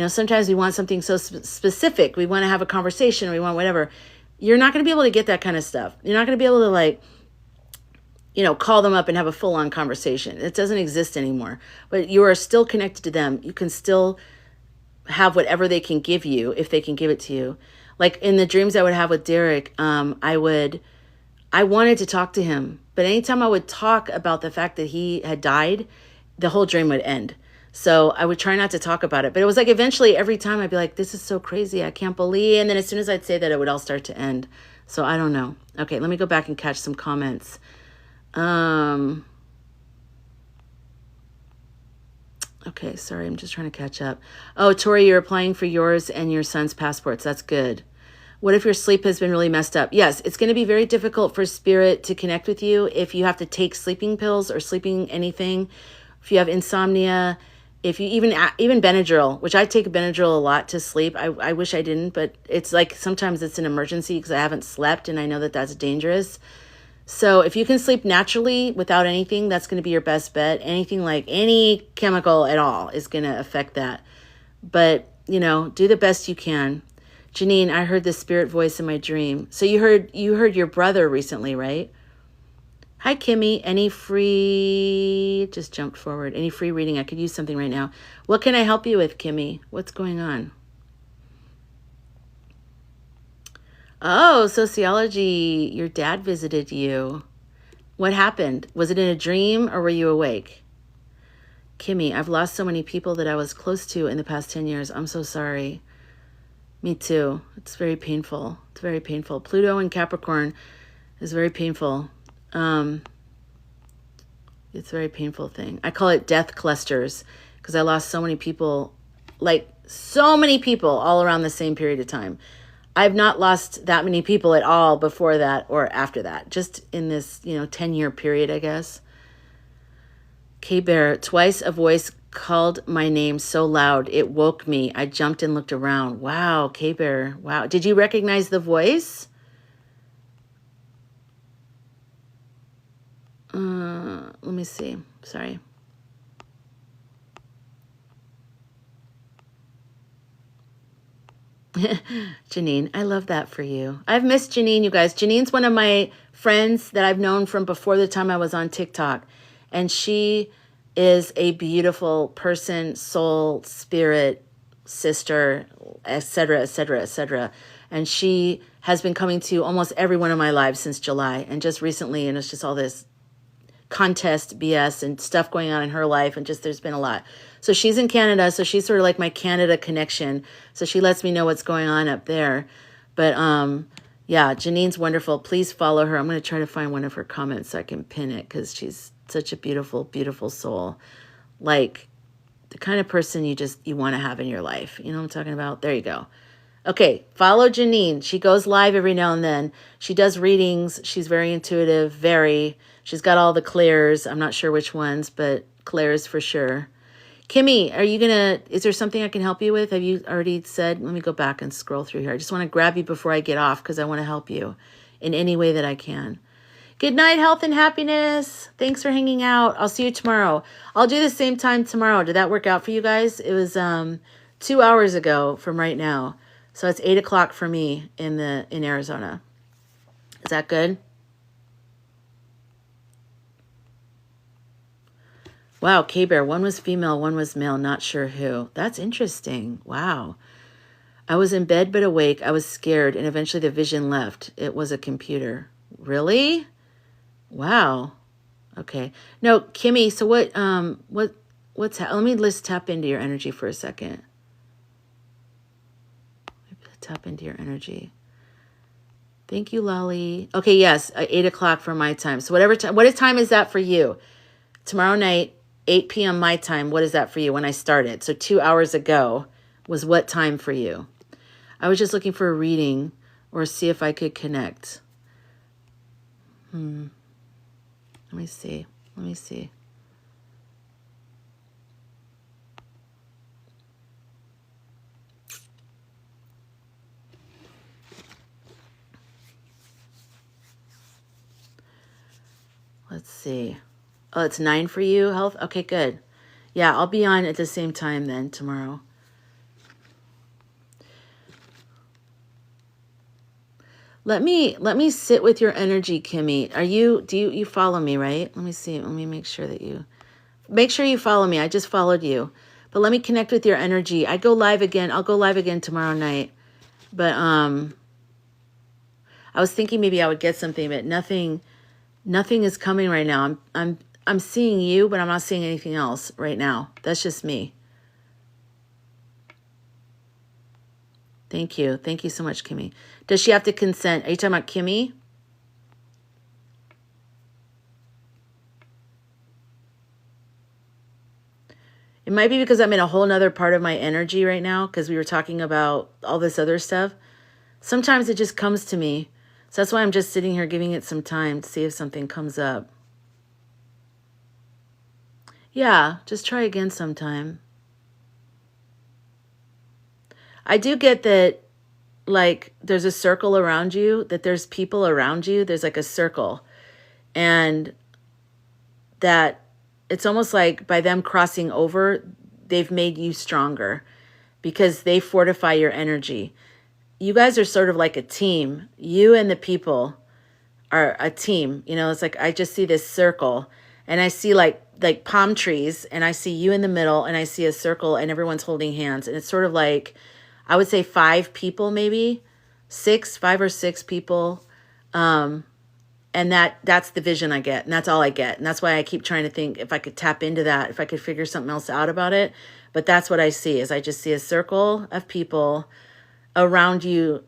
Sometimes we want something so specific. We want to have a conversation. We want whatever. You're not going to be able to get that kind of stuff. You're not going to be able to call them up and have a full-on conversation. It doesn't exist anymore. But you are still connected to them. You can still have whatever they can give you if they can give it to you. Like in the dreams I would have with Derek, I wanted to talk to him. But anytime I would talk about the fact that he had died, the whole dream would end. So I would try not to talk about it. But it was like eventually every time I'd be like, this is so crazy. I can't believe. And then as soon as I'd say that, it would all start to end. So I don't know. Okay, let me go back and catch some comments. Okay, sorry. I'm just trying to catch up. Oh, Tori, you're applying for yours and your son's passports. That's good. What if your sleep has been really messed up? Yes, it's going to be very difficult for spirit to connect with you if you have to take sleeping pills or sleeping anything. If you have insomnia, if you even Benadryl, which I take Benadryl a lot to sleep. I wish I didn't, but it's like sometimes it's an emergency because I haven't slept and I know that that's dangerous. So if you can sleep naturally without anything, that's going to be your best bet. Anything like any chemical at all is going to affect that. But, do the best you can. Janine, I heard the spirit voice in my dream. So you heard your brother recently, right? Hi, Kimmy. Just jumped forward. Any free reading? I could use something right now. What can I help you with, Kimmy? What's going on? Oh, sociology. Your dad visited you. What happened? Was it in a dream or were you awake? Kimmy, I've lost so many people that I was close to in the past 10 years. I'm so sorry. Me too. It's very painful. It's very painful. Pluto in Capricorn is very painful. It's a very painful thing. I call it death clusters because I lost so many people, all around the same period of time. I've not lost that many people at all before that or after that, just in this, 10-year period, I guess. K-Bear, twice a voice called my name so loud, it woke me. I jumped and looked around. Wow, K-Bear. Wow. Did you recognize the voice? Let me see. Sorry. Janine, I love that for you. I've missed Janine, you guys. Janine's one of my friends that I've known from before the time I was on TikTok. And she is a beautiful person, soul, spirit, sister, etc., etc., etc. And she has been coming to almost every one of my lives since July. And just recently, and it's just all this contest BS and stuff going on in her life, and just there's been a lot. So she's in Canada, so she's sort of like my Canada connection. So she lets me know what's going on up there. But yeah, Janine's wonderful. Please follow her. I'm going to try to find one of her comments so I can pin it, because she's such a beautiful, beautiful soul. Like the kind of person you want to have in your life. You know what I'm talking about? There you go. Okay, follow Janine. She goes live every now and then. She does readings. She's very intuitive, very. She's got all the clairs. I'm not sure which ones, but clairs for sure. Kimmy, is there something I can help you with? Have you already said? Let me go back and scroll through here. I just want to grab you before I get off, because I want to help you in any way that I can. Good night, health and happiness. Thanks for hanging out. I'll see you tomorrow. I'll do the same time tomorrow. Did that work out for you guys? It was 2 hours ago from right now. So it's 8 o'clock for me in Arizona. Is that good? Wow, K-Bear, one was female, one was male, not sure who. That's interesting. Wow. I was in bed but awake. I was scared, and eventually the vision left. It was a computer. Really? Wow. Okay. No, Kimmy, so let me let's tap into your energy for a second. Tap into your energy. Thank you, Lolly. Okay, yes, 8 o'clock for my time. So whatever time, what time is that for you? Tomorrow night, 8 p.m. my time. What is that for you when I started? So 2 hours ago was what time for you? I was just looking for a reading or see if I could connect. Let me see. Let's see. Oh, it's 9 for you, health? Okay, good. Yeah, I'll be on at the same time then tomorrow. Let me sit with your energy, Kimmy. Do you follow me, right? Let me see. Let me make sure you follow me. I just followed you. But let me connect with your energy. I'll go live again tomorrow night. But I was thinking maybe I would get something, but nothing is coming right now. I'm seeing you, but I'm not seeing anything else right now. That's just me. Thank you. Thank you so much, Kimmy. Does she have to consent? Are you talking about Kimmy? It might be because I'm in a whole nother part of my energy right now, because we were talking about all this other stuff. Sometimes it just comes to me. So that's why I'm just sitting here giving it some time to see if something comes up. Yeah, just try again sometime. I do get that, like, there's a circle around you, that there's people around you. There's like a circle. And that it's almost like by them crossing over, they've made you stronger because they fortify your energy. You guys are sort of like a team. You and the people are a team. You know, it's like I just see this circle, and I see like palm trees, and I see you in the middle, and I see a circle, and everyone's holding hands. And it's sort of like, I would say 5 people, maybe 5 or 6 people. And that's the vision I get, and that's all I get. And that's why I keep trying to think if I could tap into that, if I could figure something else out about it. But that's what I see, is I just see a circle of people around you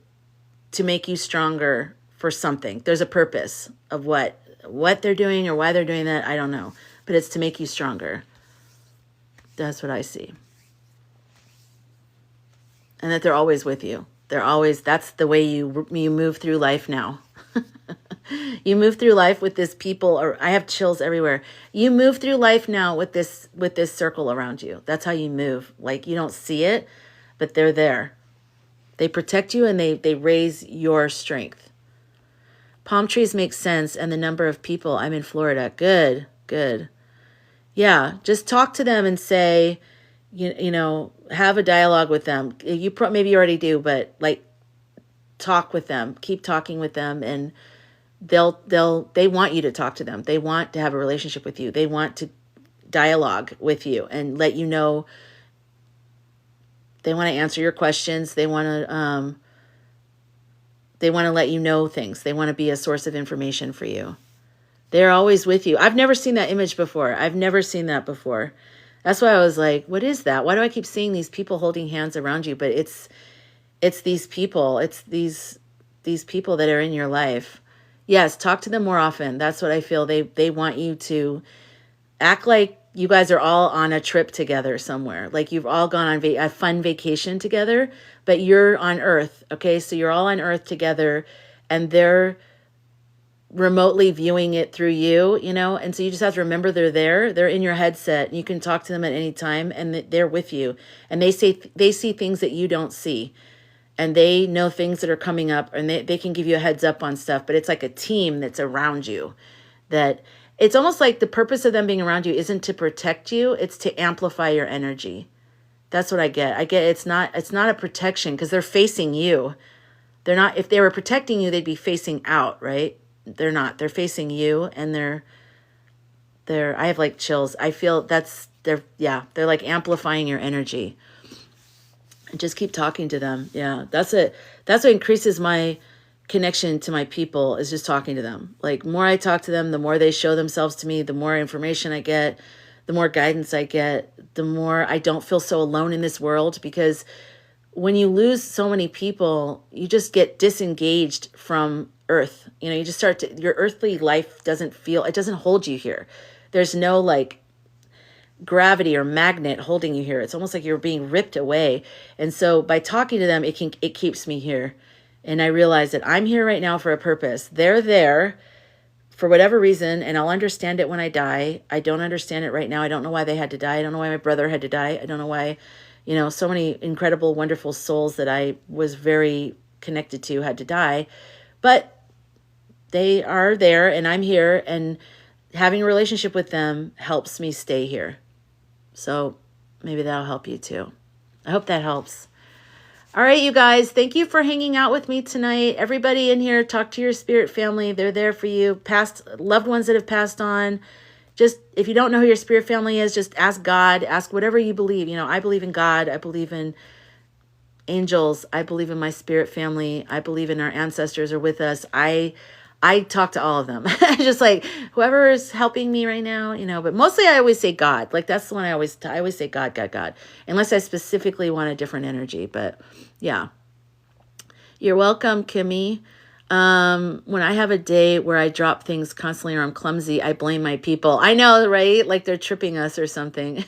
to make you stronger for something. There's a purpose of what they're doing or why they're doing that. I don't know, but it's to make you stronger. That's what I see. And that they're always with you. That's the way you move through life now. You move through life with this people, or I have chills everywhere. You move through life now with this circle around you. That's how you move. Like, you don't see it, but they're there. They protect you, and they raise your strength. Palm trees make sense, and the number of people. I'm in Florida. Good. Yeah, just talk to them and say, you know, have a dialogue with them. Maybe you already do, but like talk with them, keep talking with them, and they want you to talk to them. They want to have a relationship with you. They want to dialogue with you and let you know. They want to answer your questions. They want to let you know things. They want to be a source of information for you. They're always with you. I've never seen that image before. I've never seen that before. That's why I was like, what is that? Why do I keep seeing these people holding hands around you? But it's these people. It's these people that are in your life. Yes, talk to them more often. That's what I feel. They want you to act like you guys are all on a trip together somewhere. Like you've all gone on a fun vacation together, but you're on Earth. Okay, so you're all on Earth together, and they're remotely viewing it through you, you know? And so you just have to remember they're there. They're in your headset. You can talk to them at any time, and they're with you. And they see things that you don't see. And they know things that are coming up, and they can give you a heads up on stuff. But it's like a team that's around you. That it's almost like the purpose of them being around you isn't to protect you. It's to amplify your energy. That's what I get. It's not a protection because they're facing you. They're not, if they were protecting you, they'd be facing out, right? They're not. They're facing you, and they're I have like chills. I feel they're like amplifying your energy. And just keep talking to them. Yeah, that's what increases my connection to my people, is just talking to them. Like, the more I talk to them, the more they show themselves to me, the more information I get, the more guidance I get, the more I don't feel so alone in this world. Because when you lose so many people, you just get disengaged from Earth. You know, you just your earthly life it doesn't hold you here. There's no like gravity or magnet holding you here. It's almost like you're being ripped away. And so by talking to them, it keeps me here. And I realize that I'm here right now for a purpose. They're there for whatever reason, and I'll understand it when I die. I don't understand it right now. I don't know why they had to die. I don't know why my brother had to die. I don't know why, you know, so many incredible, wonderful souls that I was very connected to had to die. But they are there, and I'm here, and having a relationship with them helps me stay here. So maybe that'll help you too. I hope that helps. All right, you guys, thank you for hanging out with me tonight. Everybody in here, talk to your spirit family. They're there for you. Past loved ones that have passed on. Just, if you don't know who your spirit family is, just ask God. Ask whatever you believe. You know, I believe in God. I believe in angels. I believe in my spirit family. I believe in our ancestors are with us. I talk to all of them. Just like whoever is helping me right now, you know, but mostly I always say God. Like that's the one I always say God, unless I specifically want a different energy. But yeah, you're welcome, Kimmy. When I have a day where I drop things constantly or I'm clumsy, I blame my people. I know, right? Like they're tripping us or something.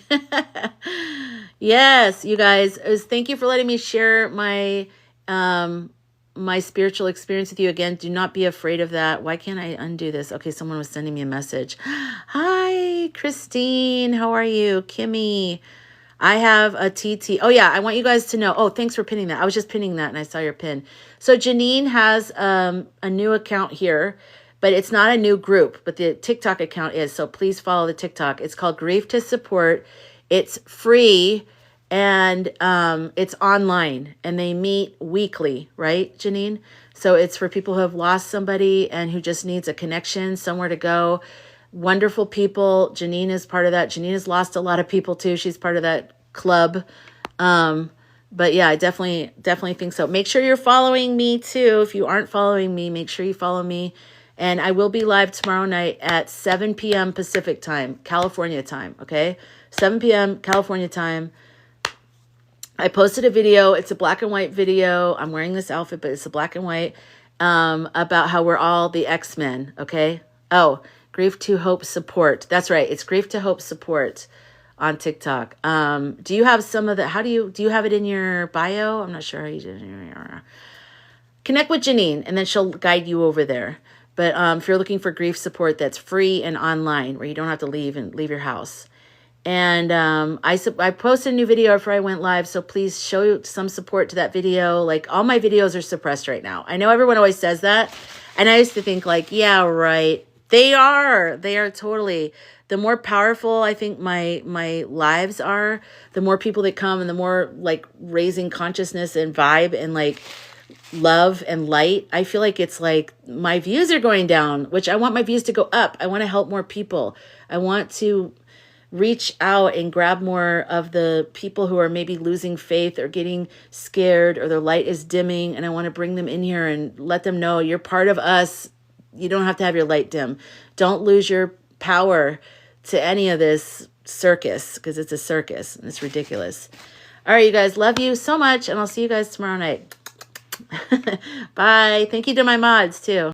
Yes, you guys, thank you for letting me share my, my spiritual experience with you. Again, do not be afraid of that. Why can't I undo this? Okay, someone was sending me a message. Hi, Christine. How are you? Kimmy. I have a TT. Oh, yeah, I want you guys to know. Oh, thanks for pinning that. I was just pinning that, and I saw your pin. So Janine has a new account here, but it's not a new group, but the TikTok account is. So please follow the TikTok. It's called Grief to Support. It's free. And it's online, and they meet weekly, right, Janine? So it's for people who have lost somebody and who just needs a connection, somewhere to go. Wonderful people. Janine is part of that. Janine has lost a lot of people too. She's part of that club. But yeah, I definitely think so. Make sure you're following me too. If you aren't following me, make sure you follow me. And I will be live tomorrow night at 7 p.m. Pacific time, California time, okay? 7 p.m. California time. I posted a video. It's a black and white video. I'm wearing this outfit, but it's a black and white, about how we're all the X-Men, okay? Oh, Grief to Hope Support. That's right. It's Grief to Hope Support on TikTok. Do you have some of the, do you have it in your bio? I'm not sure how you do it. Connect with Janine, and then she'll guide you over there. But if you're looking for grief support that's free and online, where you don't have to leave your house. And I posted a new video after I went live, so please show some support to that video. Like, all my videos are suppressed right now. I know everyone always says that, and I used to think like, yeah, right. They are. They are totally. The more powerful I think my lives are, the more people that come and the more like raising consciousness and vibe and like love and light. I feel like it's like my views are going down, which I want my views to go up. I want to help more people. I want to reach out and grab more of the people who are maybe losing faith or getting scared or their light is dimming. And I want to bring them in here and let them know you're part of us. You don't have to have your light dim. Don't lose your power to any of this circus, because it's a circus and it's ridiculous. All right, you guys, love you so much. And I'll see you guys tomorrow night. Bye. Thank you to my mods too.